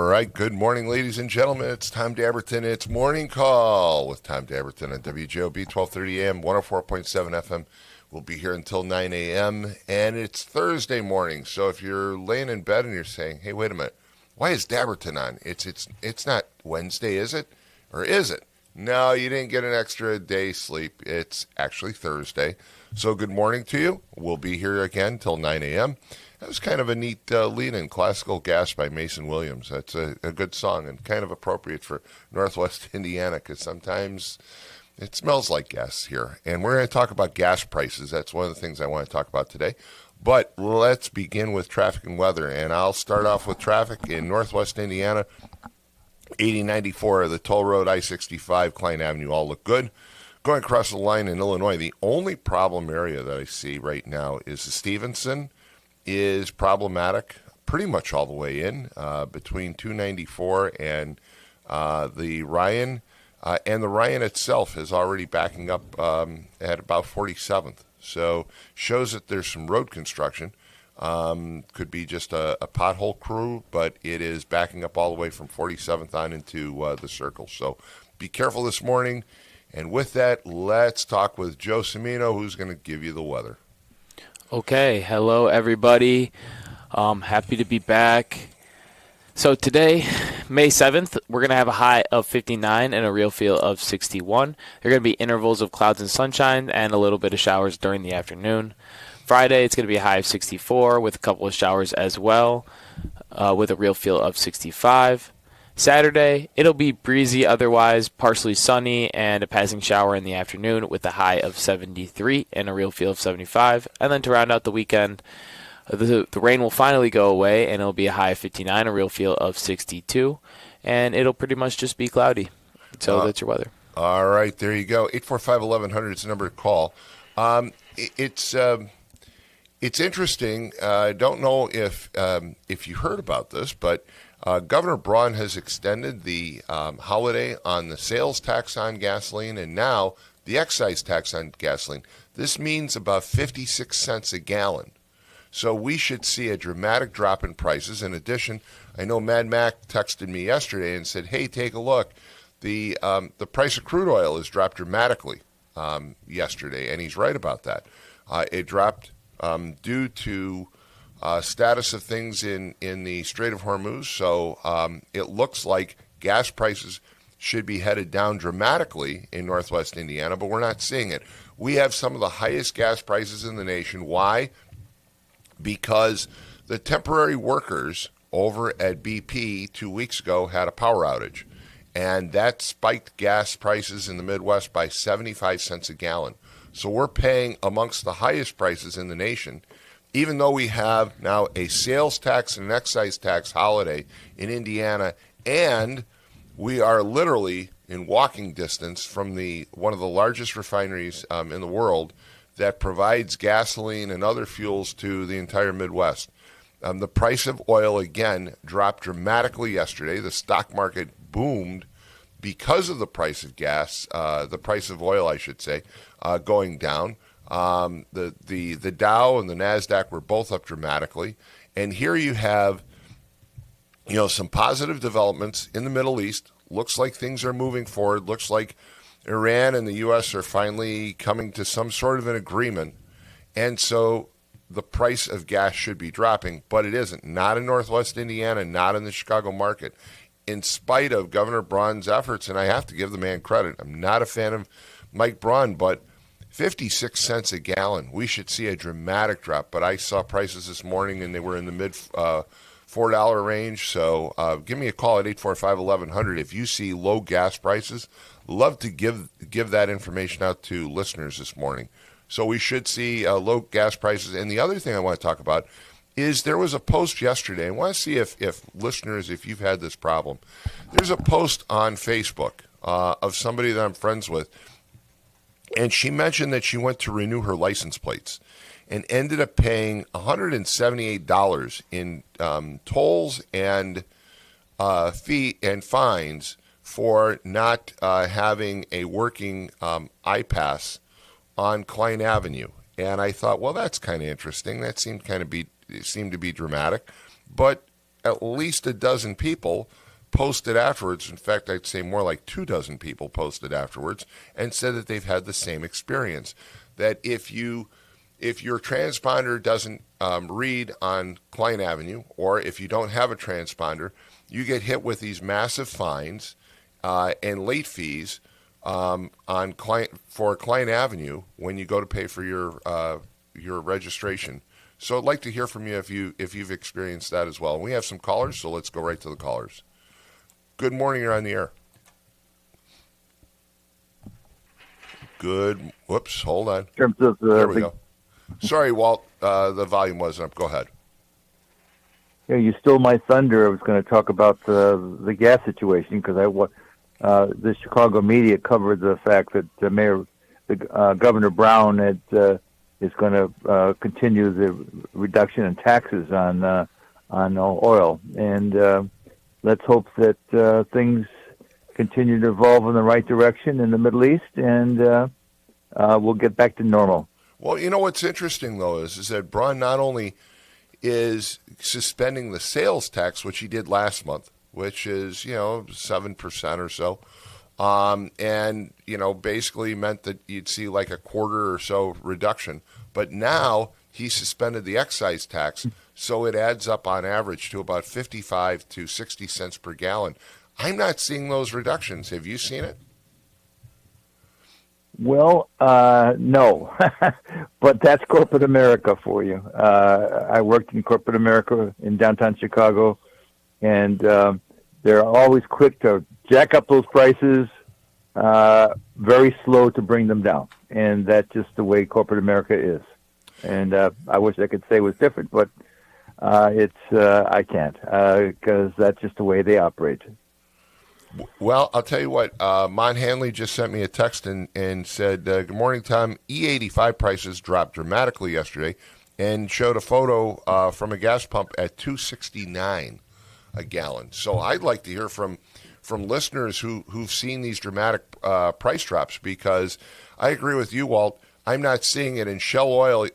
right, good morning, ladies and gentlemen. It's Tom Dabertin. It's Morning Call with Tom Dabertin on WJOB, 1230 AM, 104.7 FM. We'll be here until 9 a.m., and it's Thursday morning. So if you're laying in bed and you're saying, hey, wait a minute, why is Dabertin on? It's not Wednesday, is it? Or is it? No, you didn't get an extra day's sleep. It's actually Thursday. So good morning to you. We'll be here again till 9 a.m. That was kind of a neat lead-in, Classical Gas by Mason Williams. That's a good song and kind of appropriate for Northwest Indiana because sometimes it smells like gas here. And we're going to talk about gas prices. That's one of the things I want to talk about today. But let's begin with traffic and weather. And I'll start off with traffic in Northwest Indiana. 8094, the toll road, I-65, Klein Avenue, all look good. Going across the line in Illinois, the only problem area that I see right now is the Stevenson is problematic pretty much all the way in between 294 and the Ryan. And the Ryan itself is already backing up at about 47th. So shows that there's some road construction. Could be just a pothole crew, but it is backing up all the way from 47th on into the circle. So be careful this morning. And with that, let's talk with Joe Cimino, who's going to give you the weather. Okay, hello everybody. Happy to be back. So today, May 7th, we're going to have a high of 59 and a real feel of 61. There are going to be intervals of clouds and sunshine and a little bit of showers during the afternoon. Friday, it's going to be a high of 64 with a couple of showers as well, with a real feel of 65. Saturday, it'll be breezy otherwise, partially sunny, and a passing shower in the afternoon with a high of 73 and a real feel of 75. And then to round out the weekend, the rain will finally go away, and it'll be a high of 59, a real feel of 62. And it'll pretty much just be cloudy. So that's your weather. All right, there you go. 845-1100 is the number to call. It's interesting. I don't know if you heard about this, but Governor Braun has extended the holiday on the sales tax on gasoline and now the excise tax on gasoline. This means about 56 cents a gallon. So we should see a dramatic drop in prices. In addition, I know Mad Mac texted me yesterday and said, hey, take a look. The price of crude oil has dropped dramatically yesterday, and he's right about that. It dropped due to status of things in the Strait of Hormuz. So it looks like gas prices should be headed down dramatically in Northwest Indiana, but we're not seeing it. We have some of the highest gas prices in the nation. Why? Because the temporary workers over at BP 2 weeks ago had a power outage, and that spiked gas prices in the Midwest by 75 cents a gallon. So we're paying amongst the highest prices in the nation, even though we have now a sales tax and an excise tax holiday in Indiana, and we are literally in walking distance from one of the largest refineries in the world that provides gasoline and other fuels to the entire Midwest. The price of oil, again, dropped dramatically yesterday. The stock market boomed because of the price of gas, the price of oil, I should say, going down. The Dow and the NASDAQ were both up dramatically. And here you have, some positive developments in the Middle East. Looks like things are moving forward. Looks like Iran and the U.S. are finally coming to some sort of an agreement. And so the price of gas should be dropping, but it isn't. Not in Northwest Indiana, not in the Chicago market. In spite of Governor Braun's efforts, and I have to give the man credit. I'm not a fan of Mike Braun, but 56 cents a gallon. We should see a dramatic drop, but I saw prices this morning, and they were in the mid $4 range. So give me a call at 845-1100 if you see low gas prices. Love to give that information out to listeners this morning. So we should see low gas prices. And the other thing I want to talk about is there was a post yesterday. I want to see if listeners, if you've had this problem. There's a post on Facebook of somebody that I'm friends with, and she mentioned that she went to renew her license plates and ended up paying $178 in tolls and fee and fines for not having a working I-Pass on Klein Avenue. And I thought, well, that's kind of interesting. That seemed to be dramatic. But at least a dozen people posted afterwards. In fact, I'd say more like 24 people posted afterwards and said that they've had the same experience. That if your transponder doesn't read on Klein Avenue, or if you don't have a transponder, you get hit with these massive fines and late fees for Klein Avenue when you go to pay for your registration. So I'd like to hear from you if you've experienced that as well. And we have some callers, so let's go right to the callers. Good morning, you're on the air. Good. Whoops, hold on. In terms of there we go. Sorry, Walt, the volume wasn't up. Go ahead. Yeah, you stole my thunder. I was going to talk about the gas situation because the Chicago media covered the fact that Governor Brown is going to continue the reduction in taxes on oil, and let's hope that things continue to evolve in the right direction in the Middle East, and we'll get back to normal. Well, you know what's interesting though is that Braun not only is suspending the sales tax, which he did last month, which is 7% or so, and basically meant that you'd see like a quarter or so reduction. But now he suspended the excise tax, so it adds up on average to about 55 to 60 cents per gallon. I'm not seeing those reductions. Have you seen it? Well, no, but that's corporate America for you. I worked in corporate America in downtown Chicago, and they're always quick to jack up those prices, very slow to bring them down. And that's just the way corporate America is. And I wish I could say it was different, but I can't, because that's just the way they operate. Well, I'll tell you what, Mon Hanley just sent me a text and said, good morning, Tom. E85 prices dropped dramatically yesterday and showed a photo from a gas pump at $2.69 a gallon. So I'd like to hear from listeners who've seen these dramatic price drops, because I agree with you, Walt. I'm not seeing it. And Shell Oil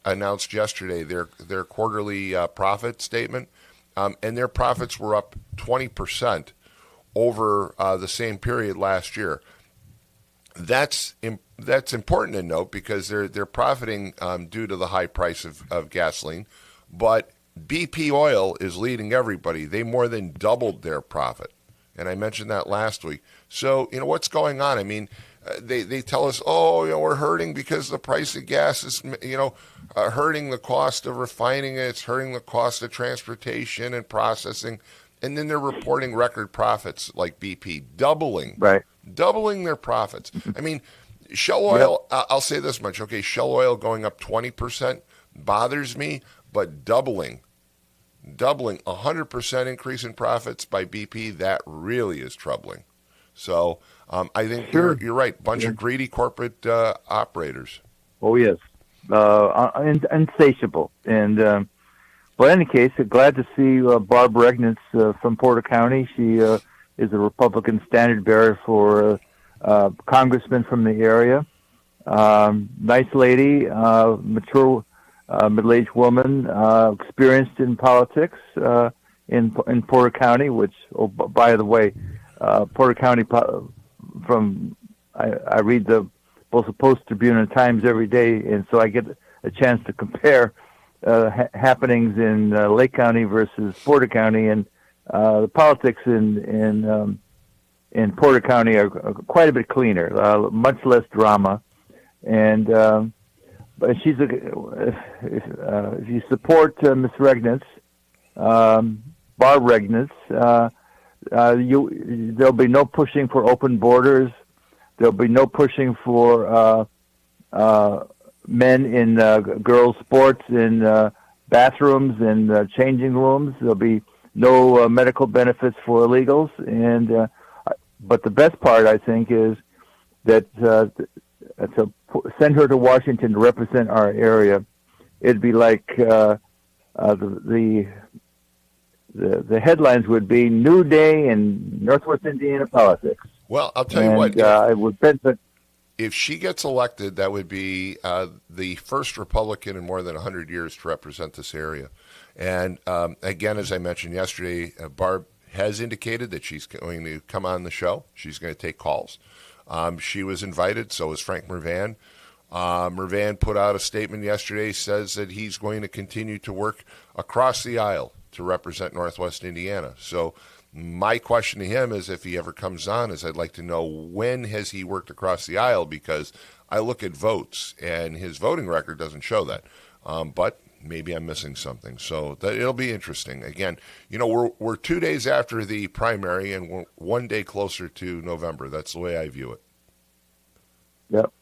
announced yesterday their quarterly profit statement, and their profits were up 20% over the same period last year. That's important to note, because they're profiting due to the high price of gasoline. But BP Oil is leading everybody. They more than doubled their profit, and I mentioned that last week. So what's going on? I mean, they tell us, we're hurting because the price of gas is hurting the cost of refining it. It's hurting the cost of transportation and processing. And then they're reporting record profits like BP, doubling their profits. I mean, Shell Oil, yep. I'll say this much. Okay, Shell Oil going up 20% bothers me, but doubling 100% increase in profits by BP, that really is troubling. So I think you're right. Bunch of greedy corporate operators. Oh, yes. Insatiable. And but in any case, glad to see Barb Regnitz from Porter County. She is a Republican standard bearer for congressman from the area. Nice lady, mature, middle-aged woman, experienced in politics in Porter County. Which, by the way, Porter County. I read both the Post-Tribune and Times every day, and so I get a chance to compare happenings in Lake County versus Porter County, and the politics in Porter County are quite a bit cleaner, much less drama, and but if you support Ms. Regnitz, Barb Regnitz, there'll be no pushing for open borders. There'll be no pushing for men in girls' sports in bathrooms and changing rooms. There'll be no medical benefits for illegals. And but the best part, I think, is that to send her to Washington to represent our area, it'd be like the headlines would be "New Day in Northwest Indiana Politics." Well, I'll tell you what. I would bet that if she gets elected, that would be the first Republican in more than 100 years to represent this area. And again, as I mentioned yesterday, Barb has indicated that she's going to come on the show. She's going to take calls. She was invited, so is Frank Mervan. Mervan put out a statement yesterday, says that he's going to continue to work across the aisle to represent Northwest Indiana. So my question to him is, if he ever comes on, is I'd like to know, when has he worked across the aisle? Because I look at votes, and his voting record doesn't show that. But maybe I'm missing something. So it'll be interesting. Again, we're 2 days after the primary, and we're 1 day closer to November. That's the way I view it. Yep.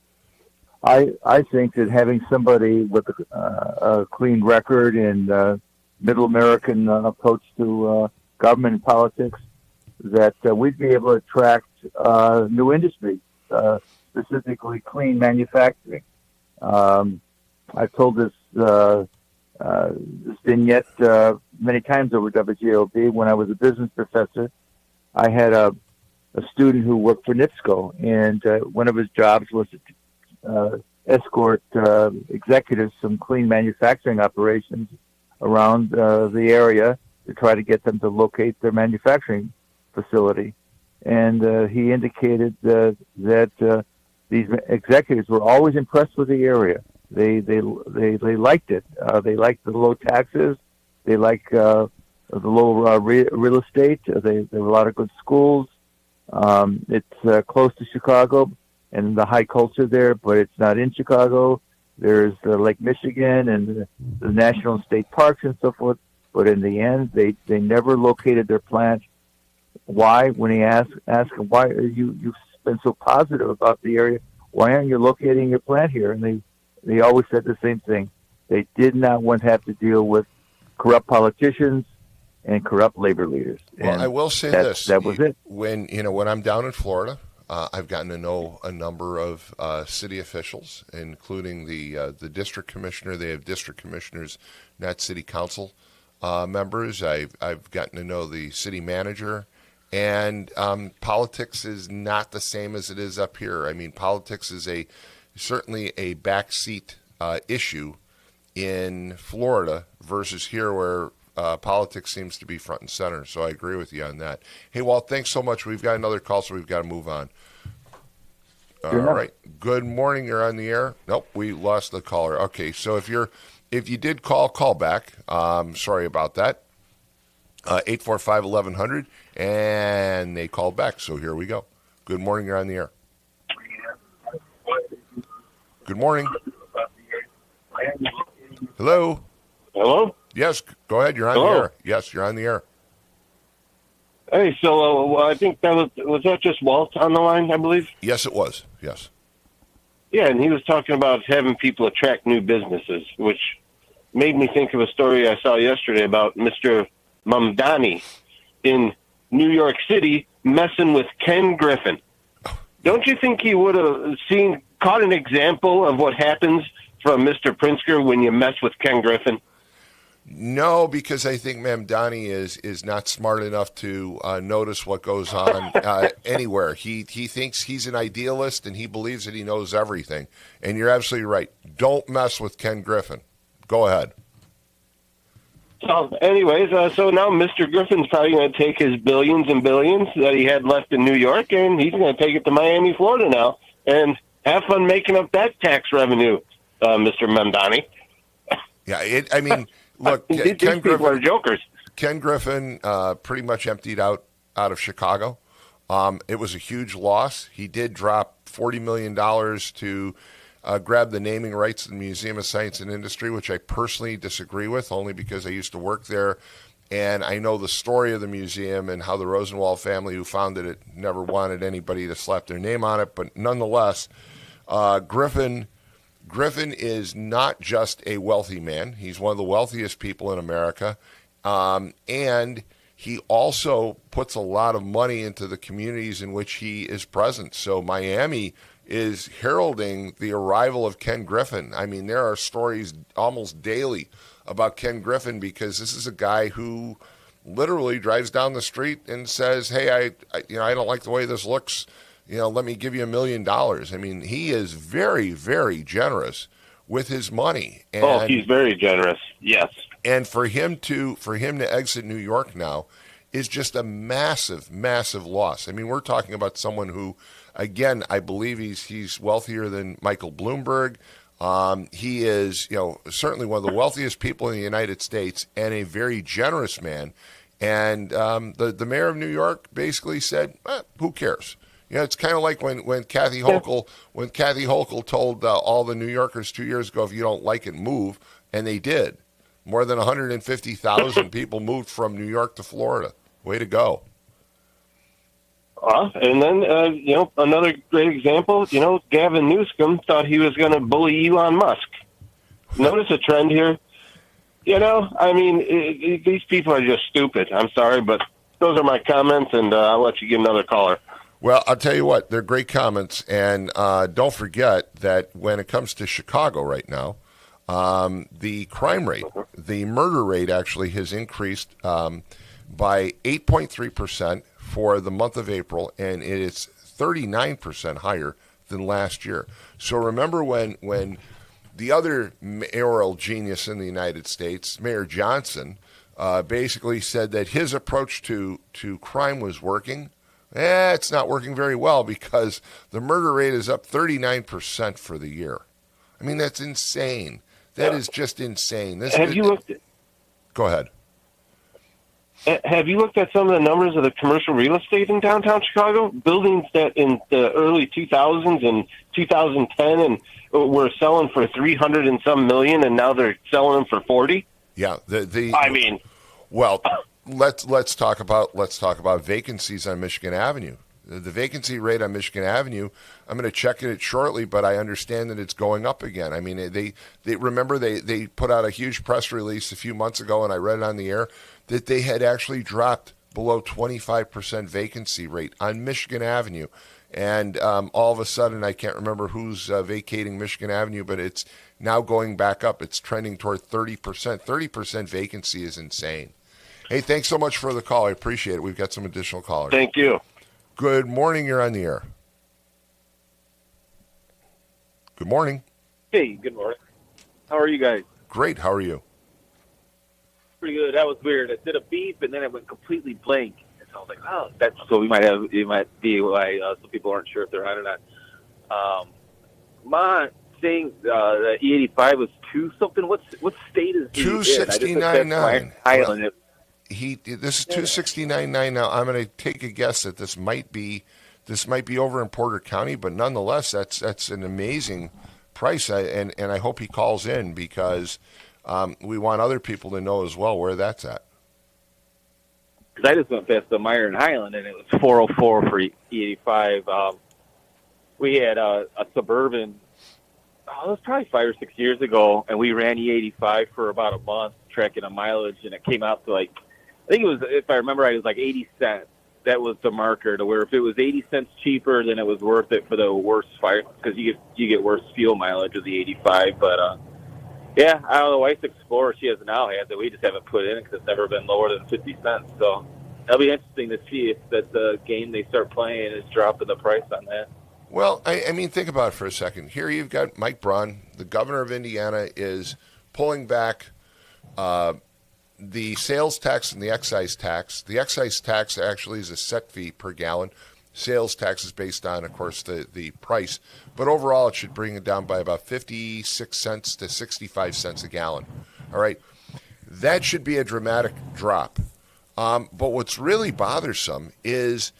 I think that having somebody with a clean record and middle American approach to government and politics, that we'd be able to attract new industry, specifically clean manufacturing. I've told this vignette many times over WJOB. When I was a business professor, I had a student who worked for NIPSCO, and one of his jobs was to escort executives from clean manufacturing operations around the area to try to get them to locate their manufacturing facility. And he indicated that these executives were always impressed with the area. They liked it. They liked the low taxes. They liked the low real estate. There were a lot of good schools. It's close to Chicago and the high culture there, but it's not in Chicago. There's Lake Michigan and the national and state parks and so forth. But in the end, they never located their plant. Why? When he asked them, why are you've been so positive about the area? Why aren't you locating your plant here? And they always said the same thing. They did not want to have to deal with corrupt politicians and corrupt labor leaders. Well, and I will say that was it. When I'm down in Florida, I've gotten to know a number of city officials, including the district commissioner. They have district commissioners, not city council members. I've gotten to know the city manager, and politics is not the same as it is up here. I mean, politics is certainly a backseat issue in Florida versus here, where politics seems to be front and center. So I agree with you on that. Hey, Walt, thanks so much. We've got another call, so we've got to move on. All right. Good morning. You're on the air. Nope, we lost the caller. Okay, so if you did call back. Sorry about that. 845-1100, and they called back. So here we go. Good morning. You're on the air. Good morning. Hello. Hello? Yes, go ahead. You're on the air. Yes, you're on the air. Hey, so I think was that just Walt on the line, I believe? Yes, it was. Yes. Yeah, and he was talking about having people attract new businesses, which made me think of a story I saw yesterday about Mr. Mamdani in New York City messing with Ken Griffin. Don't you think he would have caught an example of what happens from Mr. Pritzker when you mess with Ken Griffin? No, because I think Mamdani is not smart enough to notice what goes on anywhere. He thinks he's an idealist, and he believes that he knows everything. And you're absolutely right. Don't mess with Ken Griffin. Go ahead. So, anyways, so now Mr. Griffin's probably going to take his billions and billions that he had left in New York, and he's going to take it to Miami, Florida now, and have fun making up that tax revenue, Mr. Mamdani. Yeah, I mean, look, these people are jokers. Ken Griffin pretty much emptied out of Chicago. It was a huge loss. He did drop $40 million to grab the naming rights of the Museum of Science and Industry, which I personally disagree with, only because I used to work there, and I know the story of the museum and how the Rosenwald family, who founded it, never wanted anybody to slap their name on it. But nonetheless, Griffin is not just a wealthy man. He's one of the wealthiest people in America, and he also puts a lot of money into the communities in which he is present. So Miami is heralding the arrival of Ken Griffin. I mean, there are stories almost daily about Ken Griffin, because this is a guy who literally drives down the street and says, "Hey, I don't like the way this looks. Let me give you $1 million." I mean, he is very, very generous with his money. And, he's very generous. Yes. And for him to exit New York now is just a massive, massive loss. I mean, we're talking about someone who, again, I believe he's wealthier than Michael Bloomberg. He is, certainly one of the wealthiest people in the United States and a very generous man. And the mayor of New York basically said, "Who cares?" It's kind of like when Kathy Hochul told all the New Yorkers 2 years ago, "If you don't like it, move," and they did. More than 150,000 people moved from New York to Florida. Way to go. And then, another great example, Gavin Newsom thought he was going to bully Elon Musk. Notice a trend here. These people are just stupid. I'm sorry, but those are my comments, and I'll let you get another caller. Well, I'll tell you what, they're great comments, and don't forget that when it comes to Chicago right now, the crime rate, the murder rate actually has increased by 8.3% for the month of April, and it is 39% higher than last year. So remember when the other mayoral genius in the United States, Mayor Johnson, basically said that his approach to crime was working. It's not working very well because the murder rate is up 39% for the year. I mean, that's insane. That is just insane. You looked at? Go ahead. Have you looked at some of the numbers of the commercial real estate in downtown Chicago? Buildings that in the early 2000s and 2010 and were selling for 300 and some million, and now they're selling them for 40. Yeah, well, let's talk about vacancies on Michigan Avenue. The vacancy rate on Michigan Avenue, I'm going to check it shortly, but I understand that it's going up again. I mean, they put out a huge press release a few months ago, and I read it on the air, that they had actually dropped below 25% vacancy rate on Michigan Avenue. And all of a sudden, I can't remember who's vacating Michigan Avenue, but it's now going back up. It's trending toward 30%. 30% vacancy is insane. Hey, thanks so much for the call. I appreciate it. We've got some additional callers. Thank you. Good morning. You're on the air. Good morning. Hey, good morning. How are you guys? Great. How are you? Pretty good. That was weird. I did a beep, and then it went completely blank. And so I was like, oh, that's so it might be why some people aren't sure if they're on or not. My saying that E85 was 2 something. What state is he in? 269.9. Highland. This is 269.9 now. I'm going to take a guess that this might be over in Porter County, but nonetheless, that's an amazing price. And I hope he calls in because we want other people to know as well where that's at. Because I just went past the Meyer and Highland, and it was 404 for E85. We had a Suburban. It was probably 5 or 6 years ago, and we ran E85 for about a month, tracking a mileage, and it came out to I think it was, if I remember right, it was like 80 cents. That was the marker to where if it was 80 cents cheaper, then it was worth it for the worst fire because you get worse fuel mileage with the 85. But yeah, I don't know. The wife's Explorer she has now has it. We just haven't put it in because it's never been lower than 50 cents. So it'll be interesting to see if that the game they start playing is dropping the price on that. Well, I mean, think about it for a second. Here you've got Mike Braun, the governor of Indiana, is pulling back the sales tax and the excise tax. The excise tax actually is a set fee per gallon. Sales tax is based on, of course, the price. But overall, it should bring it down by about 56 cents to 65 cents a gallon. All right. That should be a dramatic drop. But what's really bothersome is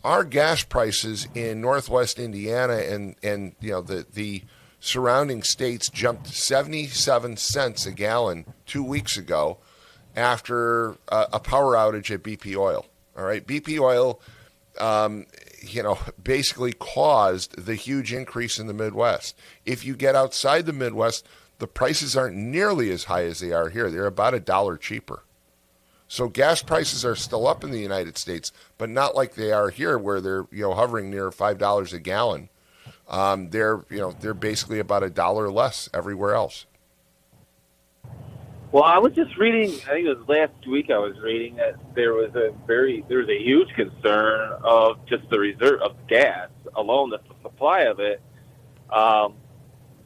our gas prices in Northwest Indiana and the surrounding states jumped 77 cents a gallon 2 weeks ago after a power outage at BP Oil. All right, BP Oil, basically caused the huge increase in the Midwest. If you get outside the Midwest, the prices aren't nearly as high as they are here. They're about $1 cheaper. So gas prices are still up in the United States, but not like they are here, where they're hovering near $5 a gallon. They're basically about $1 less everywhere else. Well, I was just reading. I think it was last week. I was reading that there was a huge concern of just the reserve of gas alone, the supply of it. So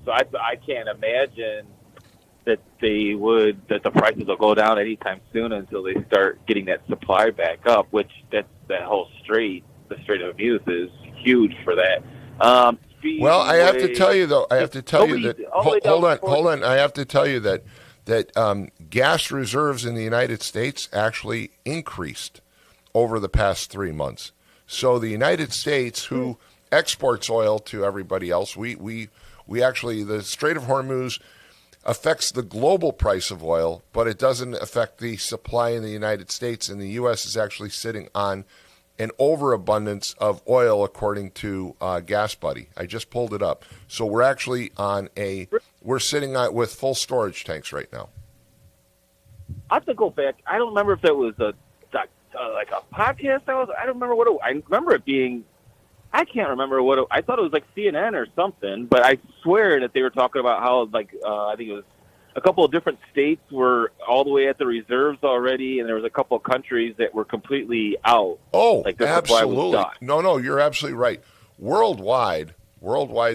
I can't imagine that the prices will go down anytime soon until they start getting that supply back up. Which that whole the Strait of Hormuz is huge for that. Well, I have to tell you though. I have to tell you that. Hold on. I have to tell you that gas reserves in the United States actually increased over the past 3 months. So the United States, who exports oil to everybody else, we actually, the Strait of Hormuz affects the global price of oil, but it doesn't affect the supply in the United States. And the U.S. is actually sitting on an overabundance of oil, according to Gas Buddy. I just pulled it up. So we're actually we're sitting on with full storage tanks right now. I have to go back. I don't remember if that was like a podcast. I don't remember I remember it being. I can't remember I thought it was like CNN or something, but I swear that they were talking about how I think it was a couple of different states were all the way at the reserves already, and there was a couple of countries that were completely out. Oh, like the absolutely. No, you're absolutely right. Worldwide,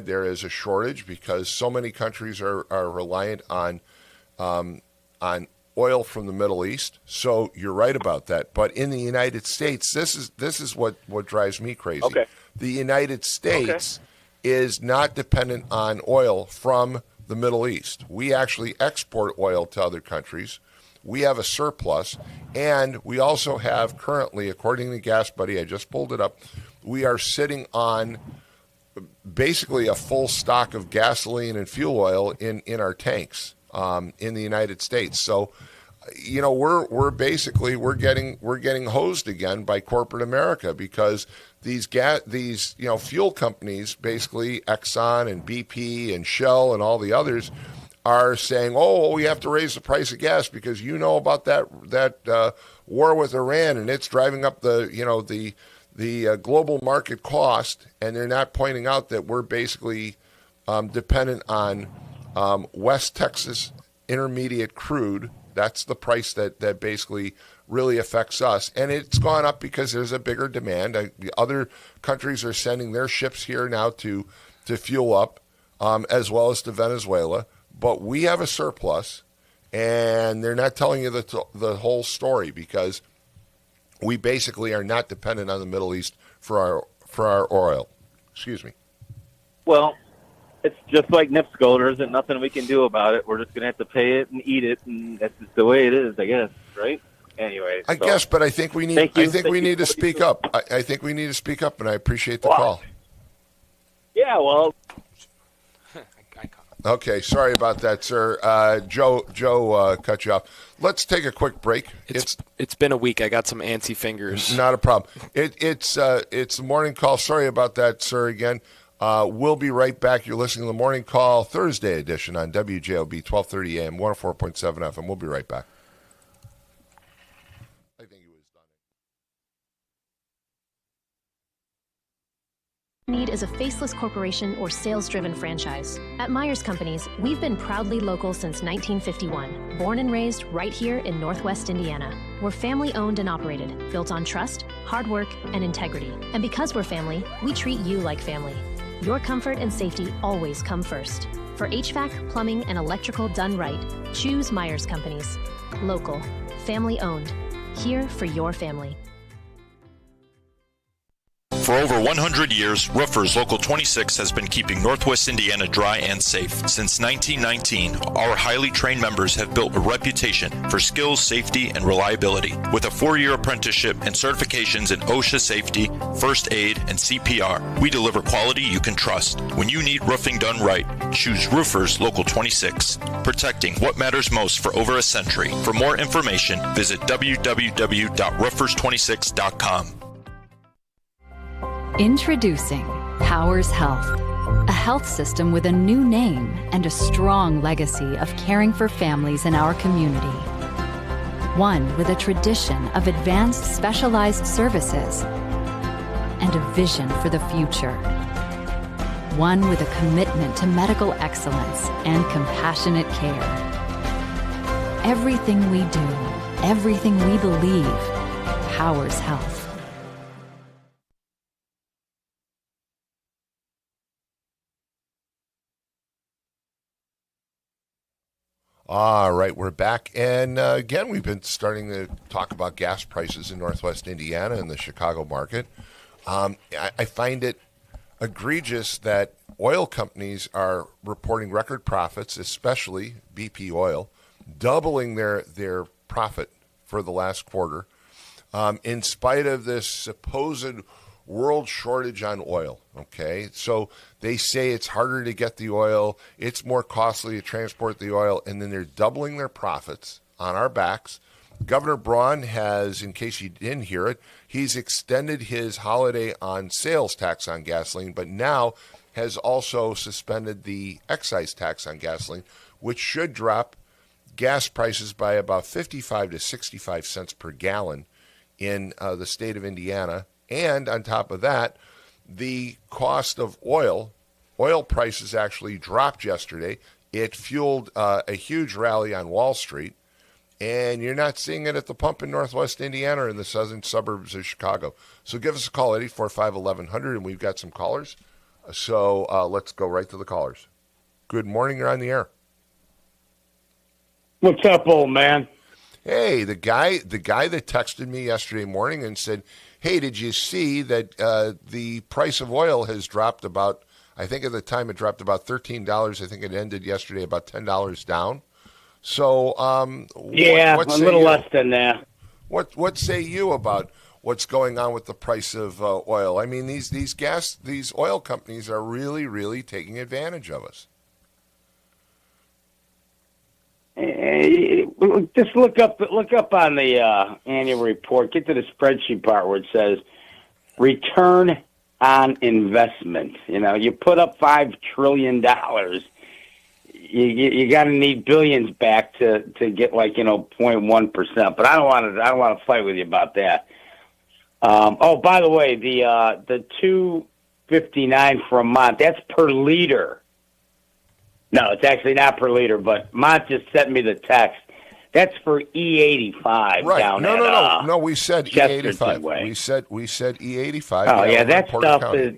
there is a shortage because so many countries are reliant on oil from the Middle East. So you're right about that. But in the United States, this is what drives me crazy. Okay. The United States is not dependent on oil from the Middle East. We actually export oil to other countries. We have a surplus, and we also have currently, according to Gas Buddy, I just pulled it up, we are sitting on basically a full stock of gasoline and fuel oil in our tanks in the United States. So, we're getting hosed again by corporate America because these fuel companies, basically Exxon and BP and Shell and all the others, are saying, "Oh, we have to raise the price of gas because about that war with Iran and it's driving up the global market cost," and they're not pointing out that we're basically dependent on West Texas Intermediate crude. That's the price that basically really affects us. And it's gone up because there's a bigger demand. The other countries are sending their ships here now to fuel up, as well as to Venezuela. But we have a surplus, and they're not telling you the whole story because we basically are not dependent on the Middle East for our oil. Excuse me. Well, it's just like NIPSCO. There isn't nothing we can do about it. We're just going to have to pay it and eat it, and that's just the way it is, I guess, right? Anyway. I guess, but I think we need to speak up. I think we need to speak up, and I appreciate the call. Yeah, well. Okay, sorry about that, sir. Joe cut you off. Let's take a quick break. It's been a week. I got some antsy fingers. Not a problem. It's the morning call. Sorry about that, sir. Again, we'll be right back. You're listening to the Morning Call Thursday edition on WJOB 1230 AM 104.7 FM. We'll be right back. I think he was done. Need is a faceless corporation or sales-driven franchise. At Myers Companies, we've been proudly local since 1951, born and raised right here in Northwest Indiana. We're family-owned and operated, built on trust, hard work, and integrity. And because we're family, we treat you like family. Your comfort and safety always come first. For HVAC, plumbing, and electrical done right, choose Myers Companies. Local, family-owned, here for your family. For over 100 years, Roofers Local 26 has been keeping Northwest Indiana dry and safe. Since 1919, our highly trained members have built a reputation for skills, safety, and reliability. With a 4-year apprenticeship and certifications in OSHA safety, first aid, and CPR, we deliver quality you can trust. When you need roofing done right, choose Roofers Local 26, protecting what matters most for over a century. For more information, visit www.roofers26.com. Introducing Powers Health, a health system with a new name and a strong legacy of caring for families in our community. One with a tradition of advanced specialized services and a vision for the future. One with a commitment to medical excellence and compassionate care. Everything we do, everything we believe, powers health. All right, we're back. And again, we've been starting to talk about gas prices in Northwest Indiana and the Chicago market. I find it egregious that oil companies are reporting record profits, especially BP Oil, doubling their profit for the last quarter, in spite of this supposed world shortage on oil. Okay, so they say it's harder to get the oil, it's more costly to transport the oil, and then they're doubling their profits on our backs. Governor Braun has, in case you didn't hear it, he's extended his holiday on sales tax on gasoline, but now has also suspended the excise tax on gasoline, which should drop gas prices by about 55 to 65 cents per gallon in the state of Indiana. And on top of that, the cost of oil prices actually dropped yesterday. It fueled a huge rally on Wall Street, and you're not seeing it at the pump in Northwest Indiana or in the southern suburbs of Chicago. So give us a call at 845-1100, and we've got some callers. So let's go right to the callers. Good morning. You're on the air. What's up, old man? Hey, the guy that texted me yesterday morning and said, hey, did you see that the price of oil has dropped about, I think at the time it dropped about $13. I think it ended yesterday about $10 down. So, yeah, a little less than that. What say you about what's going on with the price of oil? I mean, these oil companies are really, really taking advantage of us. Just look up on the annual report. Get to the spreadsheet part where it says return on investment. You know, you put up $5 trillion, you got to need billions back to get 0.1%. But I don't want to fight with you about that. Oh, by the way, the $2.59 for a month, that's per liter. No, it's actually not per liter, but Mont just sent me the text. That's for E85 right. down No. We said E85. Way. We said E85. Oh yeah, that stuff is.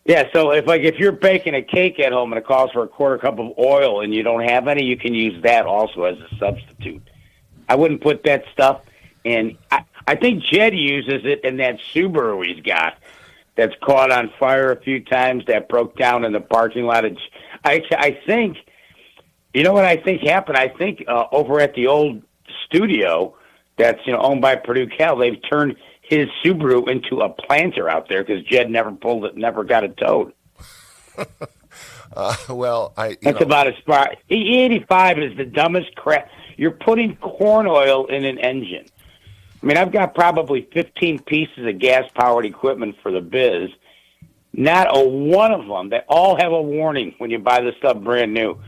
Yeah, so if you're baking a cake at home and it calls for a quarter cup of oil and you don't have any, you can use that also as a substitute. I wouldn't put that stuff in. I think Jed uses it in that Subaru he's got that's caught on fire a few times, that broke down in the parking lot. I think, you know what I think happened? I think over at the old studio that's owned by Purdue Cal, they've turned his Subaru into a planter out there because Jed never got it towed. That's about as far. E85 is the dumbest crap. You're putting corn oil in an engine. I mean, I've got probably 15 pieces of gas-powered equipment for the biz. Not a one of them. They all have a warning when you buy the stuff brand new.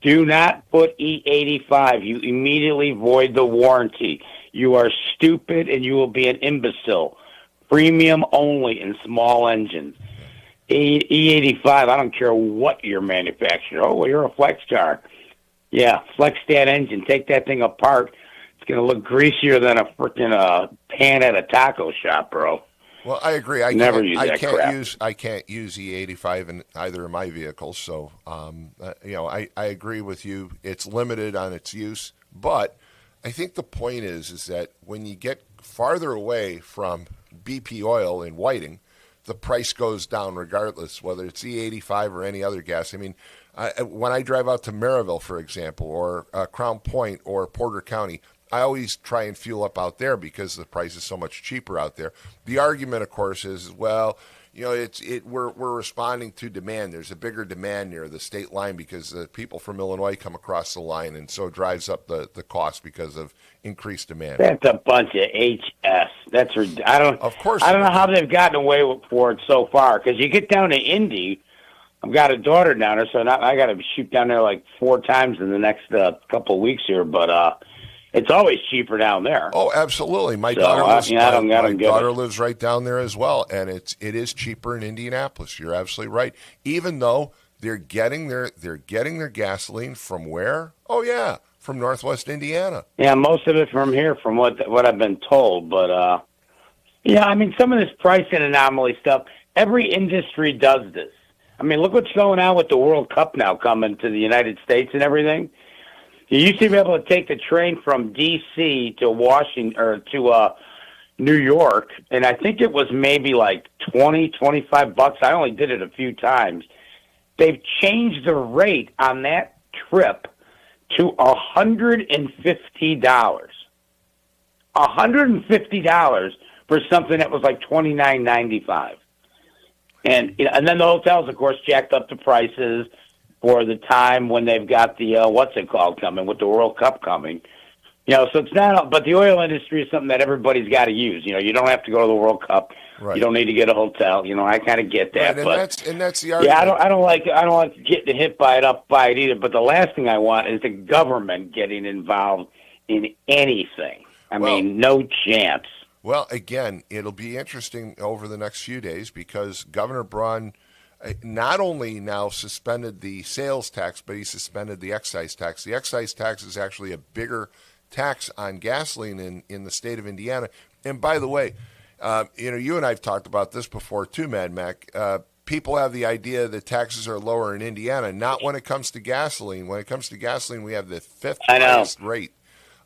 Do not put E85. You immediately void the warranty. You are stupid and you will be an imbecile. Premium only in small engines. E85, I don't care what your manufacturer. Oh, well, you're a flex car. Yeah, flex that engine. Take that thing apart. It's going to look greasier than a freaking pan at a taco shop, bro. Well, I agree. I can't use E85 in either of my vehicles. So, I agree with you. It's limited on its use, but I think the point is that when you get farther away from BP oil in Whiting, the price goes down regardless, whether it's E85 or any other gas. I mean, when I drive out to Maryville, for example, or Crown Point or Porter County, I always try and fuel up out there because the price is so much cheaper out there. The argument, of course, is, well, we're responding to demand. There's a bigger demand near the state line because the people from Illinois come across the line, and so it drives up the cost because of increased demand. That's a bunch of HS. That's I don't know how they've gotten away for it so far. Because you get down to Indy, I've got a daughter down there, so I got to shoot down there like 4 times in the next couple of weeks here. But it's always cheaper down there. Oh, absolutely. My daughter lives right down there as well, and it is cheaper in Indianapolis. You're absolutely right. Even though they're getting their gasoline from where? Oh yeah, from Northwest Indiana. Yeah, most of it from here, from what I've been told. But I mean, some of this pricing anomaly stuff. Every industry does this. I mean, look what's going on with the World Cup now coming to the United States and everything. You used to be able to take the train from D.C. to Washington or to New York, and I think it was maybe like $20-25. I only did it a few times. They've changed the rate on that trip to $150. $150 for something that was like $29.95. And then the hotels, of course, jacked up the prices for the time when they've got the what's it called coming with the World Cup coming. So it's not. But the oil industry is something that everybody's got to use. You don't have to go to the World Cup. Right. You don't need to get a hotel. I kind of get that. Right, and that's the argument. Yeah, I don't like getting hit by it either. But the last thing I want is the government getting involved in anything. I mean, no chance. Well, again, it'll be interesting over the next few days because Governor Braun not only now suspended the sales tax, but he suspended the excise tax. The excise tax is actually a bigger tax on gasoline in the state of Indiana. And by the way, you and I have talked about this before too, Mad Mac. People have the idea that taxes are lower in Indiana. Not when it comes to gasoline. When it comes to gasoline, we have the fifth highest rate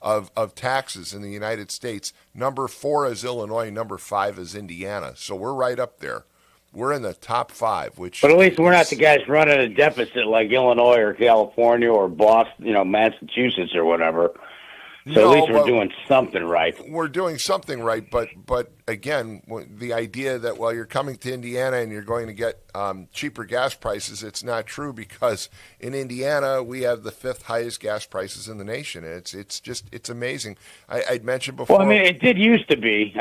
of taxes in the United States. Number 4 is Illinois. Number 5 is Indiana. So we're right up there. We're in the top 5. But at least we're not the guys running a deficit like Illinois or California or Boston, Massachusetts or whatever. So at least we're doing something right. We're doing something right, but again, the idea that you're coming to Indiana and you're going to get cheaper gas prices, it's not true because in Indiana we have the 5th highest gas prices in the nation. It's amazing. I'd mentioned before. Well, it did used to be.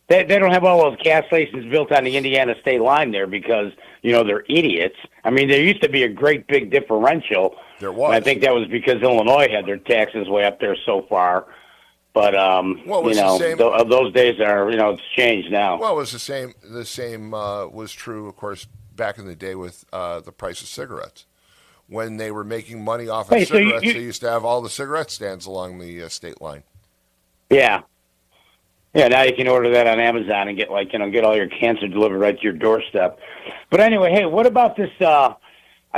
They don't have all those gas stations built on the Indiana state line there because, they're idiots. There used to be a great big differential. There was. I think that was because Illinois had their taxes way up there so far. But, those days are, it's changed now. Well, it was the same. The same was true, of course, back in the day with the price of cigarettes. When they were making money off of cigarettes, they used to have all the cigarette stands along the state line. Yeah. Yeah, now you can order that on Amazon and get get all your cancer delivered right to your doorstep. But anyway, hey, what about this? I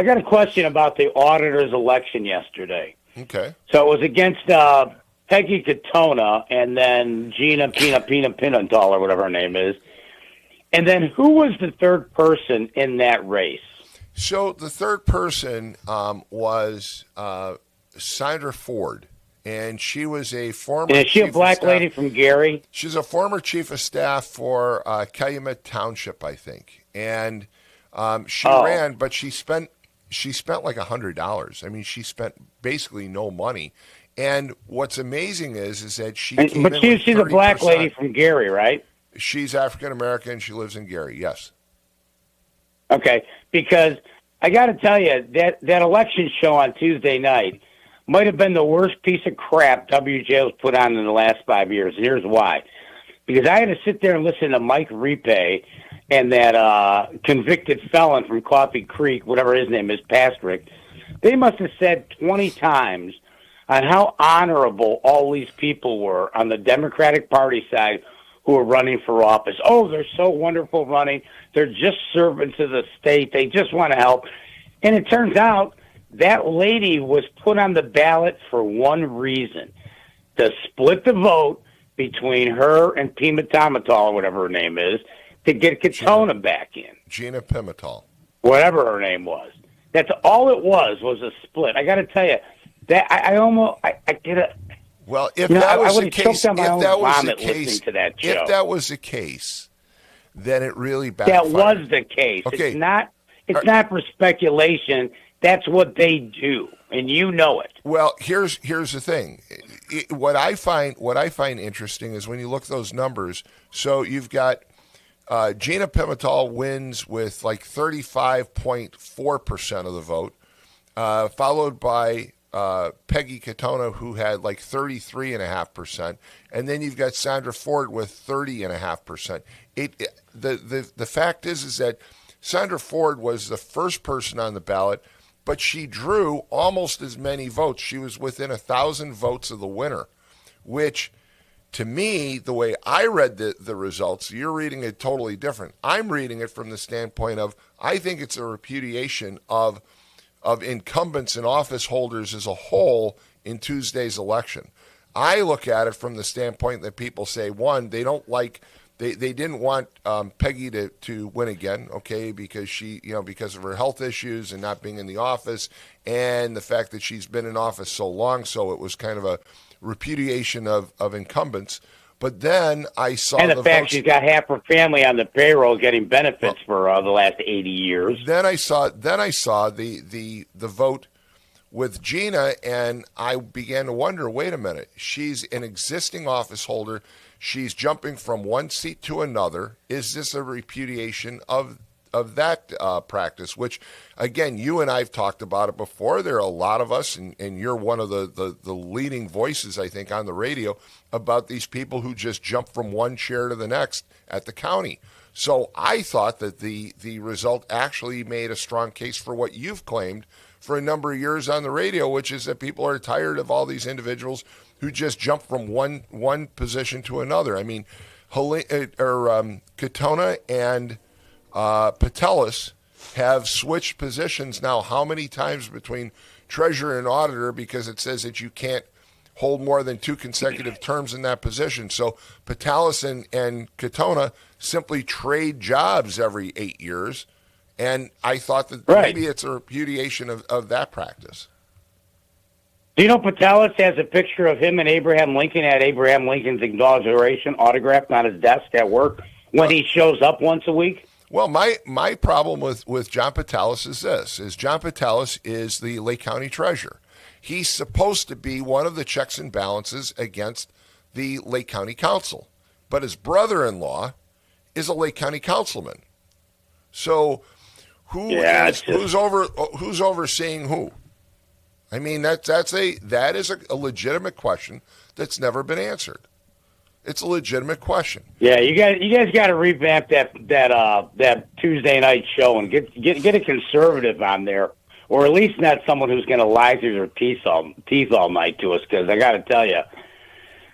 got a question about the auditor's election yesterday. Okay. So it was against Peggy Katona and then Gina Pimental or whatever her name is. And then who was the third person in that race? So the third person was Sandra Ford. And she was a former. And is she a black lady from Gary? She's a former chief of staff for Calumet Township, I think. And she ran, but she spent like $100. She spent basically no money. And what's amazing is that she. But she's a black lady from Gary, right? She's African American. She lives in Gary. Yes. Okay, because I got to tell you that election show on Tuesday night might have been the worst piece of crap WJO's put on in the last 5 years. Here's why. Because I had to sit there and listen to Mike Ripe and that convicted felon from Coffee Creek, whatever his name is, Pastrick. They must have said 20 times on how honorable all these people were on the Democratic Party side who are running for office. Oh, they're so wonderful running. They're just servants of the state. They just want to help. And it turns out that lady was put on the ballot for one reason, to split the vote between her and Pimental, or whatever her name is, to get Katona back in. Gina Pimental. Whatever her name was. That's all it was a split. I got to tell you, that I get it. Well, if that was the case, if that was the case, then it really backfired. That was the case. Okay. It's not for speculation. That's what they do, and you know it. Well, here's the thing. What I find interesting is when you look at those numbers. So you've got Gina Pimental wins with like 35.4% of the vote, followed by Peggy Katona, who had like 33.5%, and then you've got Sandra Ford with 30.5%. The fact is that Sandra Ford was the first person on the ballot, but she drew almost as many votes. She was within 1,000 votes of the winner, which, to me, the way I read the results, you're reading it totally different. I'm reading it from the standpoint of I think it's a repudiation of incumbents and office holders as a whole in Tuesday's election. I look at it from the standpoint that people say, one, they don't like, they didn't want Peggy to win again, okay, because because of her health issues and not being in the office, and the fact that she's been in office so long, so it was kind of a repudiation of incumbents. But then I saw and the fact she's got half her family on the payroll getting benefits for the last 80 years. Then I saw the vote with Gina, and I began to wonder, wait a minute, she's an existing office holder. She's jumping from one seat to another. Is this a repudiation of that practice? Which, again, you and I have talked about it before. There are a lot of us, and you're one of the leading voices, I think, on the radio about these people who just jump from one chair to the next at the county. So I thought that the result actually made a strong case for what you've claimed for a number of years on the radio, which is that people are tired of all these individuals who just jump from one position to another. I mean, Katona and Patelis have switched positions now how many times between treasurer and auditor, because it says that you can't hold more than 2 consecutive terms in that position. So Patelis and Katona simply trade jobs every 8 years. And I thought that maybe it's a repudiation of that practice. Do you know Patelis has a picture of him and Abraham Lincoln at Abraham Lincoln's inauguration, autographed on his desk at work when he shows up once a week? Well, my problem with John Patelis is this, is John Patelis is the Lake County treasurer. He's supposed to be one of the checks and balances against the Lake County Council. But his brother-in-law is a Lake County councilman. So who's overseeing who? I mean, that is a legitimate question that's never been answered. It's a legitimate question. Yeah, you guys got to revamp that Tuesday night show and get a conservative on there, or at least not someone who's going to lie through their teeth all night to us. Because I got to tell you,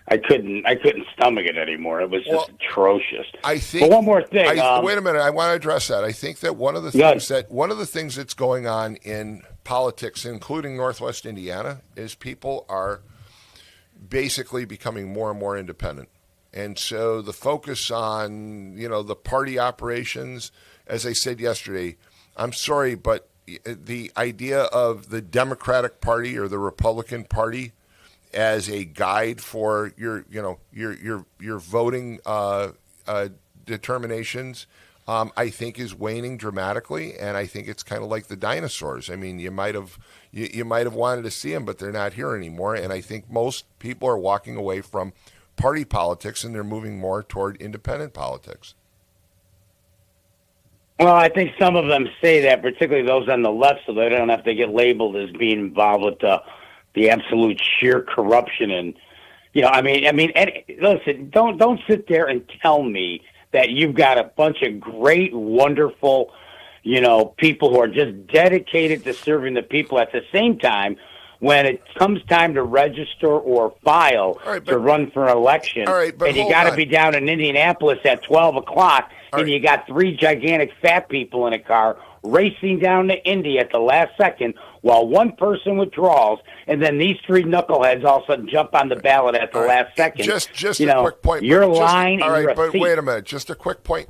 I couldn't stomach it anymore. It was just atrocious. I think. But one more thing. Wait a minute. I want to address that. I think that one of the things that's going on in politics, including Northwest Indiana, is people are basically becoming more and more independent. And so the focus on, the party operations, as I said yesterday, I'm sorry, but the idea of the Democratic Party or the Republican Party as a guide for your voting determinations, I think is waning dramatically, and I think it's kind of like the dinosaurs. I mean, you might have wanted to see them, but they're not here anymore. And I think most people are walking away from party politics and they're moving more toward independent politics. Well, I think some of them say that, particularly those on the left, so they don't have to get labeled as being involved with the absolute sheer corruption. And listen, don't sit there and tell me that you've got a bunch of great, wonderful, people who are just dedicated to serving the people. At the same time, when it comes time to register or file to run for an election, and you got to be down in Indianapolis at 12 o'clock, and you got 3 gigantic fat people in a car racing down to Indy at the last second while one person withdraws, and then these 3 knuckleheads all of a sudden jump on the ballot at the last second. Just a quick point. You're lying. All right, but wait a minute. Just a quick point.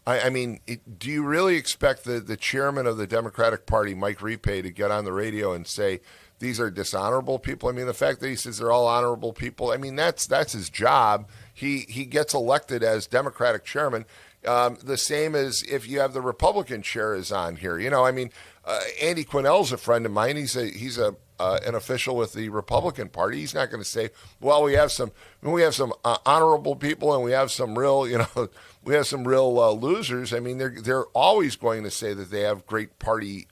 I mean, do you really expect the chairman of the Democratic Party, Mike Repay, to get on the radio and say these are dishonorable people? I mean, the fact that he says they're all honorable people, I mean, that's his job. He gets elected as Democratic chairman. The same as if you have the Republican chair is on here. I mean, Andy Quinnell's a friend of mine. He's an official with the Republican Party. He's not going to say, well, we have some honorable people and we have some real, losers. I mean, they're always going to say that they have great party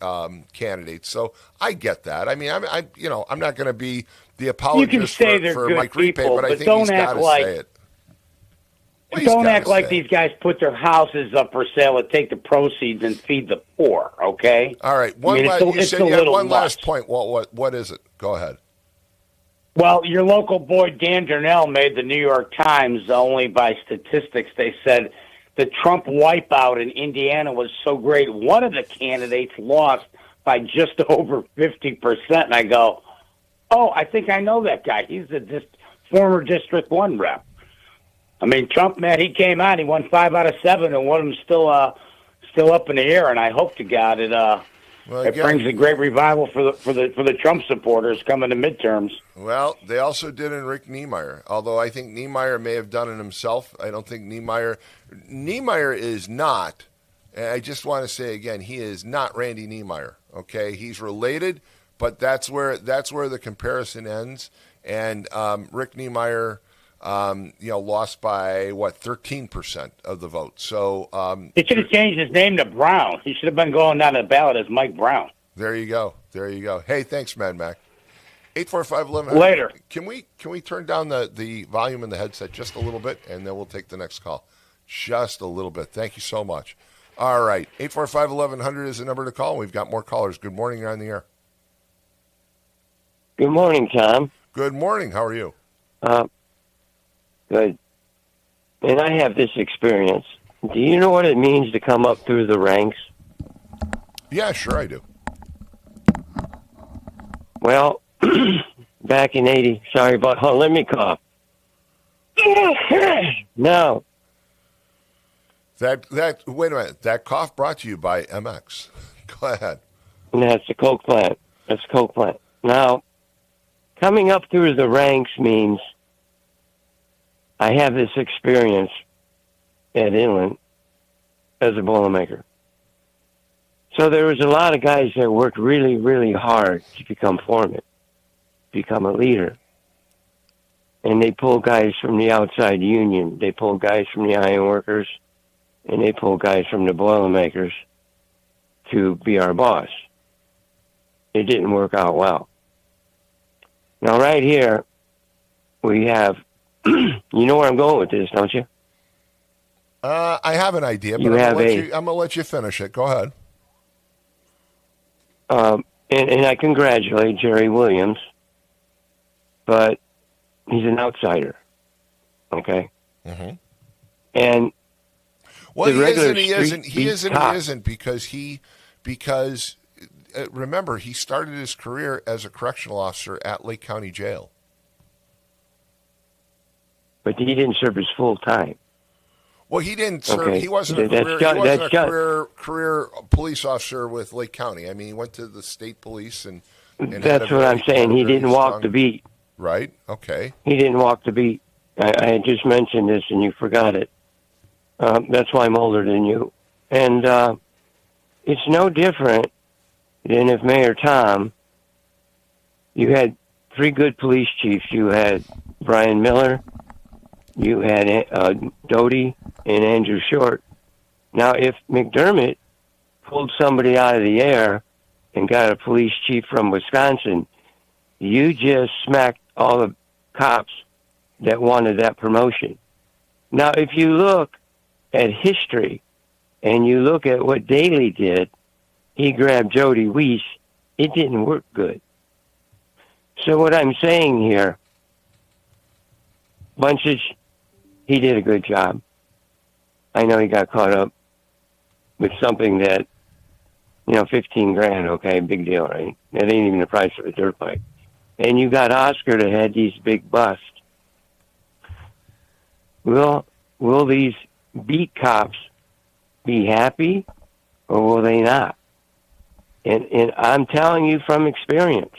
candidates. So I get that. I mean, I'm not going to be the apologist for Mike Repay, but I think he's got to say it. Don't act like these guys put their houses up for sale and take the proceeds and feed the poor, okay? All right. You said you had one last point. What is it? Go ahead. Well, your local boy Dan Darnell made the New York Times only by statistics. They said the Trump wipeout in Indiana was so great, one of the candidates lost by just over 50%. And I go, Oh, I think I know that guy. He's a former District 1 rep. I mean, Trump, man, he came out, he won 5 out of 7, and one of them still up in the air. And I hope to God it brings a great revival for the Trump supporters coming to midterms. Well, they also did in Rick Niemeyer, although I think Niemeyer may have done it himself. I don't think Niemeyer is not. And I just want to say again, he is not Randy Niemeyer. Okay, he's related, but that's where the comparison ends. And Rick Niemeyer, lost by 13% of the vote. So he should have changed his name to Brown. He should have been going down the ballot as Mike Brown. There you go. Hey, thanks, Mad Mac. 845-1100. Later. Can we turn down the volume in the headset just a little bit, and then we'll take the next call. Just a little bit. Thank you so much. All right. 845-1100 is the number to call. We've got more callers. Good morning. You're on the air. Good morning, Tom. Good morning. How are you? Good. And I have this experience. Do you know what it means to come up through the ranks? Yeah, sure I do. Well, back in 80, sorry about, let me cough. No. Wait a minute. That cough brought to you by MX. Go ahead. And that's the Coke plant. Now, coming up through the ranks means I have this experience at Inland as a Boilermaker. So there was a lot of guys that worked really, really hard to become foreman, become a leader. And they pulled guys from the outside union. They pulled guys from the ironworkers, and they pulled guys from the Boilermakers to be our boss. It didn't work out well. Now, right here, we have, you know where I'm going with this, don't you? I have an idea, but I'm going to let you finish it. Go ahead. And I congratulate Jerry Williams, but he's an outsider. Okay? Mm-hmm. And he isn't because remember, he started his career as a correctional officer at Lake County Jail. But he didn't serve his full time. Well, he didn't serve. Okay. He wasn't a career police officer with Lake County. I mean, he went to the state police and that's what I'm saying. He didn't walk the beat. Right. Okay. He didn't walk the beat. I had just mentioned this and you forgot it. That's why I'm older than you. And it's no different than if Mayor Tom, you had 3 good police chiefs. You had Brian Miller, you had Doty, and Andrew Short. Now, if McDermott pulled somebody out of the air and got a police chief from Wisconsin, you just smacked all the cops that wanted that promotion. Now, if you look at history and you look at what Daley did, he grabbed Jody Weiss. It didn't work good. So what I'm saying here, Bunchich, he did a good job. I know he got caught up with something that, $15,000, okay, big deal, right? That ain't even the price of a dirt bike. And you got Oscar that had these big busts. Will these beat cops be happy or will they not? And I'm telling you from experience,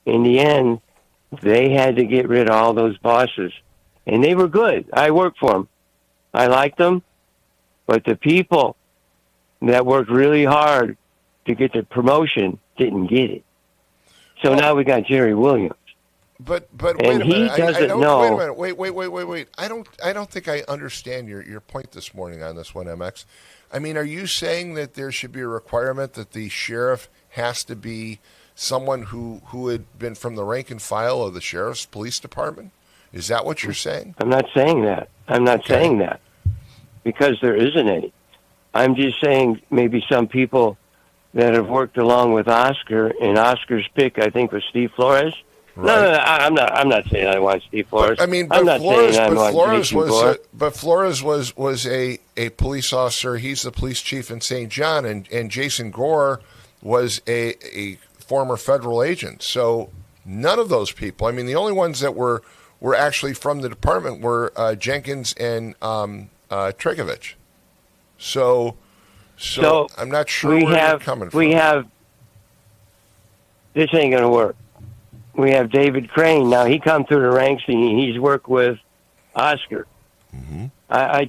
in the end, they had to get rid of all those bosses. And they were good. I worked for them. I liked them. But the people that worked really hard to get the promotion didn't get it. So now we got Jerry Williams. But wait and a minute. He doesn't know. Wait a minute. Wait. I don't think I understand your point this morning on this one, MX. I mean, are you saying that there should be a requirement that the sheriff has to be someone who had been from the rank and file of the sheriff's police department? Is that what you're saying? I'm not saying that. Saying that because there isn't any. I'm just saying maybe some people that have worked along with Oscar, and Oscar's pick, I think, was Steve Flores. Right. No, I'm not saying I want Steve Flores. But, I mean, I'm not Flores, saying I want Flores was a police officer. He's the police chief in St. John, and Jason Gore was a former federal agent. So None of those people. I mean, the only ones that were actually from the department were Jenkins and Trikovich. So I'm not sure where they're coming from. This ain't going to work. We have David Crane. Now, he come through the ranks, and he's worked with Oscar. Mm-hmm. I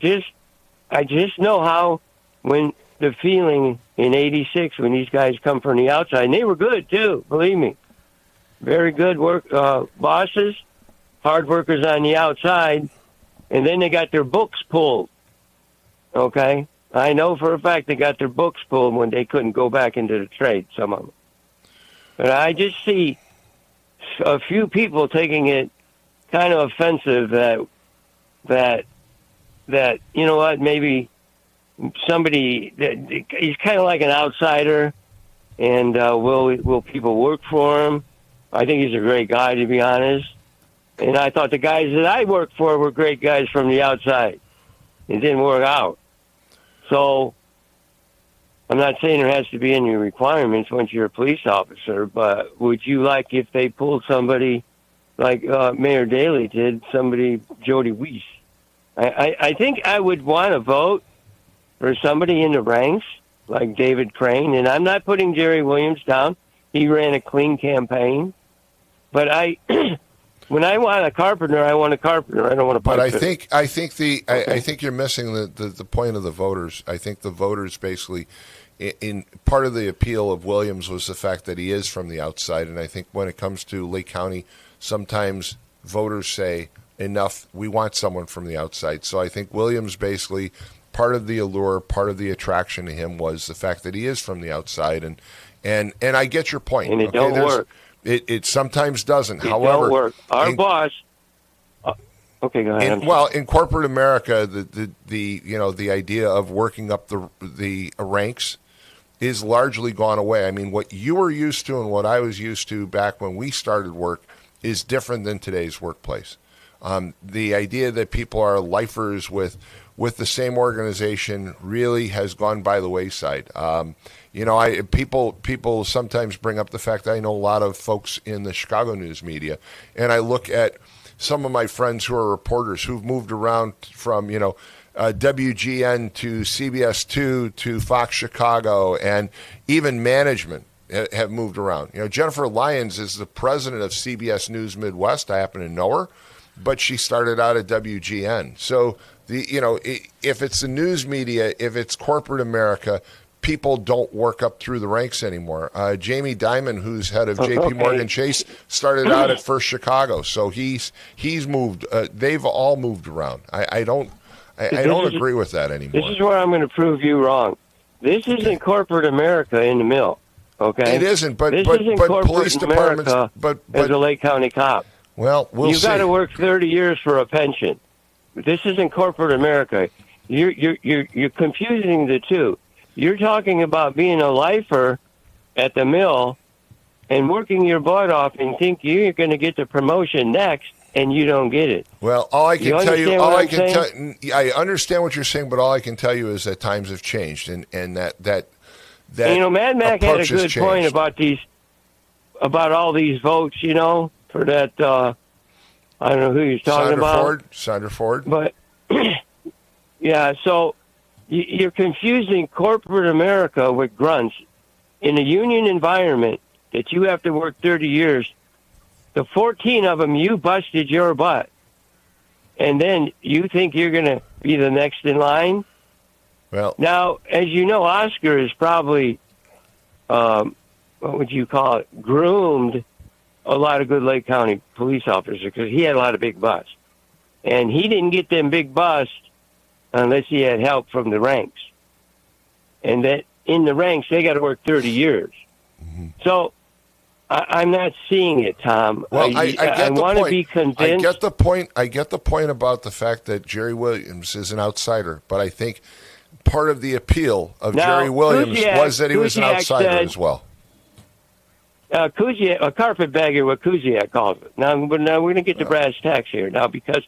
just know how when the feeling in '86 when these guys come from the outside, and they were good too, believe me, very good work bosses, hard workers on the outside, and then they got their books pulled. Okay, I know for a fact they got their books pulled when they couldn't go back into the trade. Some of them, but I just see a few people taking it kind of offensive that you know what, maybe somebody that he's kind of like an outsider, and will people work for him? I think he's a great guy, to be honest. And I thought the guys that I worked for were great guys from the outside. It didn't work out. So I'm not saying there has to be any requirements once you're a police officer, but would you like if they pulled somebody like Mayor Daley did, Jody Weiss? I think I would want to vote for somebody in the ranks like David Crane, and I'm not putting Jerry Williams down. He ran a clean campaign. But when I want a carpenter, I want a carpenter. I don't want a pipe fitter. I think you're missing the point of the voters. I think the voters basically, in part of the appeal of Williams was the fact that he is from the outside, and I think when it comes to Lake County, sometimes voters say, enough, we want someone from the outside. So I think Williams basically, part of the allure, part of the attraction to him was the fact that he is from the outside, and I get your point. And it don't work. It sometimes doesn't. It However, don't work. Our boss. Okay, go ahead. In corporate America, the idea of working up the ranks is largely gone away. I mean, what you were used to and what I was used to back when we started work is different than today's workplace. The idea that people are lifers with the same organization really has gone by the wayside. People sometimes bring up the fact that I know a lot of folks in the Chicago news media, and I look at some of my friends who are reporters who've moved around from WGN to CBS2 to Fox Chicago, and even management have moved around. Jennifer Lyons is the president of CBS News Midwest. I happen to know her, but she started out at WGN. So if it's the news media, if it's corporate America, people don't work up through the ranks anymore. Jamie Dimon, who's head of J.P. Morgan Chase, started out at First Chicago, so he's moved. They've all moved around. I don't agree with that anymore. This is where I'm going to prove you wrong. This isn't corporate America in the mill. Okay, it isn't. But this isn't police departments. But as a Lake County cop, well, we'll see. You've got to work 30 years for a pension. This isn't corporate America. You're confusing the two. You're talking about being a lifer at the mill and working your butt off and think you're going to get the promotion next, and you don't get it. Well, I understand what you're saying, but all I can tell you is that times have changed, and that Mad Mac had a good point about all these votes. For that. I don't know who he's talking about. Sandra Ford. But yeah, so. You're confusing corporate America with grunts. In a union environment that you have to work 30 years, the 14 of them, you busted your butt. And then you think you're going to be the next in line? Well, now, as you know, Oscar is probably, what would you call it, groomed a lot of good Lake County police officers because he had a lot of big busts. And he didn't get them big busts unless he had help from the ranks. And that in the ranks, they got to work 30 years. Mm-hmm. So I'm not seeing it, Tom. Well, I want to be convinced. I get the point about the fact that Jerry Williams is an outsider, but I think part of the appeal of Jerry Williams was that he was an outsider as well. Kuziak, a carpetbagger, what Kuziak calls it. Now we're going to get to brass tacks here now, because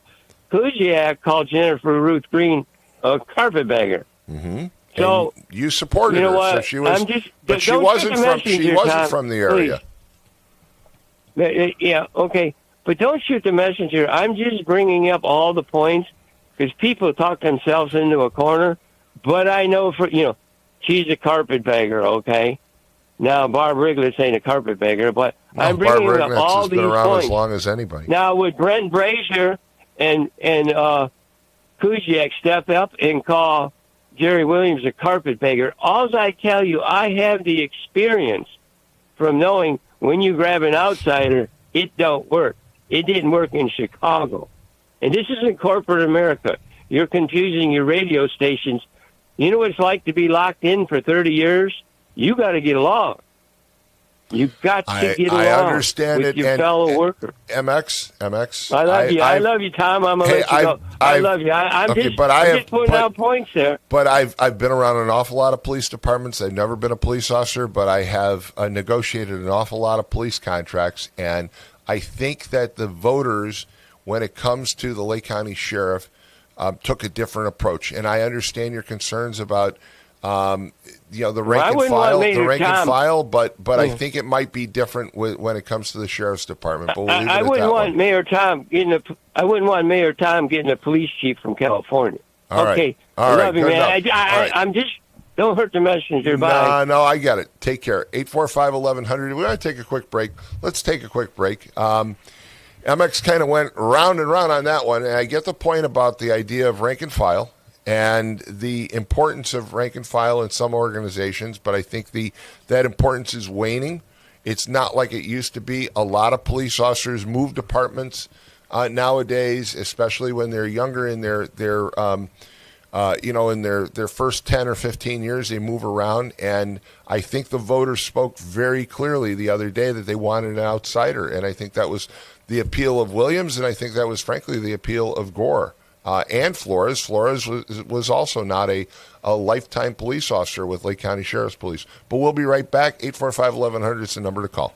Kuziak called Jennifer Ruth Green a carpetbagger. Mm-hmm. So and you supported her. What? So she was, but she wasn't from the area. Yeah, okay. But don't shoot the messenger. I'm just bringing up all the points because people talk themselves into a corner. But I know she's a carpetbagger, okay? Now, Barb Riglitz ain't a carpetbagger, but I'm bringing up all has these been around points. as long as anybody. Now, would Brent Brazier and Kuziak step up and call Jerry Williams a carpetbagger? All I tell you, I have the experience from knowing when you grab an outsider, it don't work. It didn't work in Chicago. And this isn't corporate America. You're confusing your radio stations. You know what it's like to be locked in for 30 years? You got to get along. You've got to get along I understand with it, your fellow worker. MX. I love you. I love you, Tom. I'm going to let you go. I love you. I'm just putting out points there. But I've been around an awful lot of police departments. I've never been a police officer, but I have negotiated an awful lot of police contracts. And I think that the voters, when it comes to the Lake County Sheriff, took a different approach. And I understand your concerns about the rank and file, but I think it might be different when it comes to the sheriff's department. But we'll leave it I at wouldn't that want one. Mayor Tom getting a police chief from California. All okay, right. I love you, man. All right. I'm just don't hurt the messenger. Bye. No, I get it. Take care. 845-1100. We're going to take a quick break. Let's take a quick break. MX kind of went round and round on that one, and I get the point about the idea of rank and file and the importance of rank and file in some organizations, but I think that importance is waning. It's not like it used to be. A lot of police officers move departments nowadays, especially when they're younger in their first 10 or 15 years, they move around. And I think the voters spoke very clearly the other day that they wanted an outsider, and I think that was the appeal of Williams, and I think that was frankly the appeal of Gore. And Flores. Flores was also not a lifetime police officer with Lake County Sheriff's Police. But we'll be right back. 845-1100 is the number to call.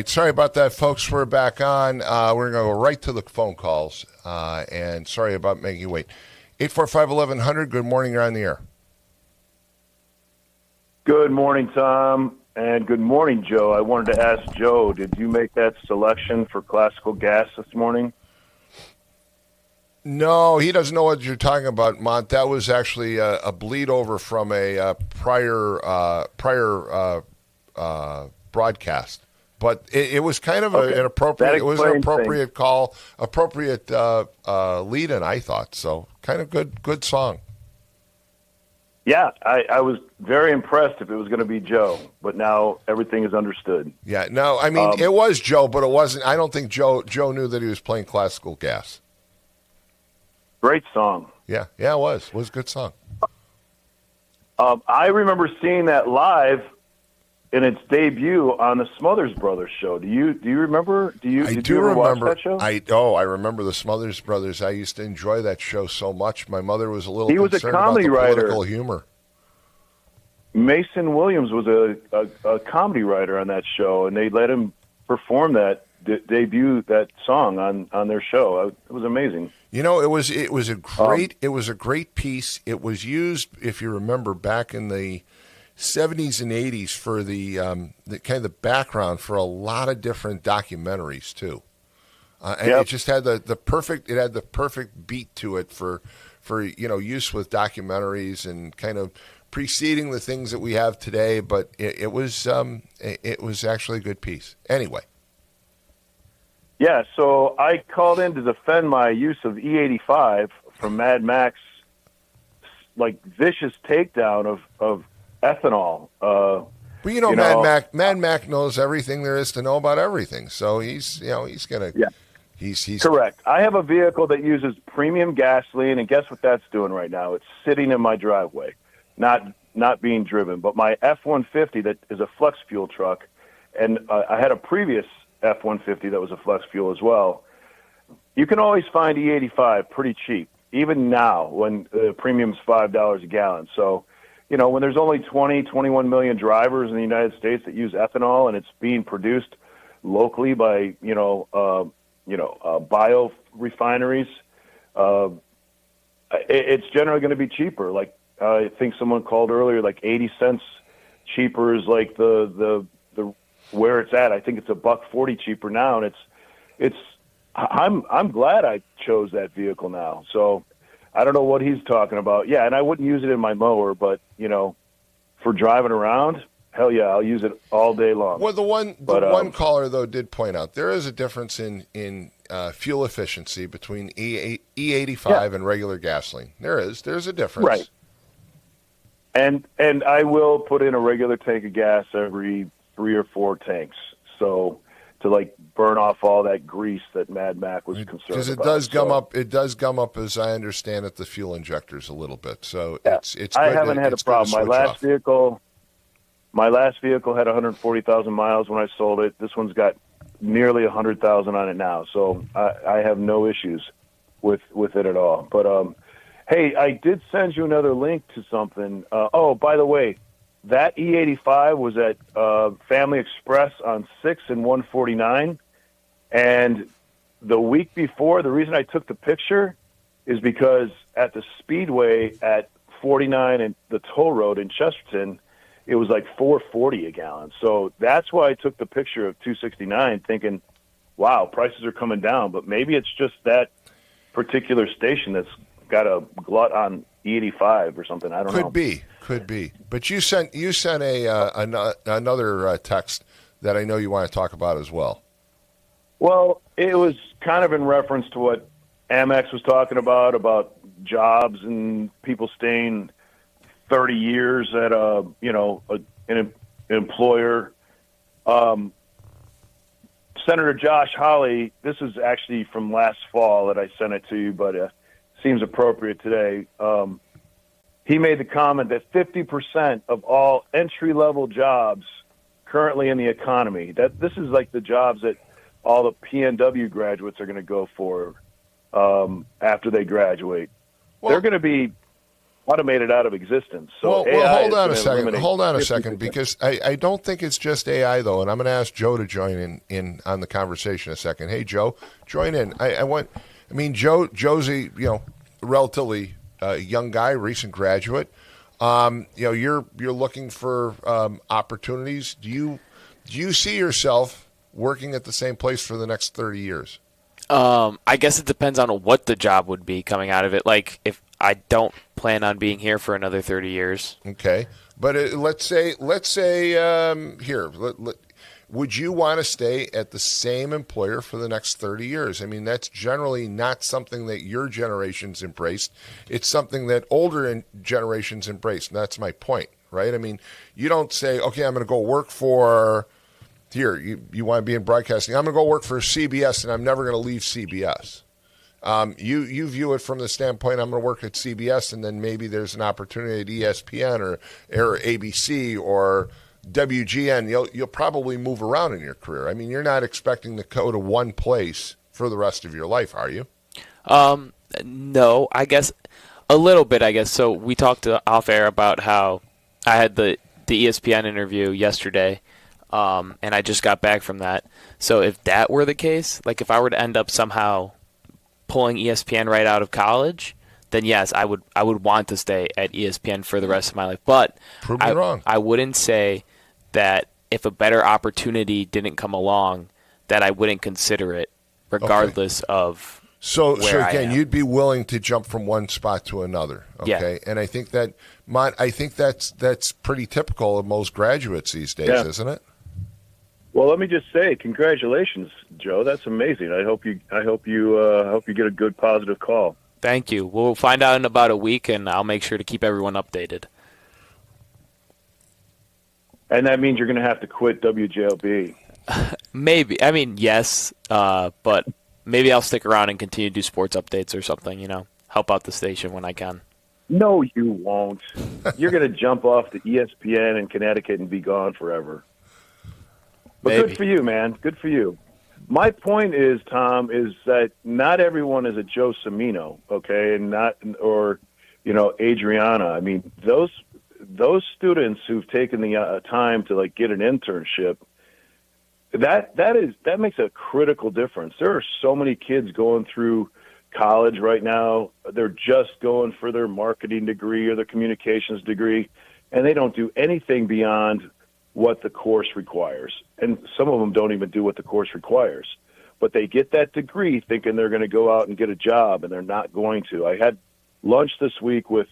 sorry about that, folks. We're back on. We're going to go right to the phone calls. And sorry about making you wait. 845-1100, good morning. You're on the air. Good morning, Tom, and good morning, Joe. I wanted to ask Joe, did you make that selection for classical gas this morning? No, he doesn't know what you're talking about, Mont. That was actually a bleed over from a prior broadcast. But it was kind of an appropriate. It was an appropriate call, appropriate lead-in, I thought. So kind of good song. Yeah, I was very impressed if it was going to be Joe, but now everything is understood. Yeah, no, I mean it was Joe, but it wasn't. I don't think Joe knew that he was playing classical gas. Great song. Yeah, it was. It was a good song. I remember seeing that live in its debut on the Smothers Brothers show. Do you remember? Did you ever watch that show? I remember the Smothers Brothers. I used to enjoy that show so much. My mother was a little He was concerned a comedy about the writer. political humor. Mason Williams was a comedy writer on that show, and they let him perform that debut that song on their show. It was amazing. You know, it was a great piece. It was used, if you remember, back in the 70s and 80s for the kind of the background for a lot of different documentaries too, and it just had the perfect beat to it for use with documentaries and kind of preceding the things that we have today. But it was actually a good piece. Anyway. Yeah, so I called in to defend my use of E85 from Mad Max, like vicious takedown of ethanol. Well, Mad Mac knows everything there is to know about everything. So he's gonna. Yeah. He's correct. I have a vehicle that uses premium gasoline, and guess what that's doing right now? It's sitting in my driveway, not being driven. But my F-150 that is a flex fuel truck, and I had a previous F-150 that was a flex fuel as well. You can always find E85 pretty cheap, even now when the premium's $5 a gallon. So, when there's only 21 million drivers in the United States that use ethanol, and it's being produced locally by, bio refineries, it's generally going to be cheaper. Like, I think someone called earlier, like 80 cents cheaper is like the where it's at. I think it's $1.40 cheaper now, and I'm glad I chose that vehicle now. So I don't know what he's talking about. Yeah, and I wouldn't use it in my mower, but for driving around, hell yeah, I'll use it all day long. Well, the one caller though did point out there is a difference in fuel efficiency between E85 and regular gasoline. There's a difference, right? And I will put in a regular tank of gas every 3 or 4 tanks, so to like burn off all that grease that Mad Mac was concerned about. Because it does gum up. It does gum up, as I understand it, the fuel injectors a little bit. So it's. I haven't had a problem. My last vehicle had 140,000 miles when I sold it. This one's got nearly 100,000 on it now, so I have no issues with it at all. But hey, I did send you another link to something. By the way, that E85 was at Family Express on 6 and 149, and the week before, the reason I took the picture is because at the Speedway at 49 and the toll road in Chesterton, it was like $4.40 a gallon. So that's why I took the picture of 269, thinking, wow, prices are coming down. But maybe it's just that particular station that's got a glut on E85 or something. I don't know. Could be. But you sent another text that I know you want to talk about as well. Well, it was kind of in reference to what Amex was talking about jobs and people staying 30 years at an employer. Senator Josh Hawley, this is actually from last fall that I sent it to you, but seems appropriate today. He made the comment that 50% of all entry-level jobs currently in the economy, that this is like the jobs that all the PNW graduates are going to go for after they graduate. Well, they're going to be automated out of existence. So well, AI hold on a is second. eliminate Hold on a 50%. second, because I don't think it's just AI though, and I'm going to ask Joe to join in on the conversation a second. Hey, Joe, join in. Joe's a relatively young guy, recent graduate. You're looking for opportunities. Do you see yourself working at the same place for the next 30 years? I guess it depends on what the job would be coming out of it. Like, if I don't plan on being here for another 30 years. Okay. But let's say would you want to stay at the same employer for the next 30 years? I mean, that's generally not something that your generation's embraced. It's something that older generations embrace, and that's my point, right? I mean, you don't say, okay, I'm going to go work for here. You want to be in broadcasting. I'm going to go work for CBS, and I'm never going to leave CBS. You view it from the standpoint, I'm going to work at CBS, and then maybe there's an opportunity at ESPN or ABC or WGN. You'll probably move around in your career. I mean, you're not expecting to go to one place for the rest of your life, are you? No, I guess a little bit, I guess. So we talked off air about how I had the ESPN interview yesterday, and I just got back from that. So if that were the case, like if I were to end up somehow pulling ESPN right out of college, then yes, I would want to stay at ESPN for the rest of my life. But prove me wrong. I wouldn't say that if a better opportunity didn't come along, that I wouldn't consider it, regardless of so where I again, am. you'd be willing to jump from one spot to another. Okay, Yeah. and I think that's pretty typical of most graduates these days, isn't it? Well, let me just say, congratulations, Joe. That's amazing. I hope you get a good positive call. Thank you. We'll find out in about a week, and I'll make sure to keep everyone updated. And that means you're going to have to quit WJLB. Maybe. I mean, yes, but maybe I'll stick around and continue to do sports updates or something, help out the station when I can. No, you won't. You're going to jump off the ESPN in Connecticut and be gone forever. But Maybe. Good for you, man. Good for you. My point is, Tom, is that not everyone is a Joe Cimino, okay, and Adriana. I mean, those students who've taken the time to get an internship, that makes a critical difference. There are so many kids going through college right now. They're just going for their marketing degree or their communications degree, and they don't do anything beyond what the course requires. And some of them don't even do what the course requires. But they get that degree thinking they're going to go out and get a job, and they're not going to. I had lunch this week with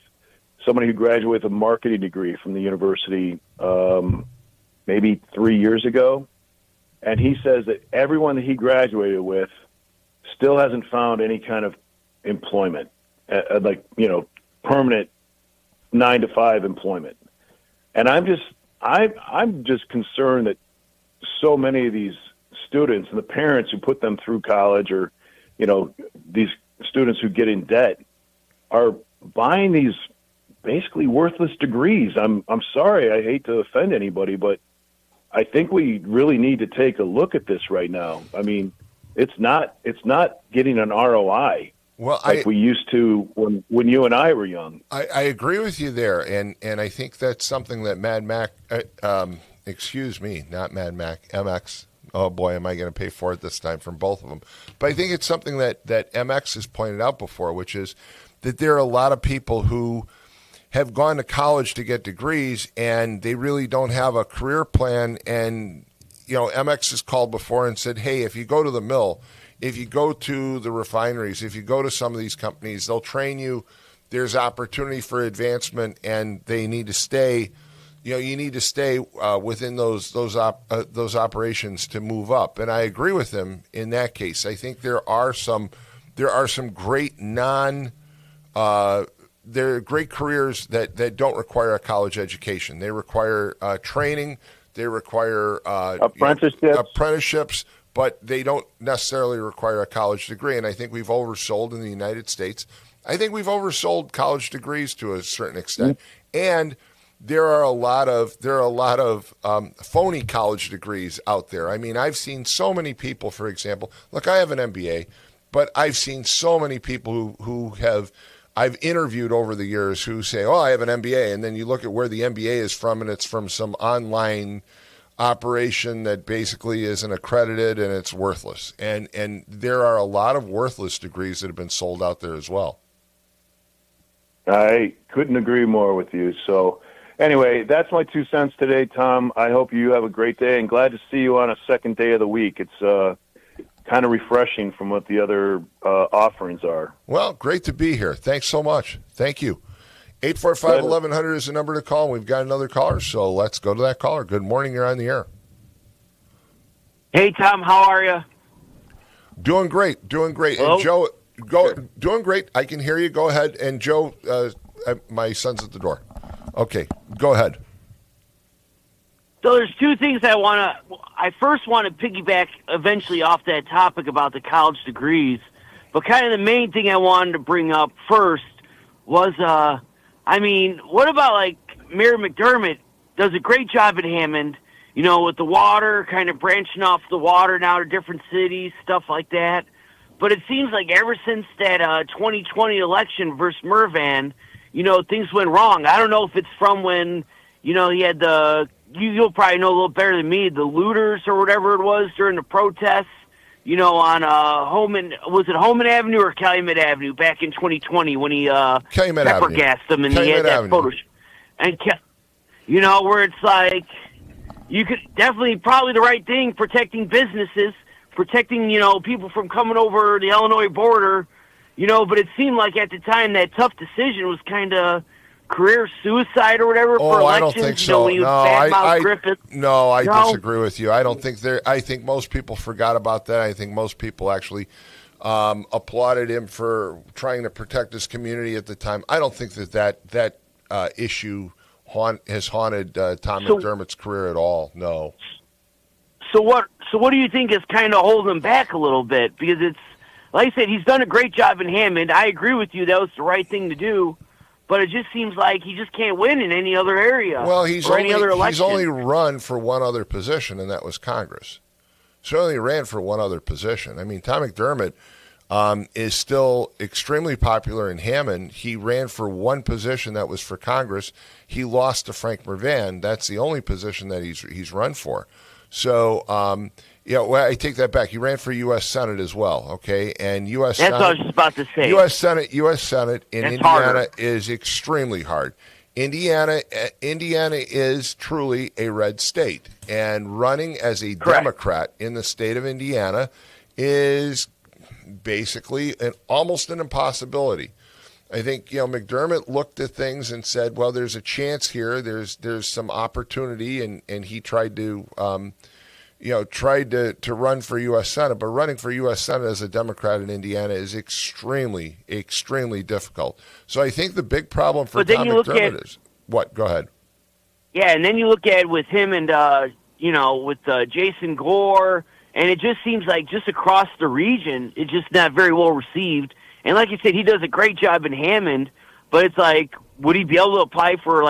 somebody who graduated with a marketing degree from the university maybe 3 years ago, and he says that everyone that he graduated with still hasn't found any kind of employment, permanent 9-to-5 employment. And I'm just concerned that so many of these students and the parents who put them through college, or these students who get in debt, are buying these basically worthless degrees. I'm sorry, I hate to offend anybody, but I think we really need to take a look at this right now. I mean, it's not getting an ROI. Well, we used to when you and I were young. I agree with you there, and I think that's something that Mad Mac, not Mad Mac, MX. Oh boy, am I going to pay for it this time from both of them? But I think it's something that MX has pointed out before, which is that there are a lot of people who have gone to college to get degrees, and they really don't have a career plan. And MX has called before and said, hey, if you go to the mill, if you go to the refineries, if you go to some of these companies, they'll train you. There's opportunity for advancement, and they need to stay. You need to stay within those operations to move up. And I agree with him in that case. I think there are some great there are great careers that don't require a college education. They require training. They require apprenticeships. But they don't necessarily require a college degree. And I think we've oversold in the United States. I think we've oversold college degrees to a certain extent. Mm-hmm. And there are a lot of phony college degrees out there. I mean, I've seen so many people, for example, look, I have an MBA, but I've seen so many people who have I've interviewed over the years who say, "Oh, I have an MBA," and then you look at where the MBA is from, and it's from some online operation that basically isn't accredited, and it's worthless. And there are a lot of worthless degrees that have been sold out there as well. I couldn't agree more with you. So, anyway, that's my 2 cents today, Tom. I hope you have a great day, and glad to see you on a second day of the week. It's kind of refreshing from what the other offerings are. Well, great to be here. Thanks so much. Thank you. 845-1100 is the number to call. We've got another caller, so let's go to that caller. Good morning. You're on the air. Hey, Tom. How are you? Doing great. Doing great. Hello? And Joe, doing great. I can hear you. Go ahead. And Joe, my son's at the door. Okay, go ahead. So there's two things I first want to piggyback eventually off that topic about the college degrees, but kind of the main thing I wanted to bring up first was, what about like Mayor McDermott does a great job at Hammond, with the water, kind of branching off the water now to different cities, stuff like that. But it seems like ever since that 2020 election versus Mervan, things went wrong. I don't know if it's from when, he had you'll probably know a little better than me, the looters or whatever it was during the protests, on Holman Avenue or Calumet Avenue back in 2020 when he pepper gassed them and he had that photo. And, where it's like, you could definitely probably the right thing, protecting businesses, protecting, people from coming over the Illinois border, but it seemed like at the time that tough decision was kind of career suicide or whatever for elections. I don't think so. When you badmouth Griffith. No, I disagree with you. I don't think I think most people forgot about that. I think most people actually applauded him for trying to protect his community at the time. I don't think that issue has haunted Tom McDermott's career at all. No. So what do you think is kind of holding him back a little bit? Because it's, like I said, he's done a great job in Hammond. I agree with you. That was the right thing to do. But it just seems like he just can't win in any other area. Well, he's only run for one other position, and that was Congress. So he only ran for one other position. I mean, Tom McDermott is still extremely popular in Hammond. He ran for one position that was for Congress. He lost to Frank Mervan. That's the only position that he's run for. So, I take that back. He ran for U.S. Senate as well, okay? And U.S. That's Senate, what I was just about to say. U.S. Senate in That's Indiana harder. is extremely hard. Indiana is truly a red state, and running as a Correct. Democrat in the state of Indiana is basically almost an impossibility. I think McDermott looked at things and said, "Well, there's a chance here. There's some opportunity," and he tried to run for U.S. Senate. But running for U.S. Senate as a Democrat in Indiana is extremely, extremely difficult. So I think the big problem for Tom McDermott is what? Go ahead. Yeah, and then you look at it with him and with Jason Gore, and it just seems like just across the region, it's just not very well received. And like you said, he does a great job in Hammond, but it's like, would he be able to apply for,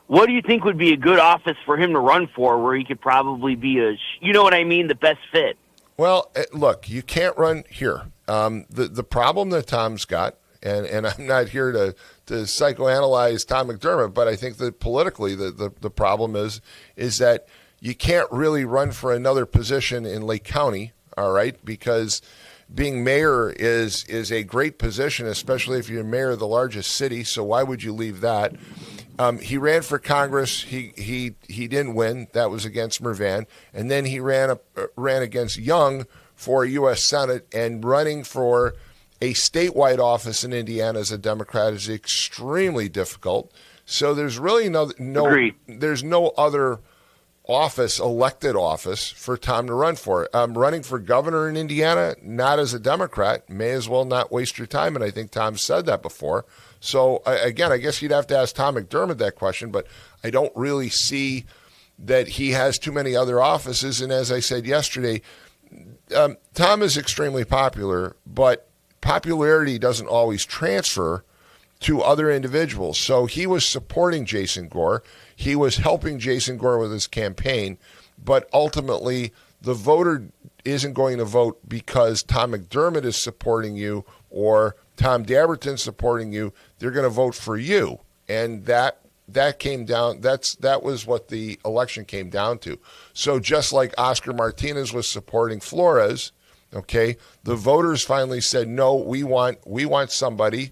what do you think would be a good office for him to run for where he could probably be the best fit? Well, look, you can't run here. The problem that Tom's got, and I'm not here to psychoanalyze Tom McDermott, but I think that politically the problem is that you can't really run for another position in Lake County, all right, because being mayor is a great position, especially if you're mayor of the largest city. So why would you leave that? He ran for Congress. He didn't win. That was against Mervan. And then he ran against Young for U.S. Senate, and running for a statewide office in Indiana as a Democrat is extremely difficult. So there's really there's no other elected office for Tom to run for. Running for governor in Indiana, not as a Democrat, may as well not waste your time, and I think Tom said that before. So, again, I guess you'd have to ask Tom McDermott that question, but I don't really see that he has too many other offices, and as I said yesterday, Tom is extremely popular, but popularity doesn't always transfer to other individuals. So he was supporting Jason Gore. He was helping Jason Gore with his campaign, but ultimately the voter isn't going to vote because Tom McDermott is supporting you or Tom Dabertin supporting you, they're going to vote for you. And that came down. That was what the election came down to. So just like Oscar Martinez was supporting Flores, okay, the voters finally said, no, we want somebody.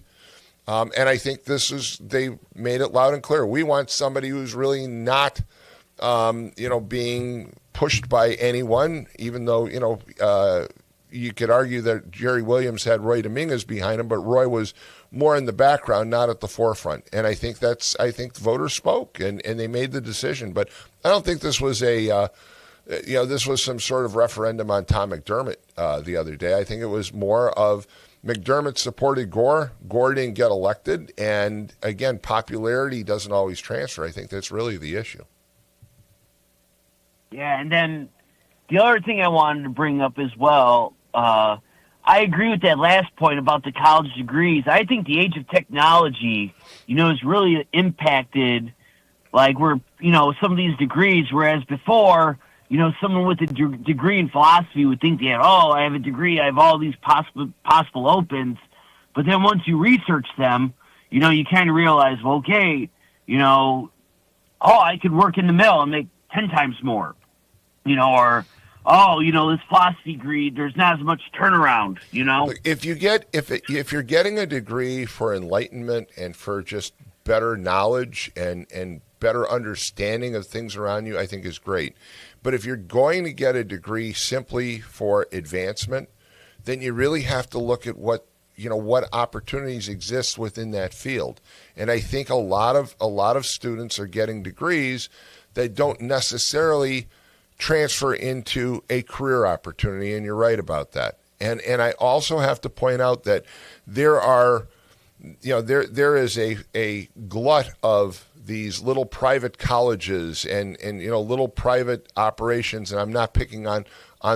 And I think they made it loud and clear. We want somebody who's really not, being pushed by anyone, even though, you could argue that Jerry Williams had Roy Dominguez behind him, but Roy was more in the background, not at the forefront. And I think the voters spoke and they made the decision. But I don't think this was this was some sort of referendum on Tom McDermott the other day. I think it was more of McDermott supported Gore. Gore didn't get elected. And again, popularity doesn't always transfer. I think that's really the issue. Yeah, and then the other thing I wanted to bring up as well, I agree with that last point about the college degrees. I think the age of technology, has really impacted, some of these degrees, whereas before, someone with a degree in philosophy would think they had, I have a degree, I have all these possible opens. But then once you research them, you kind of realize, well, okay, I could work in the mill and make 10 times more, this philosophy degree, there's not as much turnaround, Look, if you're getting a degree for enlightenment and for just better knowledge and better understanding of things around you, I think is great. But if you're going to get a degree simply for advancement, then you really have to look at what opportunities exist within that field. And I think a lot of students are getting degrees that don't necessarily transfer into a career opportunity, and you're right about that. And I also have to point out that there is a glut of these little private colleges and little private operations, and I'm not picking on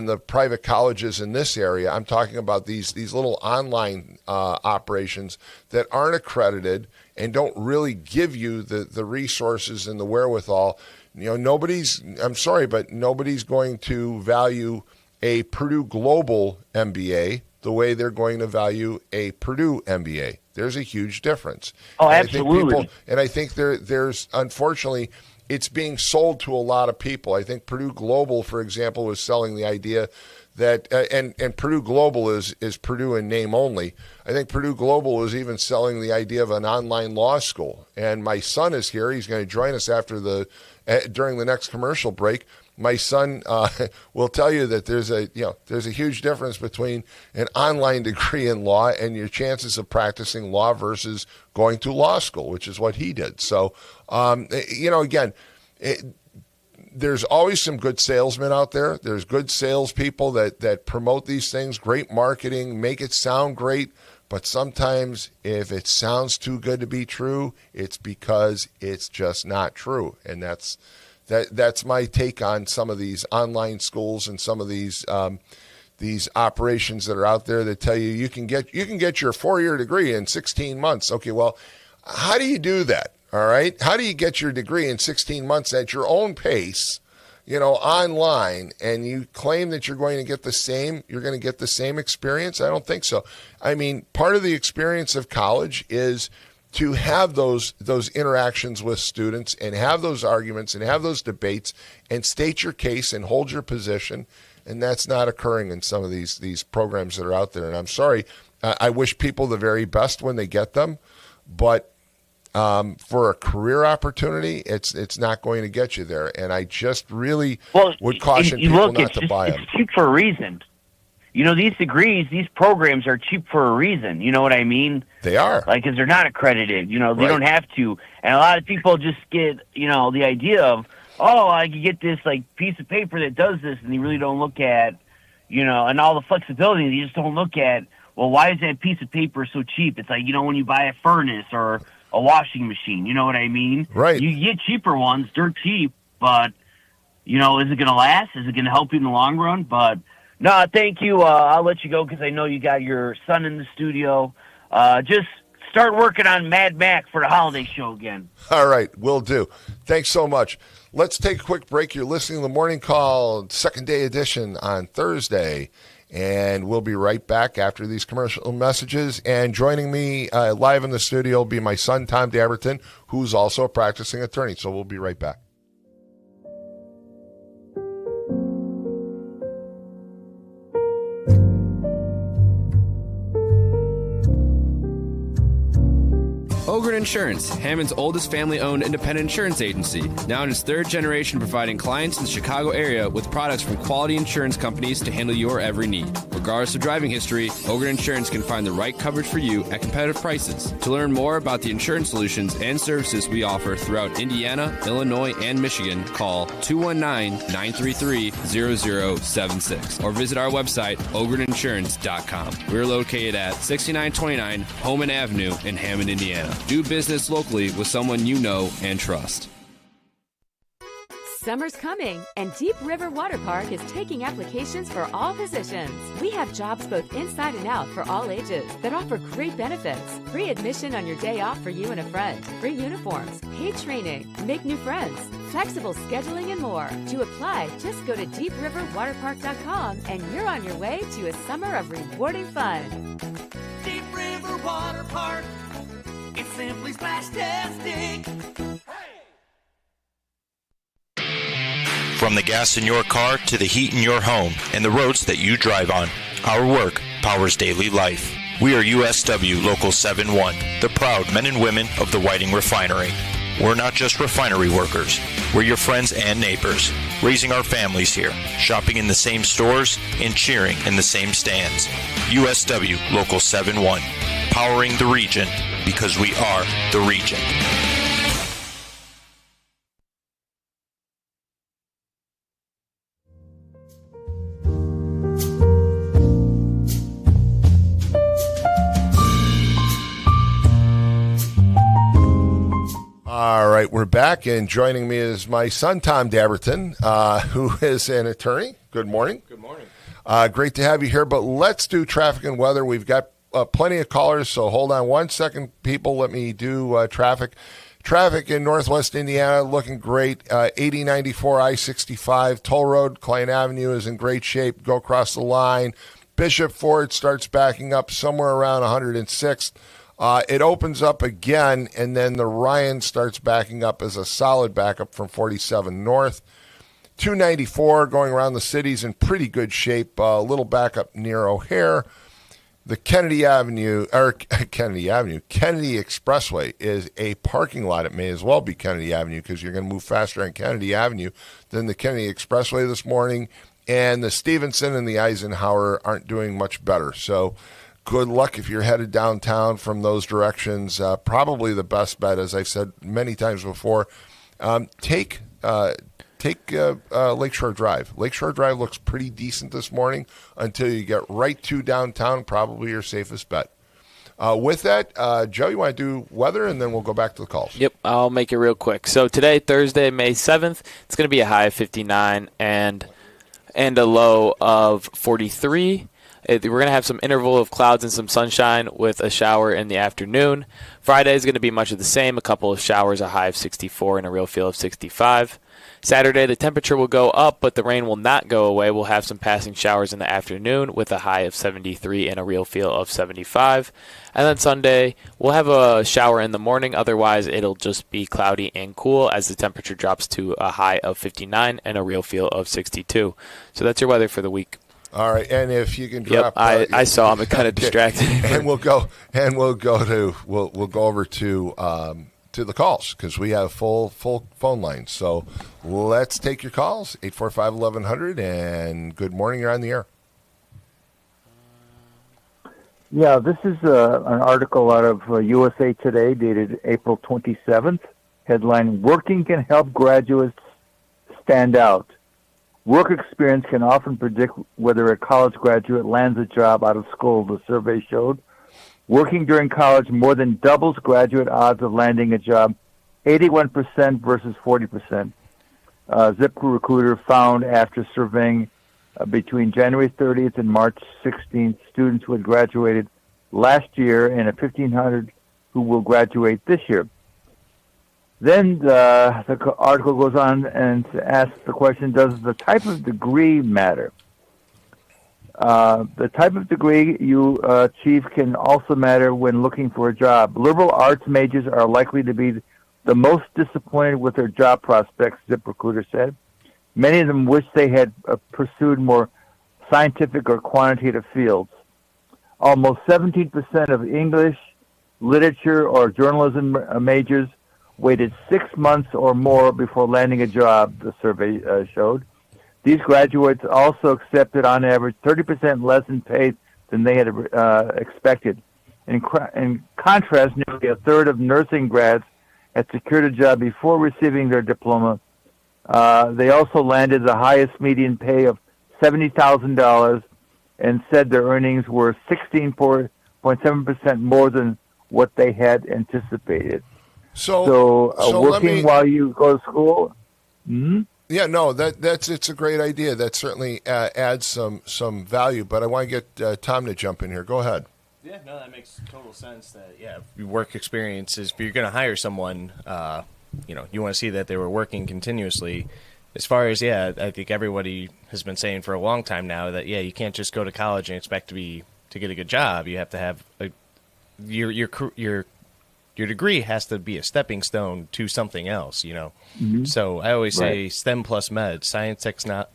the private colleges in this area. I'm talking about these little online operations that aren't accredited and don't really give you the resources and the wherewithal. I'm sorry, but nobody's going to value a Purdue Global MBA the way they're going to value a Purdue MBA. There's a huge difference. Oh, absolutely. I think there's unfortunately, it's being sold to a lot of people. I think Purdue Global, for example, was selling the idea that, and Purdue Global is Purdue in name only. I think Purdue Global was even selling the idea of an online law school. And my son is here. He's going to join us during the next commercial break. My son will tell you that there's a huge difference between an online degree in law and your chances of practicing law versus going to law school, which is what he did. So, there's always some good salesmen out there. There's good salespeople that promote these things, great marketing, make it sound great. But sometimes if it sounds too good to be true, it's because it's just not true. And that's my take on some of these online schools and some of these operations that are out there that tell you can get your 4-year degree in 16 months. Okay, well, how do you do that? All right, how do you get your degree in 16 months at your own pace, online, and you claim that you're going to get the same experience? I don't think so. I mean, part of the experience of college is to have those interactions with students and have those arguments and have those debates and state your case and hold your position. And that's not occurring in some of these programs that are out there. And I'm sorry, I wish people the very best when they get them, but for a career opportunity, it's not going to get you there. And I just really would caution people not to buy them. It's cheap for a reason. These degrees, these programs are cheap for a reason. You know what I mean? They are. Because they're not accredited. They don't have to. And a lot of people just get, the idea of, I could get this, piece of paper that does this, and they really don't look at, and all the flexibility. They just don't look at, well, why is that piece of paper so cheap? It's like, when you buy a furnace or a washing machine. You know what I mean? Right. You get cheaper ones, dirt cheap, but, is it going to last? Is it going to help you in the long run? But, no, thank you. I'll let you go because I know you got your son in the studio. Just start working on Mad Max for the holiday show again. All right, will do. Thanks so much. Let's take a quick break. You're listening to The Morning Call, second day edition on Thursday. And we'll be right back after these commercial messages. And joining me live in the studio will be my son, Tom Dabertin, who's also a practicing attorney. So we'll be right back. Ogren Insurance, Hammond's oldest family-owned independent insurance agency, now in its third generation providing clients in the Chicago area with products from quality insurance companies to handle your every need. Regardless of driving history, Ogren Insurance can find the right coverage for you at competitive prices. To learn more about the insurance solutions and services we offer throughout Indiana, Illinois, and Michigan, call 219-933-0076 or visit our website, ogreninsurance.com. We're located at 6929 Homan Avenue in Hammond, Indiana. Do business locally with someone you know and trust. Summer's coming, and Deep River Water Park is taking applications for all positions. We have jobs both inside and out for all ages that offer great benefits. Free admission on your day off for you and a friend. Free uniforms, paid training, make new friends, flexible scheduling, and more. To apply, just go to deepriverwaterpark.com and you're on your way to a summer of rewarding fun. Deep River Water Park. It's simply splash-tastic. From the gas in your car to the heat in your home and the roads that you drive on, our work powers daily life. We are USW Local 71, the proud men and women of the Whiting Refinery. We're not just refinery workers. We're your friends and neighbors, raising our families here, shopping in the same stores, and cheering in the same stands. USW Local 71, powering the region because we are the region. All right, we're back, and joining me is my son, Tom Dabertin, who is an attorney. Good morning. Good morning. Great to have you here, but let's do traffic and weather. We've got plenty of callers, so hold on one second, people. Let me do traffic. Traffic in Northwest Indiana looking great. 8094 I-65 Toll Road, Klein Avenue is in great shape. Go across the line. Bishop Ford starts backing up somewhere around 106th. It opens up again, and then the Ryan starts backing up as a solid backup from 47 North. 294 going around the city's in pretty good shape. A little backup near O'Hare. The Kennedy Expressway is a parking lot. It may as well be Kennedy Avenue because you're going to move faster on Kennedy Avenue than the Kennedy Expressway this morning. And the Stevenson and the Eisenhower aren't doing much better. So good luck if you're headed downtown from those directions. Probably the best bet, as I've said many times before, take Lakeshore Drive. Lakeshore Drive looks pretty decent this morning until you get right to downtown, probably your safest bet. With that, Joe, you want to do weather, and then we'll go back to the calls. Yep, I'll make it real quick. So today, Thursday, May 7th, it's going to be a high of 59 and a low of 43. We're going to have some interval of clouds and some sunshine with a shower in the afternoon. Friday is going to be much of the same, a couple of showers, a high of 64 and a real feel of 65. Saturday, the temperature will go up, but the rain will not go away. We'll have some passing showers in the afternoon with a high of 73 and a real feel of 75. And then Sunday, we'll have a shower in the morning. Otherwise, it'll just be cloudy and cool as the temperature drops to a high of 59 and a real feel of 62. So that's your weather for the week. All right, and if you can drop, I saw I'm kind of distracted. And we'll go over to the calls because we have full phone lines. So let's take your calls 845-1100 and good morning. You're on the air. Yeah, this is an article out of USA Today dated April 27th. Headline: Working can help graduates stand out. Work experience can often predict whether a college graduate lands a job out of school, the survey showed. Working during college more than doubles graduate odds of landing a job, 81% versus 40%. ZipRecruiter found after surveying between January 30th and March 16th students who had graduated last year and 1,500 who will graduate this year. Then the article goes on and asks the question, does the type of degree matter? The type of degree you achieve can also matter when looking for a job. Liberal arts majors are likely to be the most disappointed with their job prospects, ZipRecruiter said. Many of them wish they had pursued more scientific or quantitative fields. Almost 17% of English, literature, or journalism majors waited 6 months or more before landing a job, the survey showed. These graduates also accepted, on average, 30% less in pay than they had expected. In contrast, nearly a third of nursing grads had secured a job before receiving their diploma. They also landed the highest median pay of $70,000 and said their earnings were 16.7% more than what they had anticipated. So working while you go to school? Mm-hmm. Yeah, no, it's a great idea. That certainly adds some value. But I want to get Tom to jump in here. Go ahead. Yeah, no, that makes total sense. That work experiences. If you're going to hire someone, you want to see that they were working continuously. As far as I think everybody has been saying for a long time now that you can't just go to college and expect to get a good job. You have to have your degree has to be a stepping stone to something else, Mm-hmm. So I always say STEM plus med, science,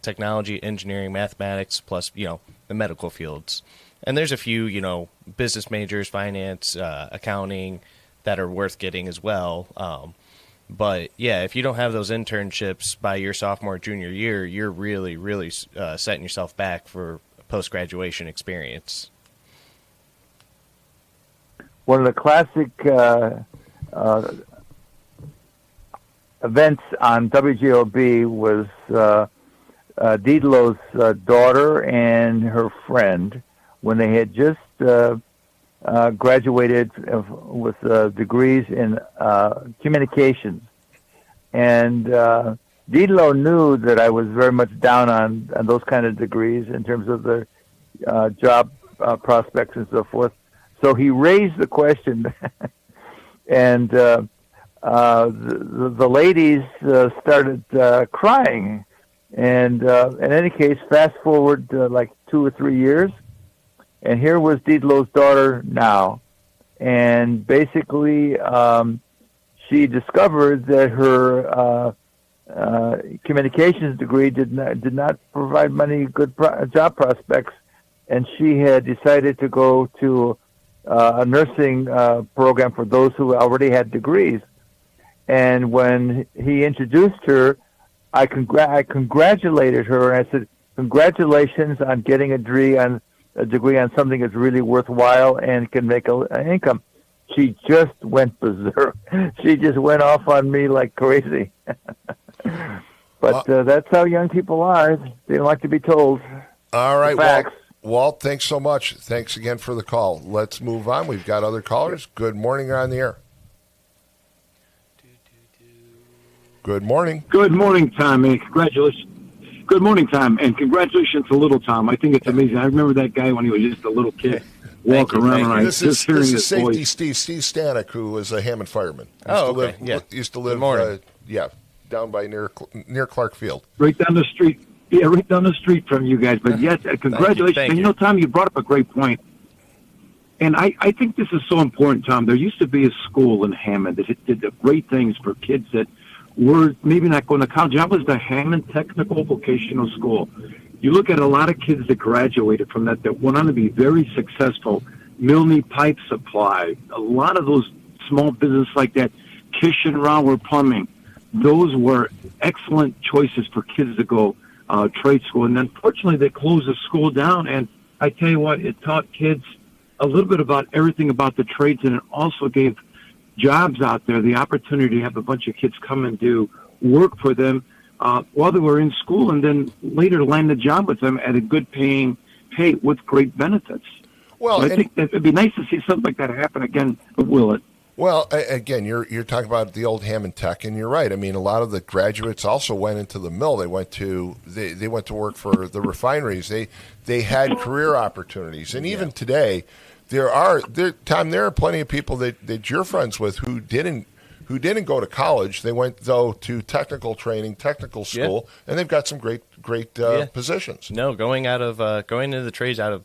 technology, engineering, mathematics, plus, the medical fields. And there's a few, business majors, finance, accounting that are worth getting as well. But, if you don't have those internships by your sophomore, junior year, you're really, really setting yourself back for post-graduation experience. One of the classic events on WJOB was Dietlo's daughter and her friend when they had just graduated with degrees in communications. And Dietlo knew that I was very much down on those kind of degrees in terms of the job prospects and so forth. So he raised the question, and the ladies started crying. And in any case, fast forward like 2 or 3 years, and here was Dietlo's daughter now. And basically, she discovered that her communications degree did not provide many good job prospects, and she had decided to go to a nursing program for those who already had degrees. And when he introduced her, I congratulated her, and I said, "Congratulations on getting a degree on something that's really worthwhile and can make an income." She just went berserk. She just went off on me like crazy. But that's how young people are. They don't like to be told. All right, facts. Walt, thanks so much. Thanks again for the call. Let's move on. We've got other callers. Good morning. You're on the air. Good morning. Good morning, Tom, and congratulations. Good morning, Tom, and congratulations to little Tom. I think it's amazing. I remember that guy when he was just a little kid walking around, and this is Safety Steve Stanek, who was a Hammond fireman. Used to live down by near Clark Field. Right down the street. Yeah, right down the street from you guys. But yes, congratulations. Thank And Tom, you brought up a great point. And I think this is so important, Tom. There used to be a school in Hammond that did great things for kids that were maybe not going to college. That was the Hammond Technical Vocational School. You look at a lot of kids that graduated from that went on to be very successful. Milne Pipe Supply, a lot of those small businesses like that, Kish and Rauer Plumbing, those were excellent choices for kids to go trade school. And unfortunately, they closed the school down. And I tell you what, it taught kids a little bit about everything about the trades, and it also gave jobs out there the opportunity to have a bunch of kids come and do work for them while they were in school, and then later land a job with them at a good pay with great benefits. Well, so I think that it'd be nice to see something like that happen again, but will it? Well, again, you're talking about the old Hammond Tech, and you're right. I mean, a lot of the graduates also went into the mill. They went to work for the refineries. They had career opportunities, and even today, there are plenty of people that you're friends with who didn't who didn't go to college. They went, though, to technical training, technical school, and they've got some great positions. No, going into the trades out of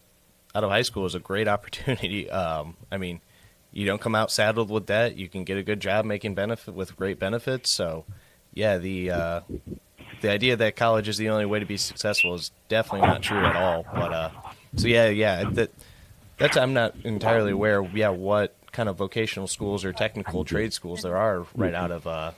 high school is a great opportunity. I mean, you don't come out saddled with debt. You can get a good job making benefit with great benefits. So, yeah, the idea that college is the only way to be successful is definitely not true at all. But that's I'm not entirely aware. What kind of vocational schools or technical trade schools there are right out of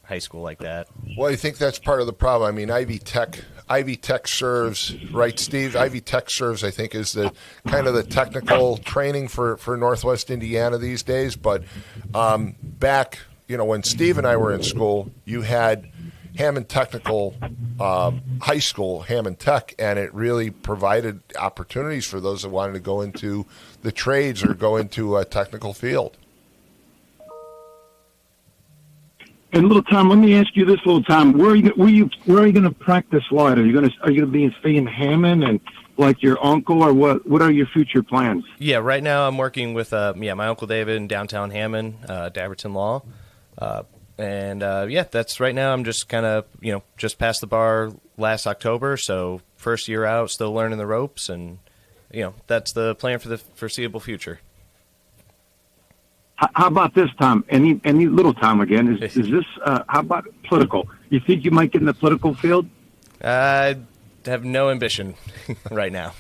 high school like that. Well, I think that's part of the problem. I mean, Ivy Tech serves, right, Steve? Ivy Tech serves, I think, is the kind of the technical training for Northwest Indiana these days. But back, when Steve and I were in school, you had Hammond Technical High School, Hammond Tech, and it really provided opportunities for those that wanted to go into the trades or go into a technical field. And little Tom, let me ask you this, little Tom. Where are you going to practice law? Are you going to stay in Hammond and like your uncle, or what? What are your future plans? Yeah, right now I'm working with my Uncle David in downtown Hammond, Dabertin Law. That's right now. I'm just kind of, just passed the bar last October, so first year out, still learning the ropes, and, that's the plan for the foreseeable future. How about this, Tom? Any little Tom again? Is this, how about political? You think you might get in the political field? I have no ambition right now.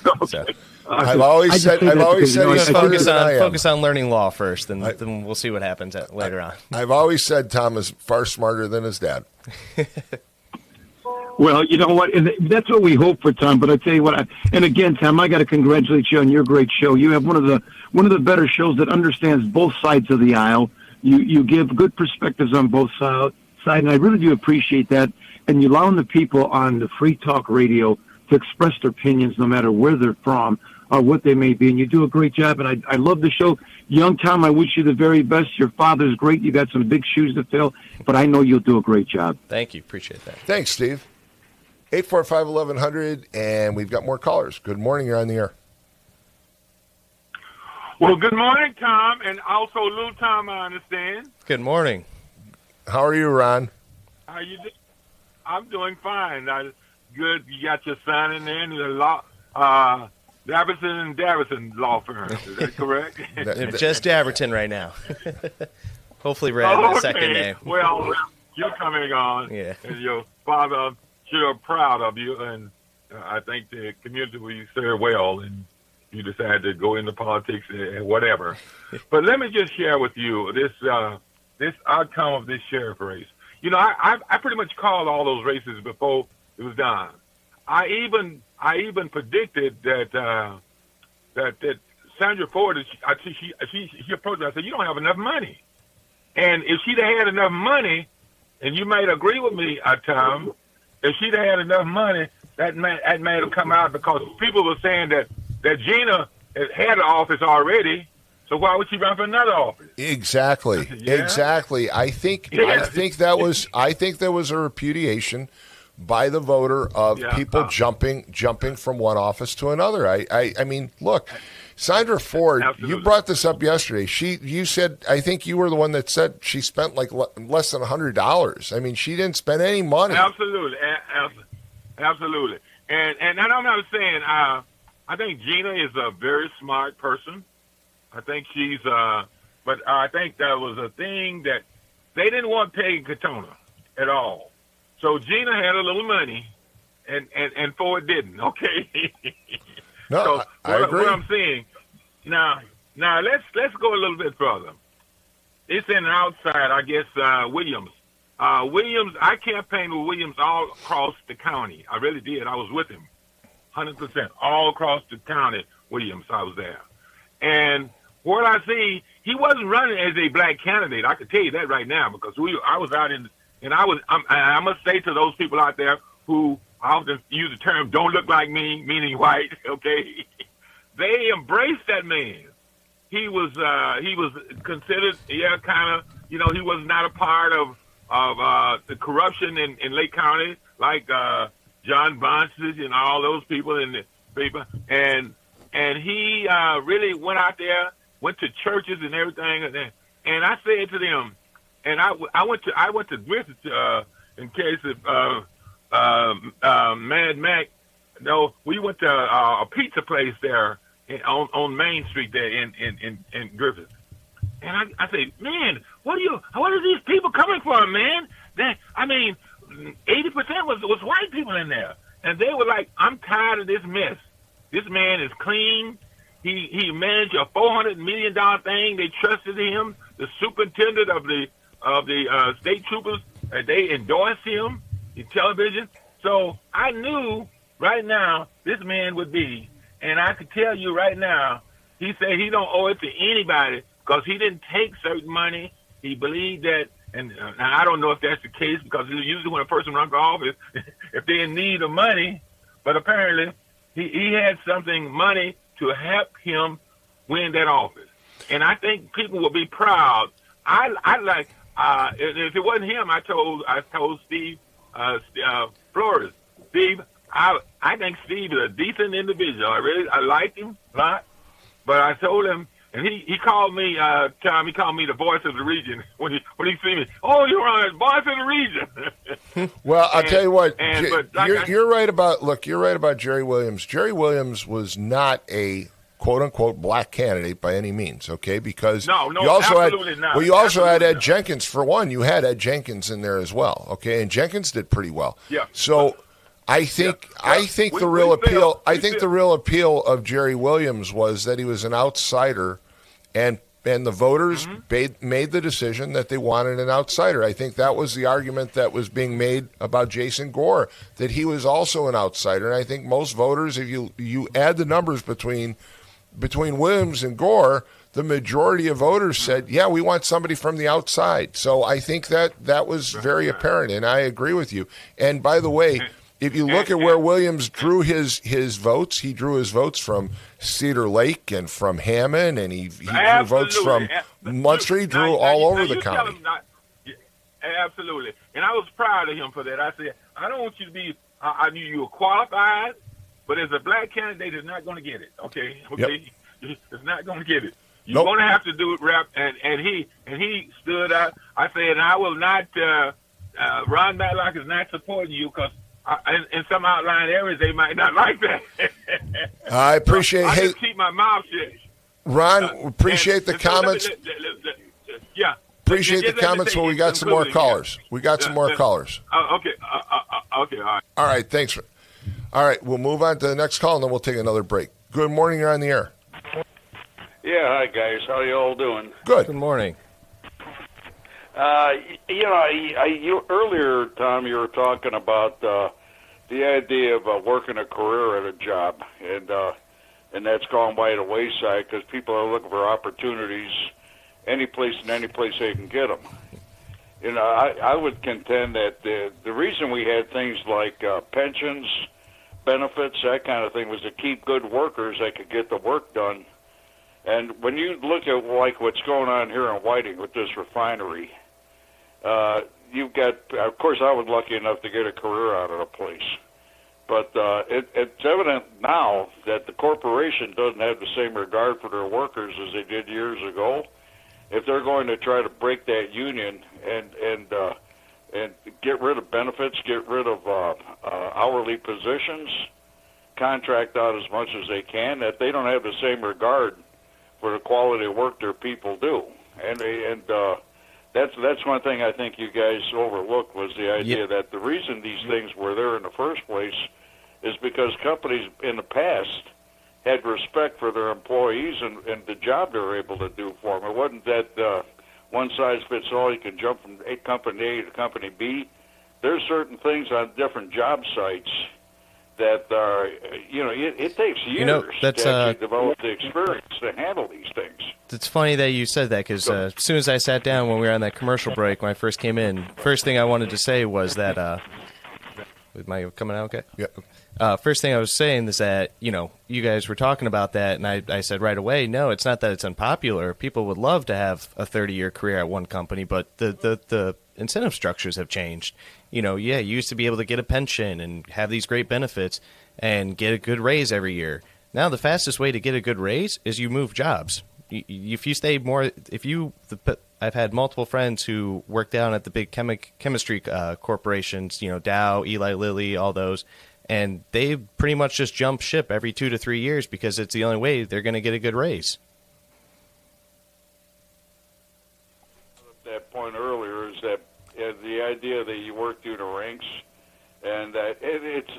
Okay. So. I've always said focus on learning law first, and then we'll see what happens later on. I've always said Tom is far smarter than his dad. Well, you know what? And that's what we hope for, Tom. But I tell you what, and again, Tom, I got to congratulate you on your great show. You have one of the better shows that understands both sides of the aisle. You give good perspectives on both sides, and I really do appreciate that. And you allowing the people on the Free Talk Radio to express their opinions, no matter where they're from or what they may be. And you do a great job. And I love the show. Young Tom, I wish you the very best. Your father's great. You got some big shoes to fill, but I know you'll do a great job. Thank you. Appreciate that. Thanks, Steve. 845-1100, and we've got more callers. Good morning. You're on the air. Well, good morning, Tom, and also Lou Tom, I understand. Good morning. How are you, Ron? How you doing? I'm doing fine. Good. You got your son in there, and the law, Dabertin and Dabertin law firm. Is that correct? Just Dabertin right now. Hopefully we're adding a second name. Well, you're coming on, and your father sure proud of you, and I think the community will serve well, and you decide to go into politics and whatever. But let me just share with you this outcome of this sheriff race. I pretty much called all those races before it was done. I even predicted that Sandra Ford, she approached me. I said, "You don't have enough money," and if she'd have had enough money, and you might agree with me, Tom, if she'd have had enough money, that may have come out, because people were saying that Gina had an office already, so why would she run for another office? Exactly. Exactly. I think there was a repudiation by the voter of people jumping from one office to another. I mean, look, Sandra Ford, you brought this up yesterday. You said, I think you were the one that said she spent like less than $100. I mean, she didn't spend any money. Absolutely. And I'm not saying, I think Gina is a very smart person. I think she's, but I think that was a thing that they didn't want Peggy Katona at all. So Gina had a little money, and Ford didn't. Okay. No, so I agree. What I'm saying now let's go a little bit further. It's in the outside, I guess. Williams, I campaigned with Williams all across the county. I really did. I was with him, 100%, all across the county. Williams, I was there, and what I see, he wasn't running as a black candidate. I can tell you that right now, because I was out in. And I must say to those people out there who often use the term "don't look like me," meaning white, okay, they embraced that man. He was considered, kind of, he was not a part of the corruption in Lake County, like John Bonsis and all those people and he really went out there, went to churches and everything, And I said to them, and I went to Griffith in case of Mad Mac. No, we went to a pizza place there on Main Street there in Griffith. And I say, man, what are these people coming from, man? 80% was white people in there. And they were like, I'm tired of this mess. This man is clean. He managed a $400 million thing. They trusted him. The superintendent of the state troopers, they endorsed him in television. So I knew right now this man would be, and I could tell you right now, he said he don't owe it to anybody because he didn't take certain money. He believed that, and I don't know if that's the case because usually when a person runs for office, if they're in need of money, but apparently he had money to help him win that office. And I think people will be proud. If it wasn't him, I told Steve Flores, Steve, I think Steve is a decent individual. I like him a lot, but I told him, and he called me, Tom. He called me the voice of the region when he see me. Oh, you're on the voice of the region. Well, I'll tell you what. You're right about Jerry Williams. Jerry Williams was not a quote unquote black candidate by any means. Okay, because you also had Ed Jenkins for one. You had Ed Jenkins in there as well. Okay, and Jenkins did pretty well. Yeah. So. I think the real appeal of Jerry Williams was that he was an outsider, and the voters made the decision that they wanted an outsider. I think that was the argument that was being made about Jason Gore, that he was also an outsider. And I think most voters, if you add the numbers between Williams and Gore, the majority of voters said, yeah, we want somebody from the outside. So I think that was very apparent, and I agree with you. And by the way, if you look at where Williams drew his votes, he drew his votes from Cedar Lake and from Hammond, and he drew votes from Munster. He drew all over the county. Absolutely. And I was proud of him for that. I said, I don't want you to be, I knew you were qualified, but as a black candidate, it's not going to get it. Okay? Yep. It's not going to get it. You're going to have to do it, Rep. And he stood out. I said, I will not, Ron Matlock is not supporting you because in some outlying areas, they might not like that. I appreciate. I just keep my mouth shut. Ron, appreciate the comments. Yeah. Appreciate the comments. Well, we got some more callers. We got some more callers. Okay. Okay. All right. All right. Thanks. All right. We'll move on to the next call, and then we'll take another break. Good morning. You're on the air. Yeah. Hi, guys. How you all doing? Good. Good morning. You earlier, Tom, you were talking about the idea of working a career at a job, and that's gone by the wayside because people are looking for opportunities any place they can get them. I would contend that the reason we had things like pensions, benefits, that kind of thing was to keep good workers that could get the work done. And when you look at like what's going on here in Whiting with this refinery, you've got, of course, I was lucky enough to get a career out of the place. But it's evident now that the corporation doesn't have the same regard for their workers as they did years ago. If they're going to try to break that union and get rid of benefits, get rid of hourly positions, contract out as much as they can, that they don't have the same regard for the quality of work their people do. And that's one thing I think you guys overlooked was the idea that the reason these things were there in the first place is because companies in the past had respect for their employees and the job they were able to do for them. It wasn't that one size fits all. You can jump from company A to company B. There's certain things on different job sites that are, it takes years to actually develop the experience to handle these things. It's funny that you said that because as soon as I sat down when we were on that commercial break, when I first came in, first thing I wanted to say was that, am I coming out okay? Yeah. First thing I was saying is that, you guys were talking about that, and I said right away, no, it's not that it's unpopular. People would love to have a 30-year career at one company, but the incentive structures have changed. You used to be able to get a pension and have these great benefits and get a good raise every year. Now the fastest way to get a good raise is you move jobs. If you stay more, I've had multiple friends who work down at the big chemistry corporations, Dow, Eli Lilly, all those, and they pretty much just jump ship every 2 to 3 years because it's the only way they're going to get a good raise. That point earlier is that the idea that you work through the ranks, and that it's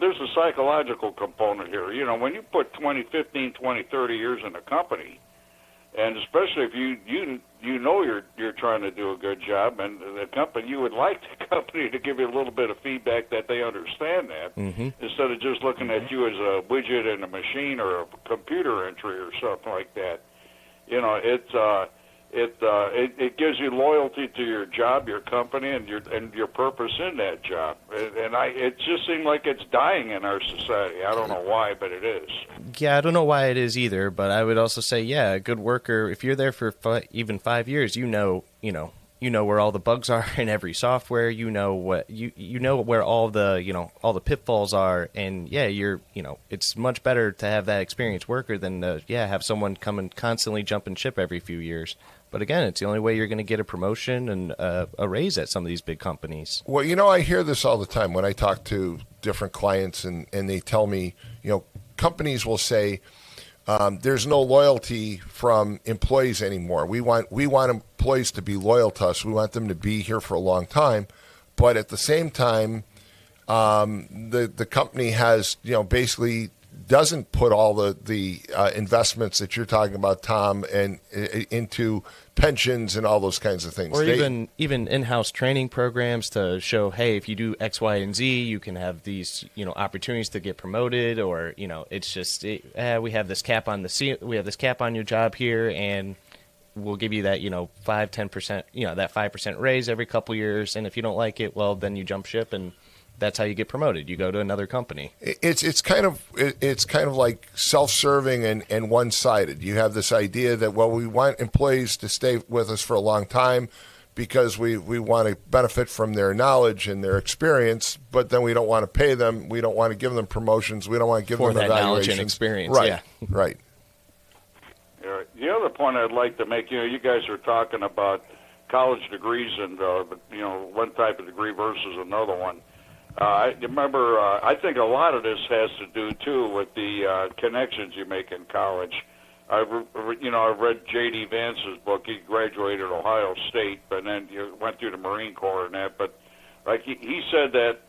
there's a psychological component here. When you put 20, 15, 20, 30 years in a company, and especially if you're trying to do a good job, and the company, you would like the company to give you a little bit of feedback that they understand that, instead of just looking at you as a widget in a machine or a computer entry or something like that. It gives you loyalty to your job, your company, and your purpose in that job. And it just seems like it's dying in our society. I don't know why, but it is. Yeah, I don't know why it is either, but I would also say, a good worker, if you're there for even 5 years, you know where all the bugs are in every software. You know where all the pitfalls are, and it's much better to have that experienced worker than to have someone come and constantly jump and ship every few years. But again, it's the only way you're going to get a promotion and a raise at some of these big companies. Well, I hear this all the time when I talk to different clients, and they tell me, companies will say, there's no loyalty from employees anymore. We want employees to be loyal to us. We want them to be here for a long time. But at the same time, the company has, basically doesn't put all the investments that you're talking about, Tom, and into pensions and all those kinds of things. Or even in-house training programs to show, hey, if you do X, Y, and Z, you can have these opportunities to get promoted. Or it's just we have this cap on your job here, and we'll give you that 5-10% that 5% raise every couple years. And if you don't like it, well, then you jump ship, and that's how you get promoted. You go to another company. It's kind of like self-serving and one-sided. You have this idea that, well, we want employees to stay with us for a long time because we want to benefit from their knowledge and their experience, but then we don't want to pay them. We don't want to give them promotions. We don't want to give them evaluations. Knowledge and experience. Right. Yeah. Right. The other point I'd like to make, you guys are talking about college degrees and one type of degree versus another one. I remember, I think a lot of this has to do, too, with the connections you make in college. I read J.D. Vance's book. He graduated at Ohio State, but then went through the Marine Corps and that. But he said that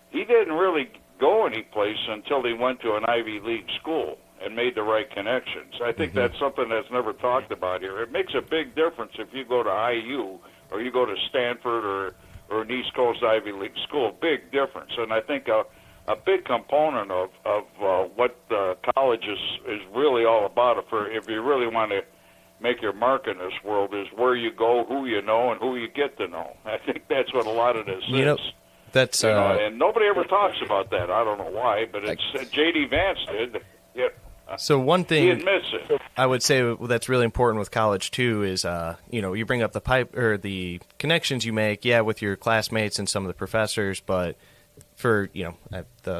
he didn't really go anyplace until he went to an Ivy League school and made the right connections. I think that's something that's never talked about here. It makes a big difference if you go to IU or you go to Stanford or an East Coast Ivy League school. Big difference. And I think a big component of what college is really all about, if you really want to make your mark in this world, is where you go, who you know, and who you get to know. I think that's what a lot of this is. That's and nobody ever talks about that. I don't know why, but it's J.D. Vance did. Yeah. So one thing he admits it. I would say that's really important with college too is you bring up the connections you make, with your classmates and some of the professors, but for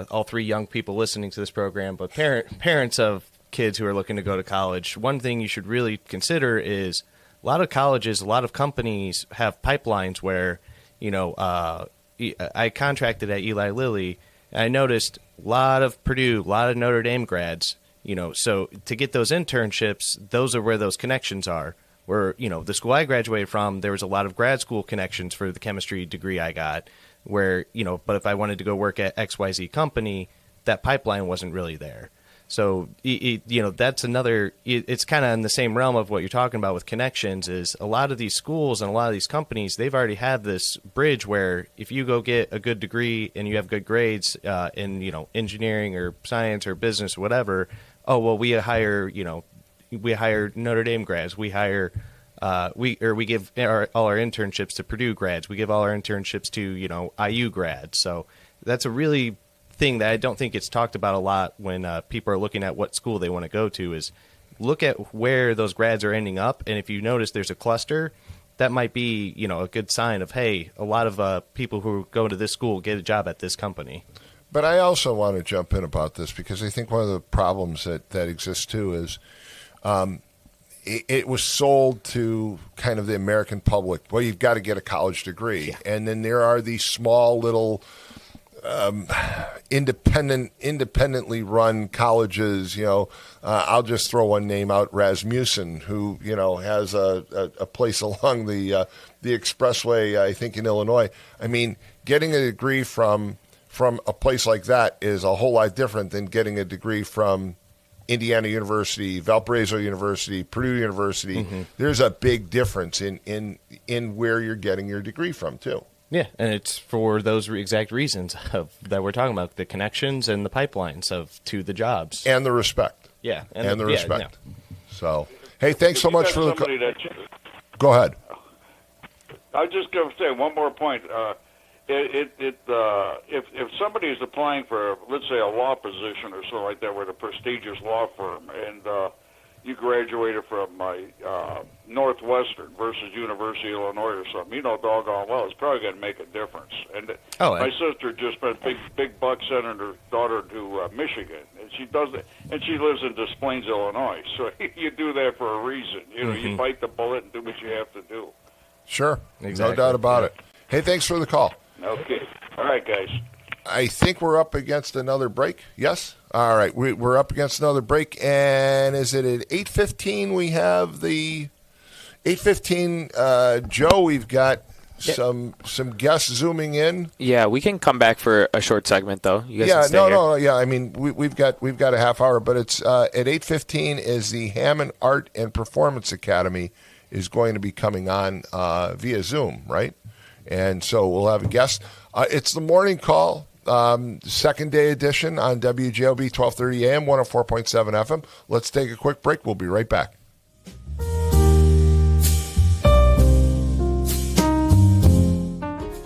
all three young people listening to this program, but parents of kids who are looking to go to college, one thing you should really consider is a lot of colleges, a lot of companies have pipelines where I contracted at Eli Lilly, and I noticed a lot of Purdue, a lot of Notre Dame grads. So to get those internships, those are where those connections are. Where, the school I graduated from, there was a lot of grad school connections for the chemistry degree I got. Where, but if I wanted to go work at XYZ company, that pipeline wasn't really there. So, that's another, it's kind of in the same realm of what you're talking about with connections is a lot of these schools and a lot of these companies, they've already had this bridge where if you go get a good degree and you have good grades in, engineering or science or business or whatever, we hire Notre Dame grads. We hire, we give all our internships to Purdue grads. We give all our internships to, IU grads. So that's a really thing that I don't think it's talked about a lot when people are looking at what school they want to go to is look at where those grads are ending up. And if you notice there's a cluster, that might be, a good sign of, hey, a lot of people who go to this school get a job at this company. But I also want to jump in about this because I think one of the problems that exists too is it was sold to kind of the American public. Well, you've got to get a college degree. And then there are these small little independently run colleges. I'll just throw one name out, Rasmussen, who has a place along the expressway, I think, in Illinois. I mean, getting a degree from a place like that is a whole lot different than getting a degree from Indiana University, Valparaiso University, Purdue University. Mm-hmm. There's a big difference in where you're getting your degree from, too. Yeah, and it's for those exact reasons that we're talking about, the connections and the pipelines to the jobs. And the respect. Yeah. And the respect. Yeah. So, hey, thanks so If you much got for the somebody Go ahead. I was just going to say one more point. If somebody is applying for, let's say, a law position or something like that with a prestigious law firm, and you graduated from Northwestern versus University of Illinois or something, doggone well, it's probably going to make a difference. And my sister just spent big bucks sending her daughter to Michigan, and she does it, and she lives in Des Plaines, Illinois. So you do that for a reason. You bite the bullet and do what you have to do. Sure, exactly. No doubt about it. Hey, thanks for the call. Okay. All right, guys. I think we're up against another break. Yes? All right. We're up against another break. And is it at 8:15 we have the 8:15, Joe, we've got some guests zooming in. Yeah, we can come back for a short segment, though. You guys can stay here. No. Yeah, I mean, we've got a half hour, but it's at 8:15 is the Hammond Art and Performance Academy is going to be coming on via Zoom, right? And so we'll have a guest. It's the morning call, second day edition on WJOB 1230 AM, 104.7 FM. Let's take a quick break. We'll be right back.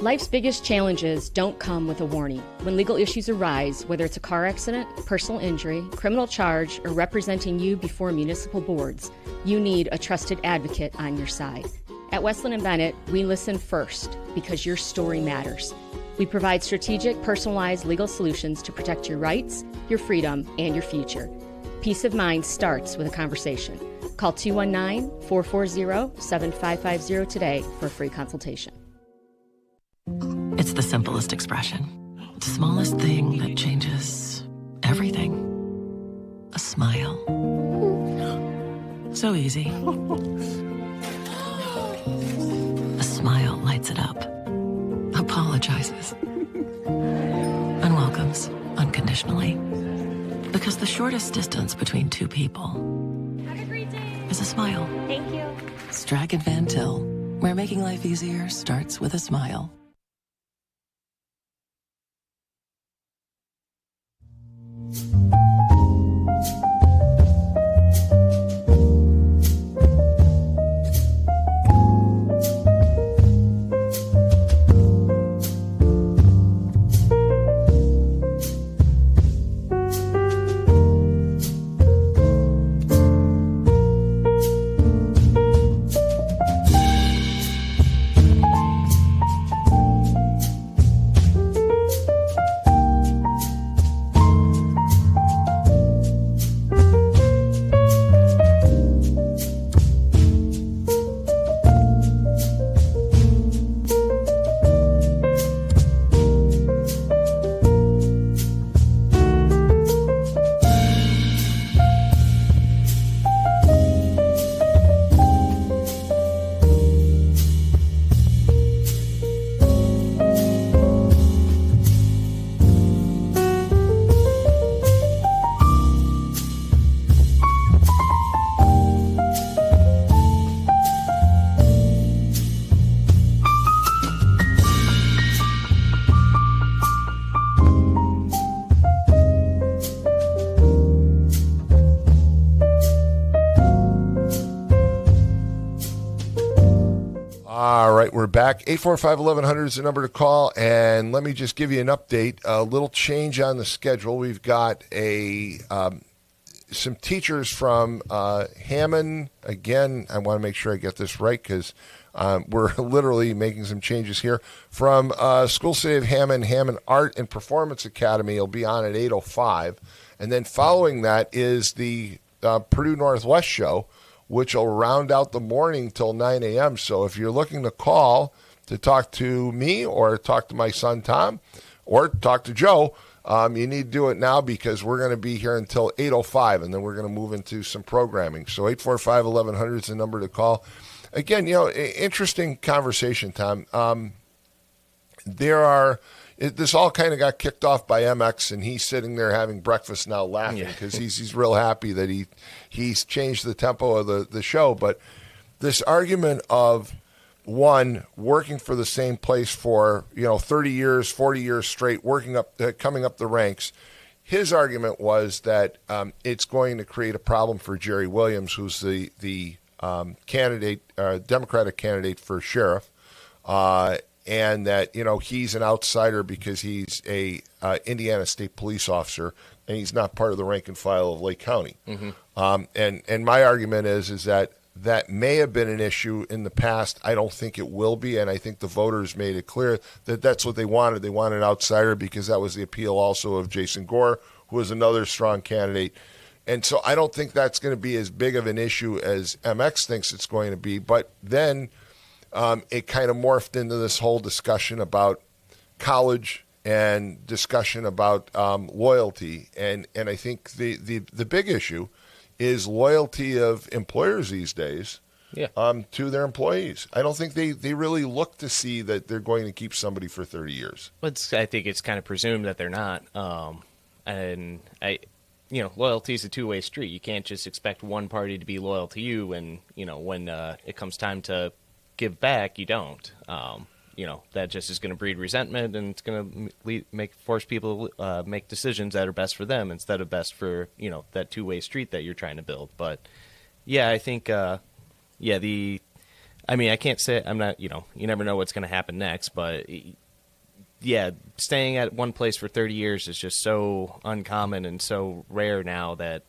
Life's biggest challenges don't come with a warning. When legal issues arise, whether it's a car accident, personal injury, criminal charge, or representing you before municipal boards, you need a trusted advocate on your side. At Westland & Bennett, we listen first because your story matters. We provide strategic, personalized legal solutions to protect your rights, your freedom, and your future. Peace of mind starts with a conversation. Call 219-440-7550 today for a free consultation. It's the simplest expression. The smallest thing that changes everything. A smile. So easy. A smile lights it up. Apologizes. And welcomes unconditionally. Because the shortest distance between two people is a smile. Thank you. Strachan Van Til, where making life easier starts with a smile. We're back. 845-1100 is the number to call. And let me just give you an update. A little change on the schedule. We've got some teachers from Hammond. Again, I want to make sure I get this right because we're literally making some changes here. From School City of Hammond, Hammond Art and Performance Academy will be on at 8:05. And then following that is the Purdue Northwest show, which will round out the morning till 9 a.m. So if you're looking to call to talk to me or talk to my son Tom or talk to Joe, you need to do it now because we're going to be here until 8:05, and then we're going to move into some programming. So 845-1100 is the number to call. Again, interesting conversation, Tom. This all kind of got kicked off by MX, and he's sitting there having breakfast now laughing because he's real happy that he's changed the tempo of the show. But this argument of one working for the same place for 30 years, 40 years straight, coming up the ranks. His argument was that it's going to create a problem for Jerry Williams, who's the candidate, Democratic candidate for sheriff. And that, he's an outsider because he's a Indiana State police officer and he's not part of the rank and file of Lake County. Mm-hmm. And my argument is that may have been an issue in the past. I don't think it will be, and I think the voters made it clear that that's what they wanted. They wanted an outsider because that was the appeal also of Jason Gore, who was another strong candidate. And so I don't think that's going to be as big of an issue as MX thinks it's going to be. But then it kind of morphed into this whole discussion about college and discussion about loyalty. And I think the big issue is loyalty of employers these days to their employees. I don't think they really look to see that they're going to keep somebody for 30 years. I think it's kind of presumed that they're not. Loyalty is a two-way street. You can't just expect one party to be loyal to you, and when it comes time to give back, you don't. That just is going to breed resentment, and it's going to force people to make decisions that are best for them instead of best for that two-way street that you're trying to build. But yeah, I think I can't say I'm not. You never know what's going to happen next, but yeah, staying at one place for 30 years is just so uncommon and so rare now that,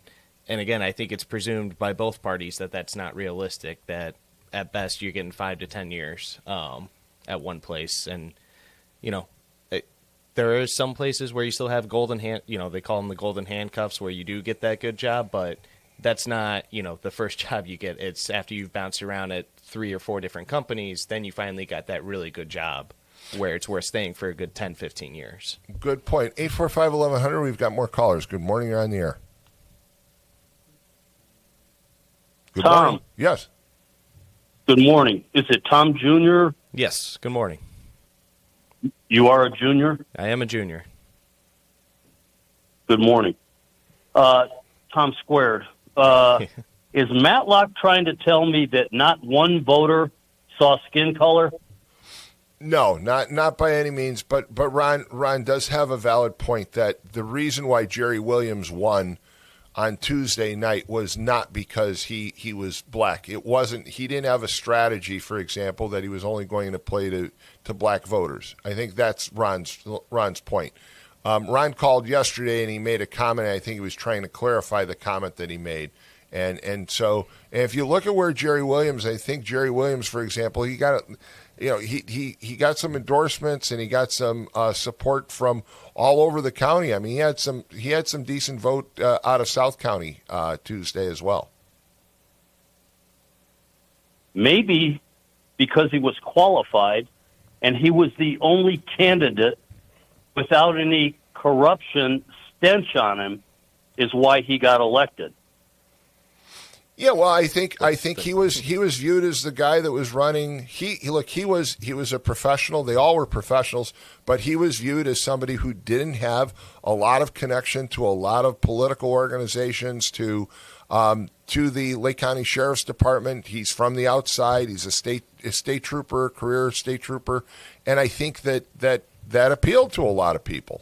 and again, I think it's presumed by both parties that that's not realistic. That at best you're getting 5 to 10 years at one place, and there are some places where you still have golden hand. They call them the golden handcuffs, where you do get that good job, but that's not the first job you get. It's after you've bounced around at 3 or 4 different companies, then you finally got that really good job where it's worth staying for a good 10, 15 years. Good point. 845-1100. We've got more callers. Good morning. You're on the air. Good Tom. morning. Yes. Good morning. Is it Tom Jr.? Yes. Good morning. You are a junior? I am a junior. Good morning. Tom Squared. Is Matlock trying to tell me that not one voter saw skin color? No, not by any means. But Ron does have a valid point that the reason why Jerry Williams won on Tuesday night was not because he was black. It wasn't. He didn't have a strategy, for example, that he was only going to play to black voters. I think that's Ron's point. Ron called yesterday and he made a comment. I think he was trying to clarify the comment that he made. And so if you look at where Jerry Williams, I think Jerry Williams, for example, he got he got some endorsements and he got some support from all over the county. I mean, he had some decent vote out of South County Tuesday as well. Maybe because he was qualified and he was the only candidate without any corruption stench on him is why he got elected. Yeah, well, I think he was viewed as the guy that was running. He was a professional. They all were professionals, but he was viewed as somebody who didn't have a lot of connection to a lot of political organizations, to the Lake County Sheriff's Department. He's from the outside. He's a state trooper, career state trooper, and I think that appealed to a lot of people.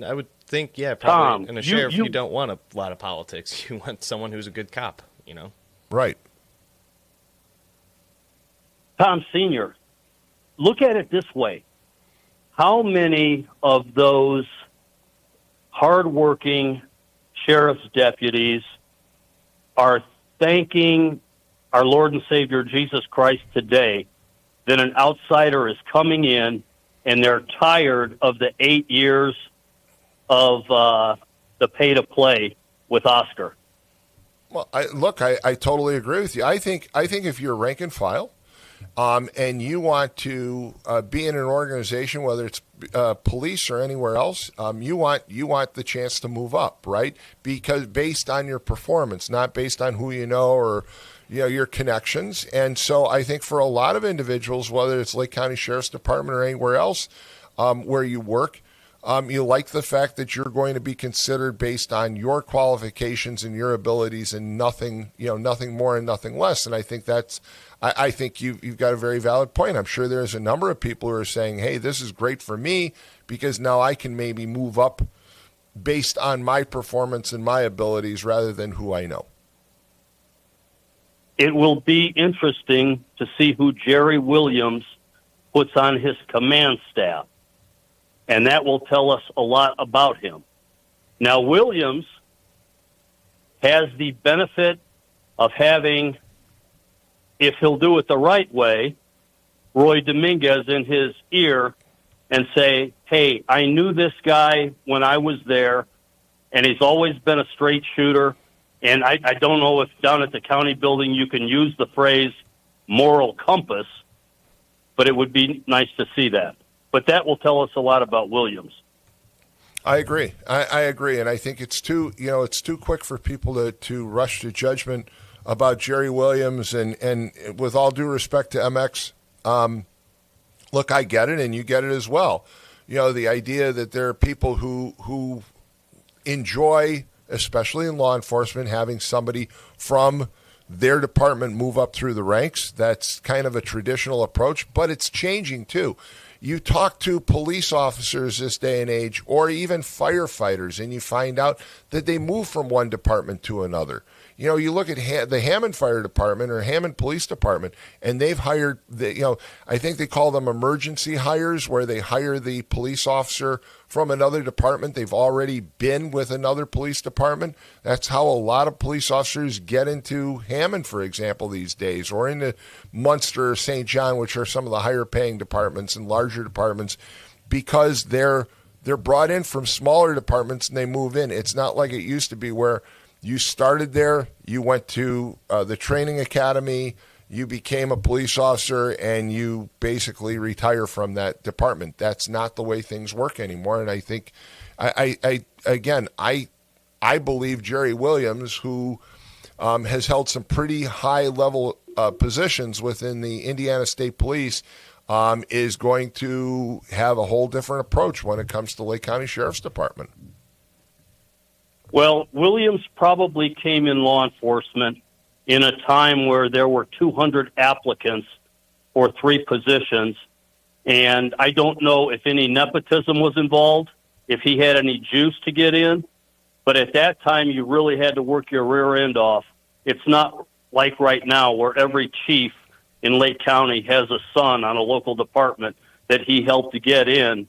I would think, yeah, probably. Tom, in a sheriff, you don't want a lot of politics. You want someone who's a good cop, Right. Tom Sr., look at it this way. How many of those hardworking sheriff's deputies are thanking our Lord and Savior Jesus Christ today that an outsider is coming in and they're tired of the 8 years of the pay-to-play with Oscar? Well, I totally agree with you. I think if you're rank and file, and you want to be in an organization, whether it's police or anywhere else, you want the chance to move up, right? Because based on your performance, not based on who you know or your connections. And so I think for a lot of individuals, whether it's Lake County Sheriff's Department or anywhere else where you work, you like the fact that you're going to be considered based on your qualifications and your abilities, and nothing more and nothing less. And I think I think you've got a very valid point. I'm sure there's a number of people who are saying, hey, this is great for me because now I can maybe move up based on my performance and my abilities rather than who I know. It will be interesting to see who Jerry Williams puts on his command staff, and that will tell us a lot about him. Now, Williams has the benefit of having, if he'll do it the right way, Roy Dominguez in his ear and say, hey, I knew this guy when I was there, and he's always been a straight shooter. And I don't know if down at the county building you can use the phrase moral compass, but it would be nice to see that. But that will tell us a lot about Williams. I agree. I agree, and I think it's too quick for people to rush to judgment about Jerry Williams. And with all due respect to MX, look, I get it, and you get it as well. The idea that there are people who enjoy, especially in law enforcement, having somebody from their department move up through the ranks. That's kind of a traditional approach, but it's changing too. You talk to police officers this day and age, or even firefighters, and you find out that they move from one department to another. You look at the Hammond Fire Department or Hammond Police Department, and they've hired, I think they call them emergency hires, where they hire the police officer from another department. They've already been with another police department. That's how a lot of police officers get into Hammond, for example, these days, or into Munster or St. John, which are some of the higher paying departments and larger departments, because they're brought in from smaller departments and they move in. It's not like it used to be where you started there, you went to the training academy, you became a police officer, and you basically retire from that department. That's not the way things work anymore. And I think, I believe Jerry Williams, who has held some pretty high-level positions within the Indiana State Police, is going to have a whole different approach when it comes to Lake County Sheriff's Department. Well, Williams probably came in law enforcement in a time where there were 200 applicants for 3 positions, and I don't know if any nepotism was involved, if he had any juice to get in, but at that time you really had to work your rear end off. It's not like right now where every chief in Lake County has a son on a local department that he helped to get in,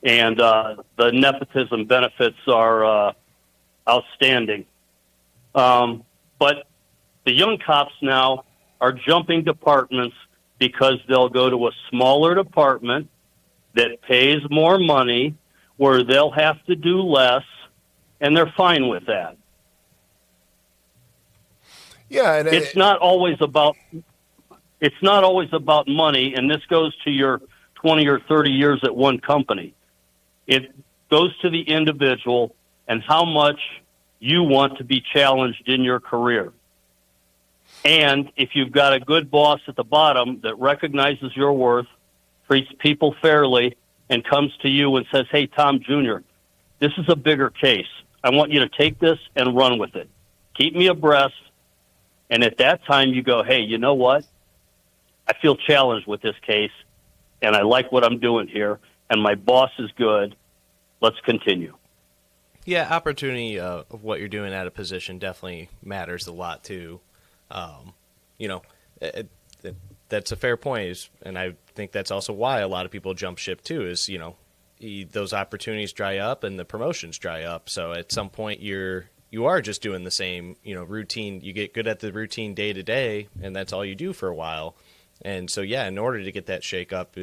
and the nepotism benefits are outstanding. But the young cops now are jumping departments because they'll go to a smaller department that pays more money, where they'll have to do less, and they're fine with that. Yeah, and it's not always about money, and this goes to your 20 or 30 years at one company. It goes to the individual and how much you want to be challenged in your career. And if you've got a good boss at the bottom that recognizes your worth, treats people fairly, and comes to you and says, hey, Tom Jr., this is a bigger case. I want you to take this and run with it. Keep me abreast. And at that time you go, hey, you know what? I feel challenged with this case, and I like what I'm doing here, and my boss is good. Let's continue. Yeah, opportunity of what you're doing at a position definitely matters a lot too. That's a fair point, and I think that's also why a lot of people jump ship too. Is those opportunities dry up and the promotions dry up. So at some point you are just doing the same routine. You get good at the routine day to day, and that's all you do for a while. And so in order to get that shake up,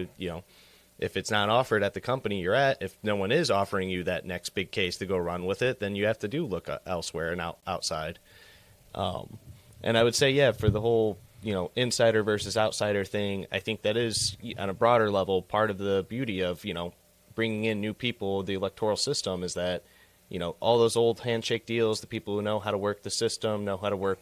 if it's not offered at the company you're at, if no one is offering you that next big case to go run with it, then you have to look elsewhere and outside. And I would say, yeah, for the whole, insider versus outsider thing, I think that is, on a broader level, part of the beauty of, bringing in new people. The electoral system is that, all those old handshake deals, the people who know how to work the system, know how to work,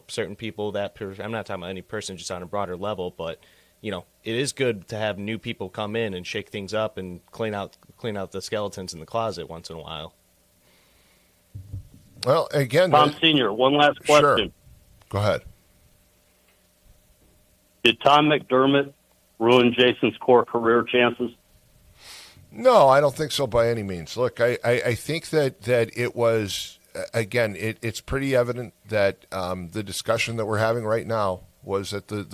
certain people I'm not talking about any person, just on a broader level, but, it is good to have new people come in and shake things up and clean out the skeletons in the closet once in a while. Well, again, Tom Senior, one last question. Sure. Go ahead. Did Tom McDermott ruin Jason's core career chances? No, I don't think so by any means. Look, I think that it was, again, it's pretty evident that the discussion that we're having right now was that the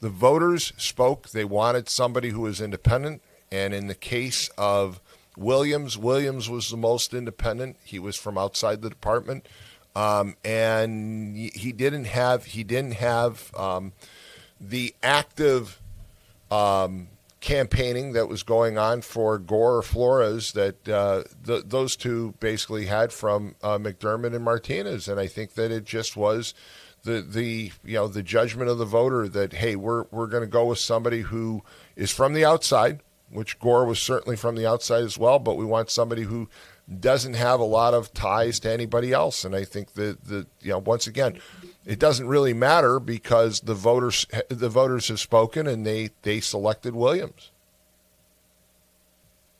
voters spoke. They wanted somebody who was independent. And in the case of Williams was the most independent. He was from outside the department. And he didn't have the active campaigning that was going on for Gore or Flores that those two basically had from McDermott and Martinez. And I think that it just was the judgment of the voter that, hey, we're going to go with somebody who is from the outside, which Gore was certainly from the outside as well, but we want somebody who doesn't have a lot of ties to anybody else. And I think that once again, it doesn't really matter because the voters have spoken and they selected Williams.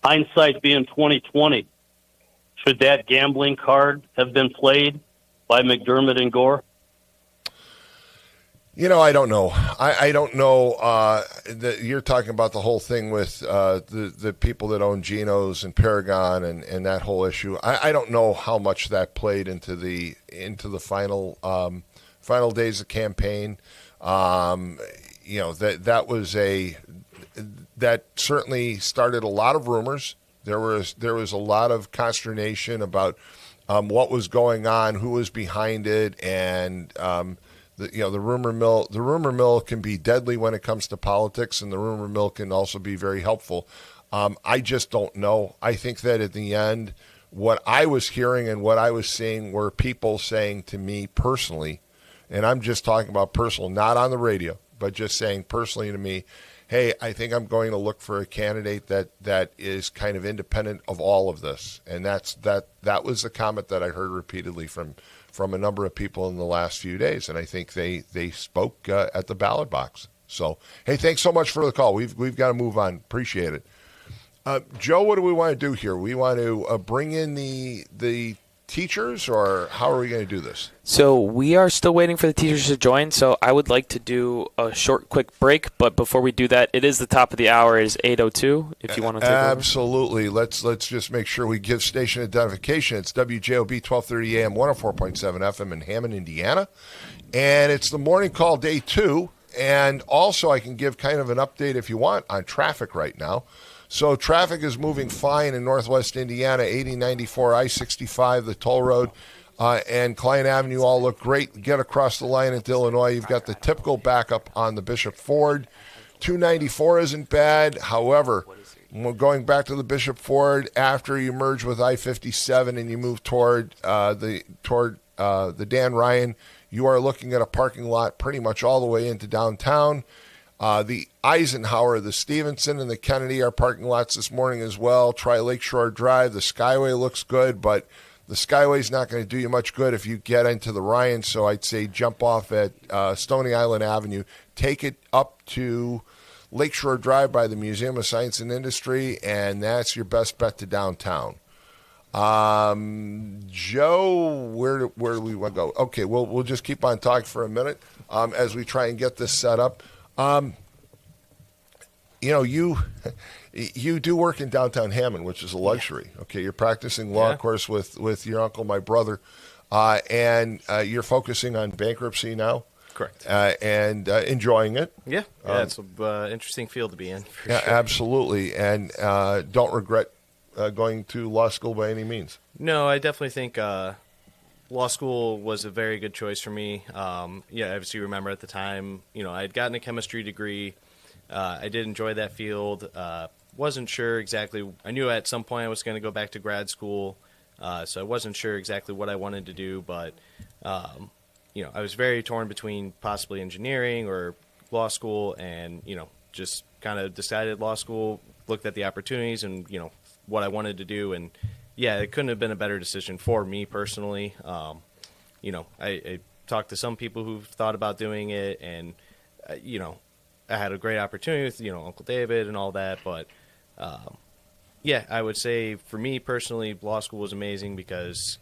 Hindsight being 2020, should that gambling card have been played by McDermott and Gore? I don't know. I don't know. You're talking about the whole thing with the people that own Geno's and Paragon and that whole issue. I don't know how much that played into the final days of campaign. That certainly started a lot of rumors. There was a lot of consternation about what was going on, who was behind it, and the rumor mill can be deadly when it comes to politics, and the rumor mill can also be very helpful. I just don't know. I think that at the end, what I was hearing and what I was seeing were people saying to me personally, and I'm just talking about personal, not on the radio, but just saying personally to me, hey, I think I'm going to look for a candidate that is kind of independent of all of this. And that was the comment that I heard repeatedly from a number of people in the last few days. And I think they spoke at the ballot box. So, hey, thanks so much for the call. We've got to move on. Appreciate it. Joe, what do we want to do here? We want to bring in the teachers, or how are we going to do this? So we are still waiting for the teachers to join, so I would like to do a short, quick break. But before we do that, it is the top of the hour. It is 8:02, if you want to take Absolutely. Over. Let's just make sure we give station identification. It's WJOB 1230 AM, 104.7 FM in Hammond, Indiana. And it's the morning call day 2. And also I can give kind of an update, if you want, on traffic right now. So traffic is moving fine in northwest Indiana, 80, 94, I-65, the toll road, and Klein Avenue all look great. Get across the line into Illinois, you've got the typical backup on the Bishop Ford. 294 isn't bad. However, going back to the Bishop Ford, after you merge with I-57 and you move toward the Dan Ryan, you are looking at a parking lot pretty much all the way into downtown. The Eisenhower, the Stevenson, and the Kennedy are parking lots this morning as well. Try Lakeshore Drive. The Skyway looks good, but the Skyway's not going to do you much good if you get into the Ryan, so I'd say jump off at Stony Island Avenue. Take it up to Lakeshore Drive by the Museum of Science and Industry, and that's your best bet to downtown. Joe, where do we want to go? Okay, we'll just keep on talking for a minute as we try and get this set up. You do work in downtown Hammond, which is a luxury. Okay, you're practicing law, of course, with your uncle, my brother, and you're focusing on bankruptcy now. Correct. And enjoying it. Yeah, it's an interesting field to be in. Sure. Absolutely, and don't regret going to law school by any means. No, I definitely think law school was a very good choice for me. As you remember at the time, I had gotten a chemistry degree. I did enjoy that field. Wasn't sure exactly. I knew at some point I was going to go back to grad school. So I wasn't sure exactly what I wanted to do, but I was very torn between possibly engineering or law school, and just kind of decided law school, looked at the opportunities and what I wanted to do, and it couldn't have been a better decision for me personally. I talked to some people who've thought about doing it, and I had a great opportunity with Uncle David and all that, but I would say for me personally, law school was amazing because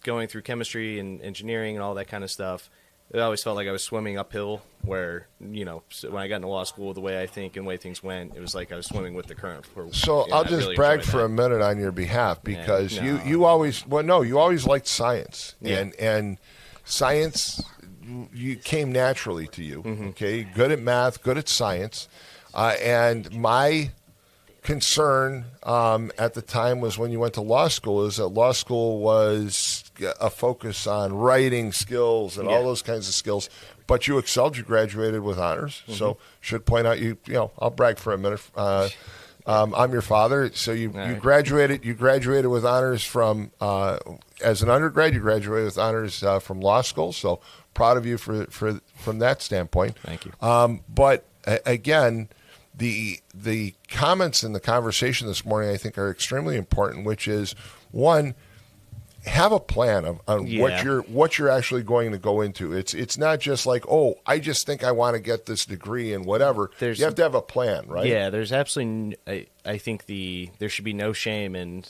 going through chemistry and engineering and all that kind of stuff, it always felt like I was swimming uphill, where, when I got into law school, the way I think and the way things went, it was like I was swimming with the current. So I'll just brag for a minute on your behalf, because you always liked science, and science, you came naturally to you. Okay, good at math, good at science, and my concern at the time was when you went to law school is that law school was a focus on writing skills and all those kinds of skills, but you excelled. You graduated with honors. So should point out I'll brag for a minute. I'm your father. So you graduated with honors from as an undergrad. You graduated with honors from law school. So proud of you from that standpoint. Thank you. But again, the comments in the conversation this morning, I think, are extremely important, which is, one, have a plan on what you're actually going to go into. It's not just like, I just think I want to get this degree and whatever. You have to have a plan, right? Yeah, there's absolutely. I think there should be no shame in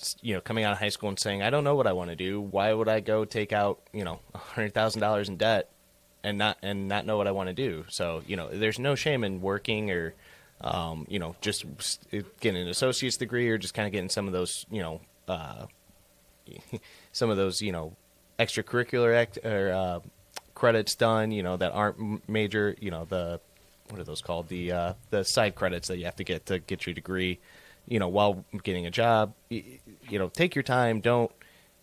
coming out of high school and saying, I don't know what I want to do. Why would I go take out $100,000 in debt and not know what I want to do? So there's no shame in working or just getting an associate's degree, or just kind of getting some of those extracurricular credits done, that aren't major, what are those called? The side credits that you have to get your degree, while getting a job. Take your time.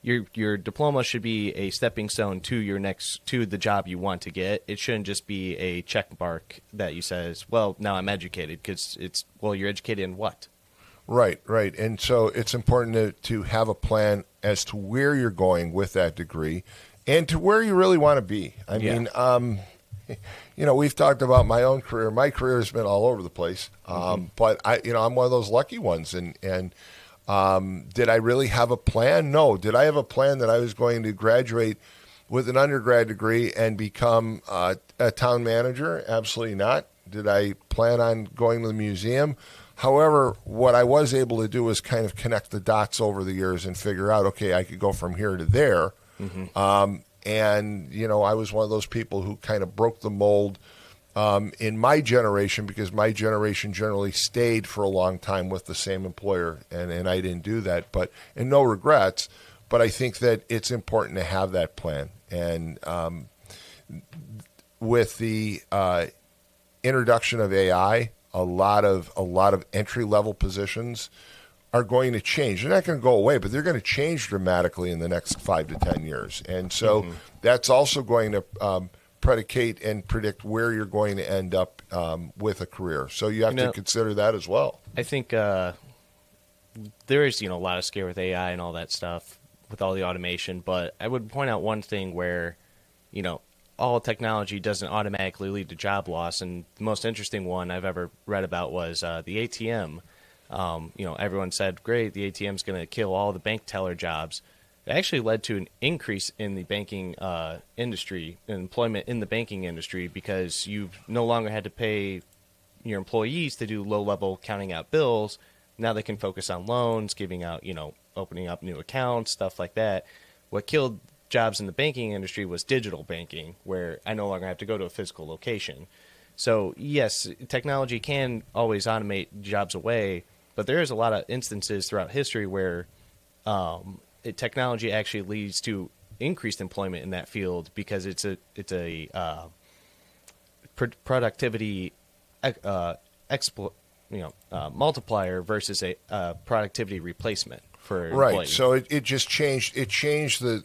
Your diploma should be a stepping stone to the job you want to get. It shouldn't just be a check mark that you says, well, now I'm educated, because you're educated in what? Right. And so it's important to have a plan as to where you're going with that degree and to where you really want to be. I mean, we've talked about my own career. My career has been all over the place, but I'm one of those lucky ones. And did I really have a plan? No. Did I have a plan that I was going to graduate with an undergrad degree and become a town manager? Absolutely not. Did I plan on going to the museum? However, what I was able to do was kind of connect the dots over the years and figure out, okay, I could go from here to there. And, I was one of those people who kind of broke the mold in my generation, because my generation generally stayed for a long time with the same employer, and I didn't do that. And no regrets, but I think that it's important to have that plan. And with the introduction of AI, a lot of entry-level positions are going to change. They're not going to go away, but they're going to change dramatically in the next 5 to 10 years. And so that's also going to predicate and predict where you're going to end up with a career. So you have to consider that as well. I think there is, a lot of scare with AI and all that stuff with all the automation, but I would point out one thing where, all technology doesn't automatically lead to job loss. And the most interesting one I've ever read about was the ATM. Everyone said, great, the ATM is going to kill all the bank teller jobs. It actually led to an increase in the banking industry, employment in the banking industry, because you've no longer had to pay your employees to do low-level counting out bills. Now they can focus on loans, giving out, opening up new accounts, stuff like that. What killed jobs in the banking industry was digital banking, where I no longer have to go to a physical location. So, yes, technology can always automate jobs away, but there is a lot of instances throughout history where technology actually leads to increased employment in that field, because it's a productivity multiplier versus a productivity replacement for employees. Right. So it just changed. It changed the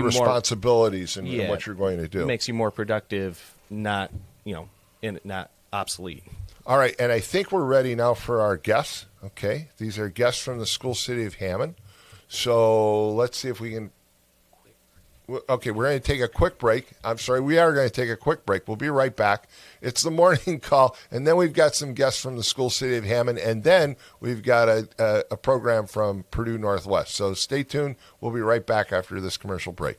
responsibilities and what you're going to do. It makes you more productive, not not obsolete. All right, and I think we're ready now for our guests. Okay, these are guests from the school city of Hammond. So let's see if we can. Okay, we're going to take a quick break. I'm sorry, we are going to take a quick break. We'll be right back. It's the morning call, and then we've got some guests from the school city of Hammond, and then we've got a program from Purdue Northwest. So stay tuned. We'll be right back after this commercial break.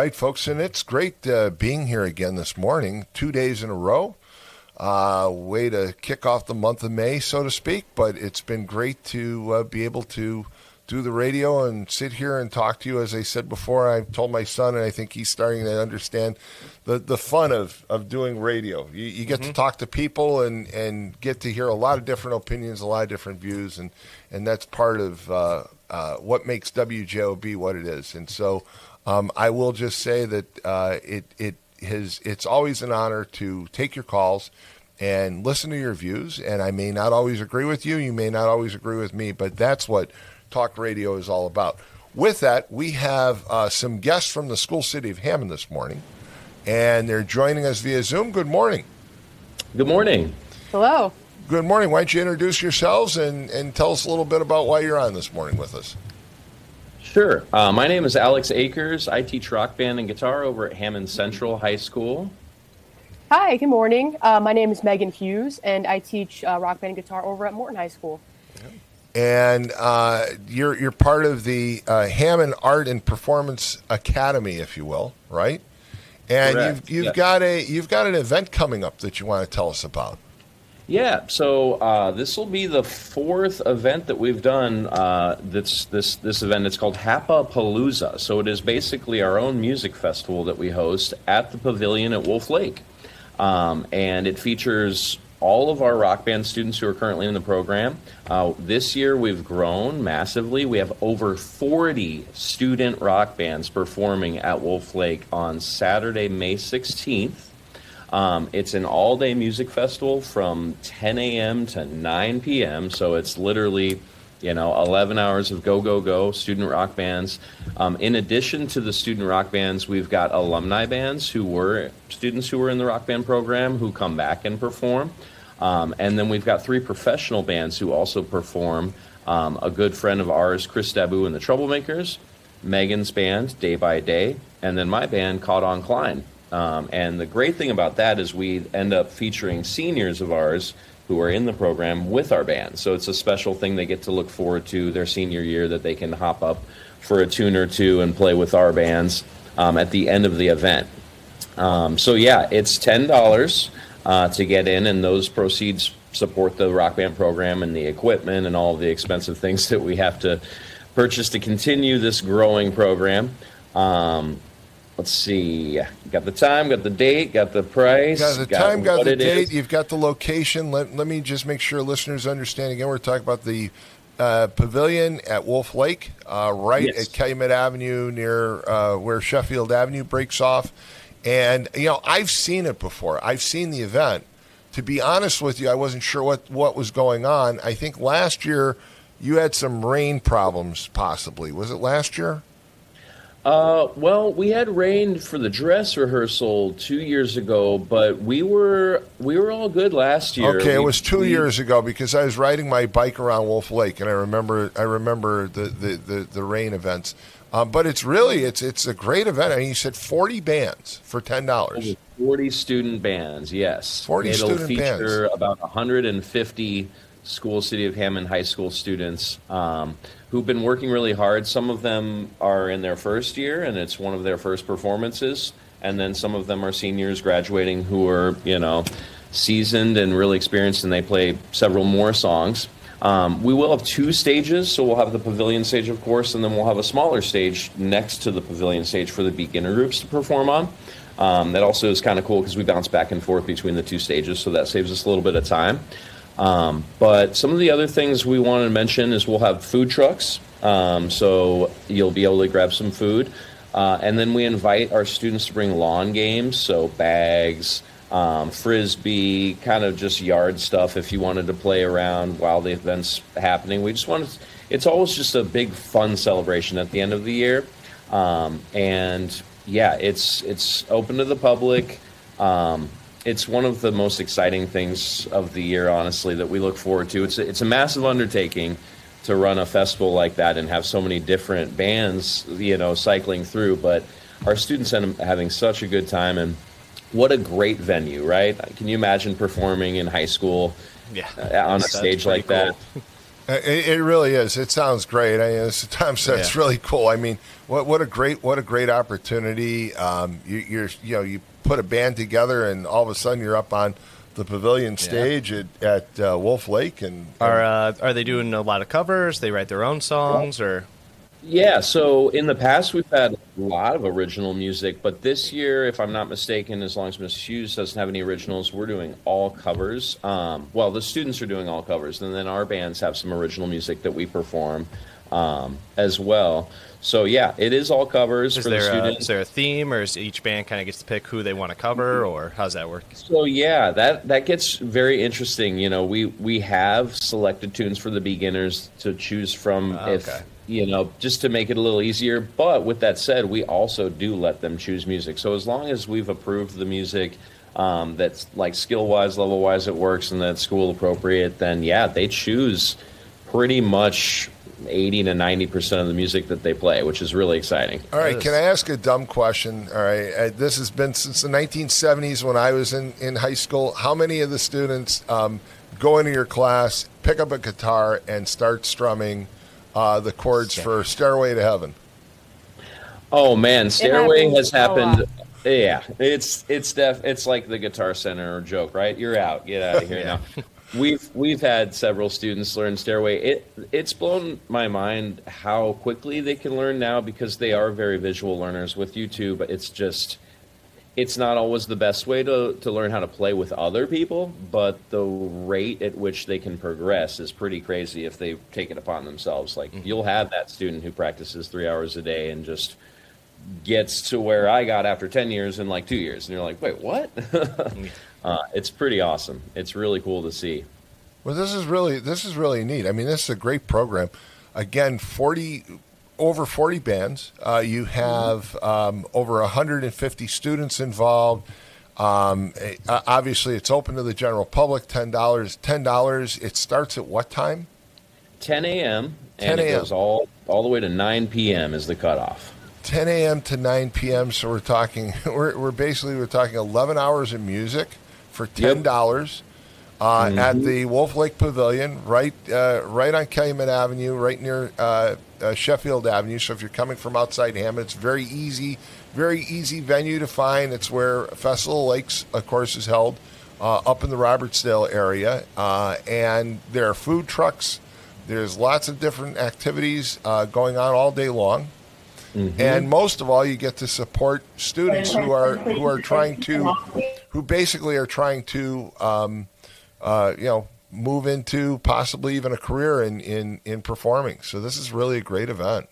right, folks, and it's great being here again this morning, 2 days in a row. Way to kick off the month of May, so to speak, but it's been great to be able to do the radio and sit here and talk to you. As I said before, I told my son, and I think he's starting to understand the fun of doing radio. You get to talk to people and get to hear a lot of different opinions, a lot of different views, and that's part of what makes WJOB what it is. And so I will just say that it's always an honor to take your calls and listen to your views. And I may not always agree with you. You may not always agree with me, but that's what talk radio is all about. With that, we have some guests from the school city of Hammond this morning, and they're joining us via Zoom. Good morning. Good morning. Hello. Good morning. Why don't you introduce yourselves and tell us a little bit about why you're on this morning with us. Sure. My name is Alex Akers. I teach rock band and guitar over at Hammond Central High School. Hi, good morning. My name is Megan Hughes, and I teach rock band and guitar over at Morton High School. And you're part of the Hammond Art and Performance Academy, if you will, right? And Correct. you've got an event coming up that you want to tell us about. Yeah, so this will be the fourth event that we've done. This event, it's called Hapapalooza. So it is basically our own music festival that we host at the Pavilion at Wolf Lake. And it features all of our rock band students who are currently in the program. This year we've grown massively. We have over 40 student rock bands performing at Wolf Lake on Saturday, May 16th. It's an all-day music festival from 10 a.m. to 9 p.m., so it's literally, 11 hours of go student rock bands. In addition to the student rock bands, we've got alumni bands who were students who were in the rock band program who come back and perform. And then we've got 3 professional bands who also perform. A good friend of ours, Chris Dabu and the Troublemakers, Megan's band, Day by Day, and then my band, Caught on Klein. And the great thing about that is we end up featuring seniors of ours who are in the program with our band. So it's a special thing they get to look forward to their senior year, that they can hop up for a tune or two and play with our bands at the end of the event. So yeah, it's $10 to get in, and those proceeds support the rock band program and the equipment and all the expensive things that we have to purchase to continue this growing program. Let's see. Got the time, got the date, got the price. Got the time, got the date. You've got the location. Let me just make sure listeners understand. Again, we're talking about the Pavilion at Wolf Lake, at Calumet Avenue near where Sheffield Avenue breaks off. And, I've seen it before. I've seen the event. To be honest with you, I wasn't sure what was going on. I think last year you had some rain problems, possibly. Was it last year? Well, we had rain for the dress rehearsal 2 years ago, but we were all good last year. Okay, it was 2 years ago because I was riding my bike around Wolf Lake, and I remember the rain events. But it's a great event. I mean, you said 40 bands for $10. 40 student bands, yes. 40 It'll student feature bands. about 150 school, City of Hammond high school students who've been working really hard. Some of them are in their first year, and it's one of their first performances. And then some of them are seniors graduating who are, seasoned and really experienced, and they play several more songs. We will have 2 stages, so we'll have the pavilion stage, of course, and then we'll have a smaller stage next to the pavilion stage for the beginner groups to perform on. That also is kind of cool because we bounce back and forth between the 2 stages, so that saves us a little bit of time. But some of the other things we want to mention is we'll have food trucks, so you'll be able to grab some food. And then we invite our students to bring lawn games, so bags, frisbee, kind of just yard stuff if you wanted to play around while the event's happening. It's always just a big fun celebration at the end of the year. And yeah, it's open to the public. It's one of the most exciting things of the year, honestly, that we look forward to. It's a massive undertaking to run a festival like that and have so many different bands, cycling through. But our students end up having such a good time, and what a great venue, right? Can you imagine performing in high school on a stage like that? It really is. It sounds great. As Tom said, it's really cool. I mean, what a great opportunity. You put a band together, and all of a sudden you're up on the pavilion stage at Wolf Lake. And are they doing a lot of covers? They write their own songs, or? Yeah, so in the past we've had a lot of original music, but this year, if I'm not mistaken, as long as Ms. Hughes doesn't have any originals, we're doing all covers. Well, the students are doing all covers, and then our bands have some original music that we perform as well. So yeah, it is all covers for the students. Is there a theme, or is each band kind of gets to pick who they want to cover, or how's that work? So yeah, that gets very interesting. We have selected tunes for the beginners to choose from just to make it a little easier. But with that said, we also do let them choose music. So as long as we've approved the music that's like skill-wise, level-wise it works, and that's school appropriate, then yeah, they choose pretty much 80 to 90% of the music that they play, which is really exciting. All right, can I ask a dumb question? All right, this has been since the 1970s when I was in high school. How many of the students go into your class, pick up a guitar, and start strumming the chords for Stairway to Heaven? Oh man, Stairway has happened. Yeah, it's like the Guitar Center joke, right? You're out, get out of here now. We've had several students learn Stairway. It's blown my mind how quickly they can learn now because they are very visual learners with YouTube. It's not always the best way to learn how to play with other people, but the rate at which they can progress is pretty crazy if they take it upon themselves. Like you'll have that student who practices 3 hours a day and just gets to where I got after 10 years in like 2 years. And you're like, wait, what? It's pretty awesome. It's really cool to see. Well, this is really neat. I mean, this is a great program. Again, over 40 bands. You have over 150 students involved. Obviously, it's open to the general public. $10. It starts at what time? 10 a.m. and it goes all the way to 9 p.m. is the cutoff. 10 a.m. to 9 p.m. So we're talking 11 hours of music for $10 at the Wolf Lake Pavilion, right on Calumet Avenue, right near Sheffield Avenue. So if you're coming from outside Hammond, it's very easy venue to find. It's where Festival of Lakes, of course, is held up in the Robertsdale area, and there are food trucks. There's lots of different activities going on all day long. Mm-hmm. And most of all, you get to support students who basically are trying to move into possibly even a career in performing. So this is really a great event.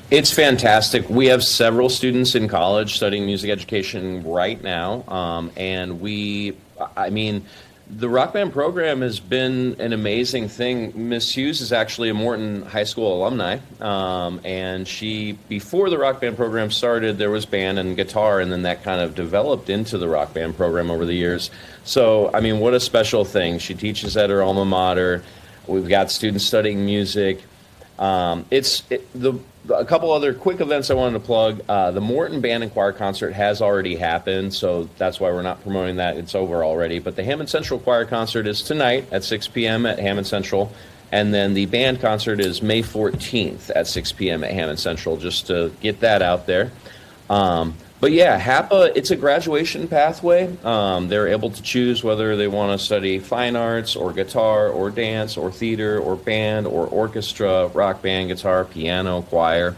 It's fantastic. We have several students in college studying music education right now, and The Rock Band program has been an amazing thing. Miss Hughes is actually a Morton High School alumni, and before the Rock Band program started, there was band and guitar, and then that kind of developed into the Rock Band program over the years. So, I mean, what a special thing. She teaches at her alma mater. We've got students studying music. A couple other quick events I wanted to plug. The Morton Band and Choir Concert has already happened, so that's why we're not promoting that. It's over already. But the Hammond Central Choir Concert is tonight at 6 p.m. at Hammond Central. And then the band concert is May 14th at 6 p.m. at Hammond Central, just to get that out there. But yeah, HAPA, it's a graduation pathway. They're able to choose whether they want to study fine arts or guitar or dance or theater or band or orchestra, rock band, guitar, piano, choir,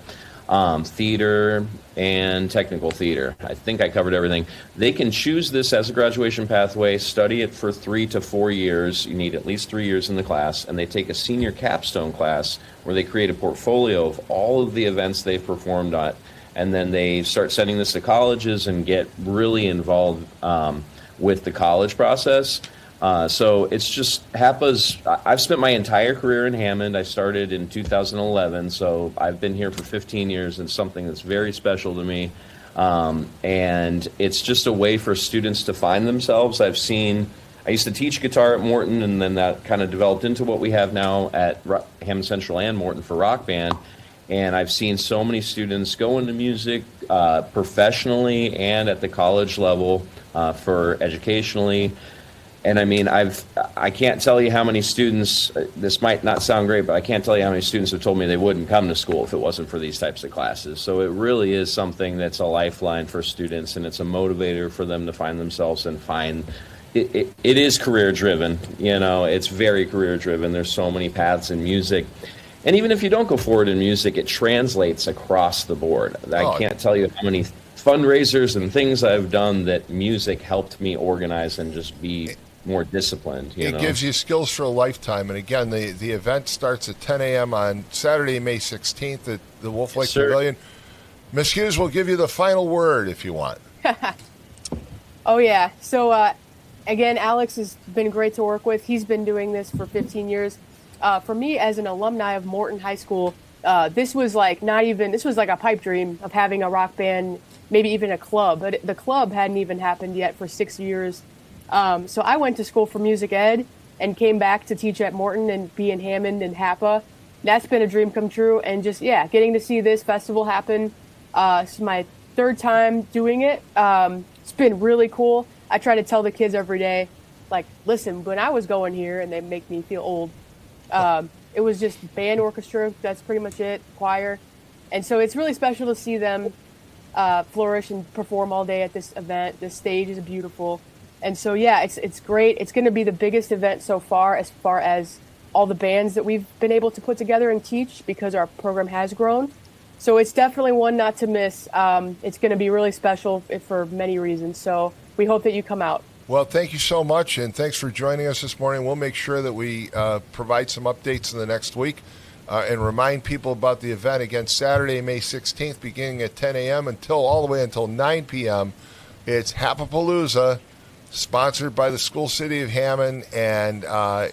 theater, and technical theater. I think I covered everything. They can choose this as a graduation pathway, study it for 3 to 4 years. You need at least 3 years in the class, and they take a senior capstone class where they create a portfolio of all of the events they've performed at. And then they start sending this to colleges and get really involved with the college process. So it's just HAPA's. I've spent my entire career in Hammond. I started in 2011, so I've been here for 15 years, and something that's very special to me. And it's just a way for students to find themselves. I used to teach guitar at Morton, and then that kind of developed into what we have now at Hammond Central and Morton for Rock Band. And I've seen so many students go into music professionally and at the college level for educationally. And I mean, I can't tell you how many students, this might not sound great, but I can't tell you how many students have told me they wouldn't come to school if it wasn't for these types of classes. So it really is something that's a lifeline for students, and it's a motivator for them to find themselves and find it is career driven. You know, it's very career driven. There's so many paths in music. And even if you don't go forward in music, it translates across the board. I can't tell you how many fundraisers and things I've done that music helped me organize and just be more disciplined. It gives you skills for a lifetime. And again, the event starts at 10 a.m. on Saturday, May 16th at the Wolf Lake Pavilion. Ms. Hughes will give you the final word if you want. Oh, yeah. So, again, Alex has been great to work with. He's been doing this for 15 years. For me, as an alumni of Morton High School, this was like a pipe dream of having a rock band, maybe even a club. But the club hadn't even happened yet for 6 years. So I went to school for music ed and came back to teach at Morton and be in Hammond and HAPA. That's been a dream come true. And just, getting to see this festival happen. It's my third time doing it. It's been really cool. I try to tell the kids every day, like, listen, when I was going here, and they make me feel old, it was just band, orchestra, that's pretty much it, choir. And so it's really special to see them flourish and perform all day at this event. The stage is beautiful. And so, it's great. It's going to be the biggest event so far as all the bands that we've been able to put together and teach, because our program has grown. So it's definitely one not to miss. It's going to be really special for many reasons. So we hope that you come out. Well, thank you so much, and thanks for joining us this morning. We'll make sure that we provide some updates in the next week and remind people about the event. Again, Saturday, May 16th, beginning at 10 a.m. all the way until 9 p.m. It's Hapapalooza, sponsored by the School City of Hammond, and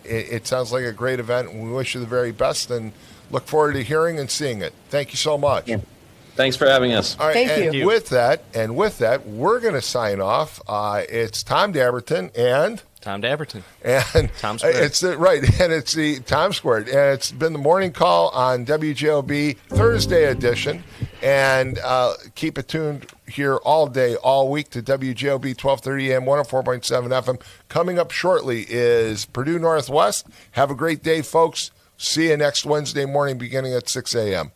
it sounds like a great event, and we wish you the very best and look forward to hearing and seeing it. Thank you so much. Yeah. Thanks for having us. All right, Thank you. With that, we're going to sign off. It's Tom Dabertin and Tom Dabertin and Tom Squared. It's the Tom Squared, and it's been the morning call on WJOB Thursday edition. And keep it tuned here all day, all week to WJOB 1230 AM, 104.7 FM. Coming up shortly is Purdue Northwest. Have a great day, folks. See you next Wednesday morning beginning at 6 a.m.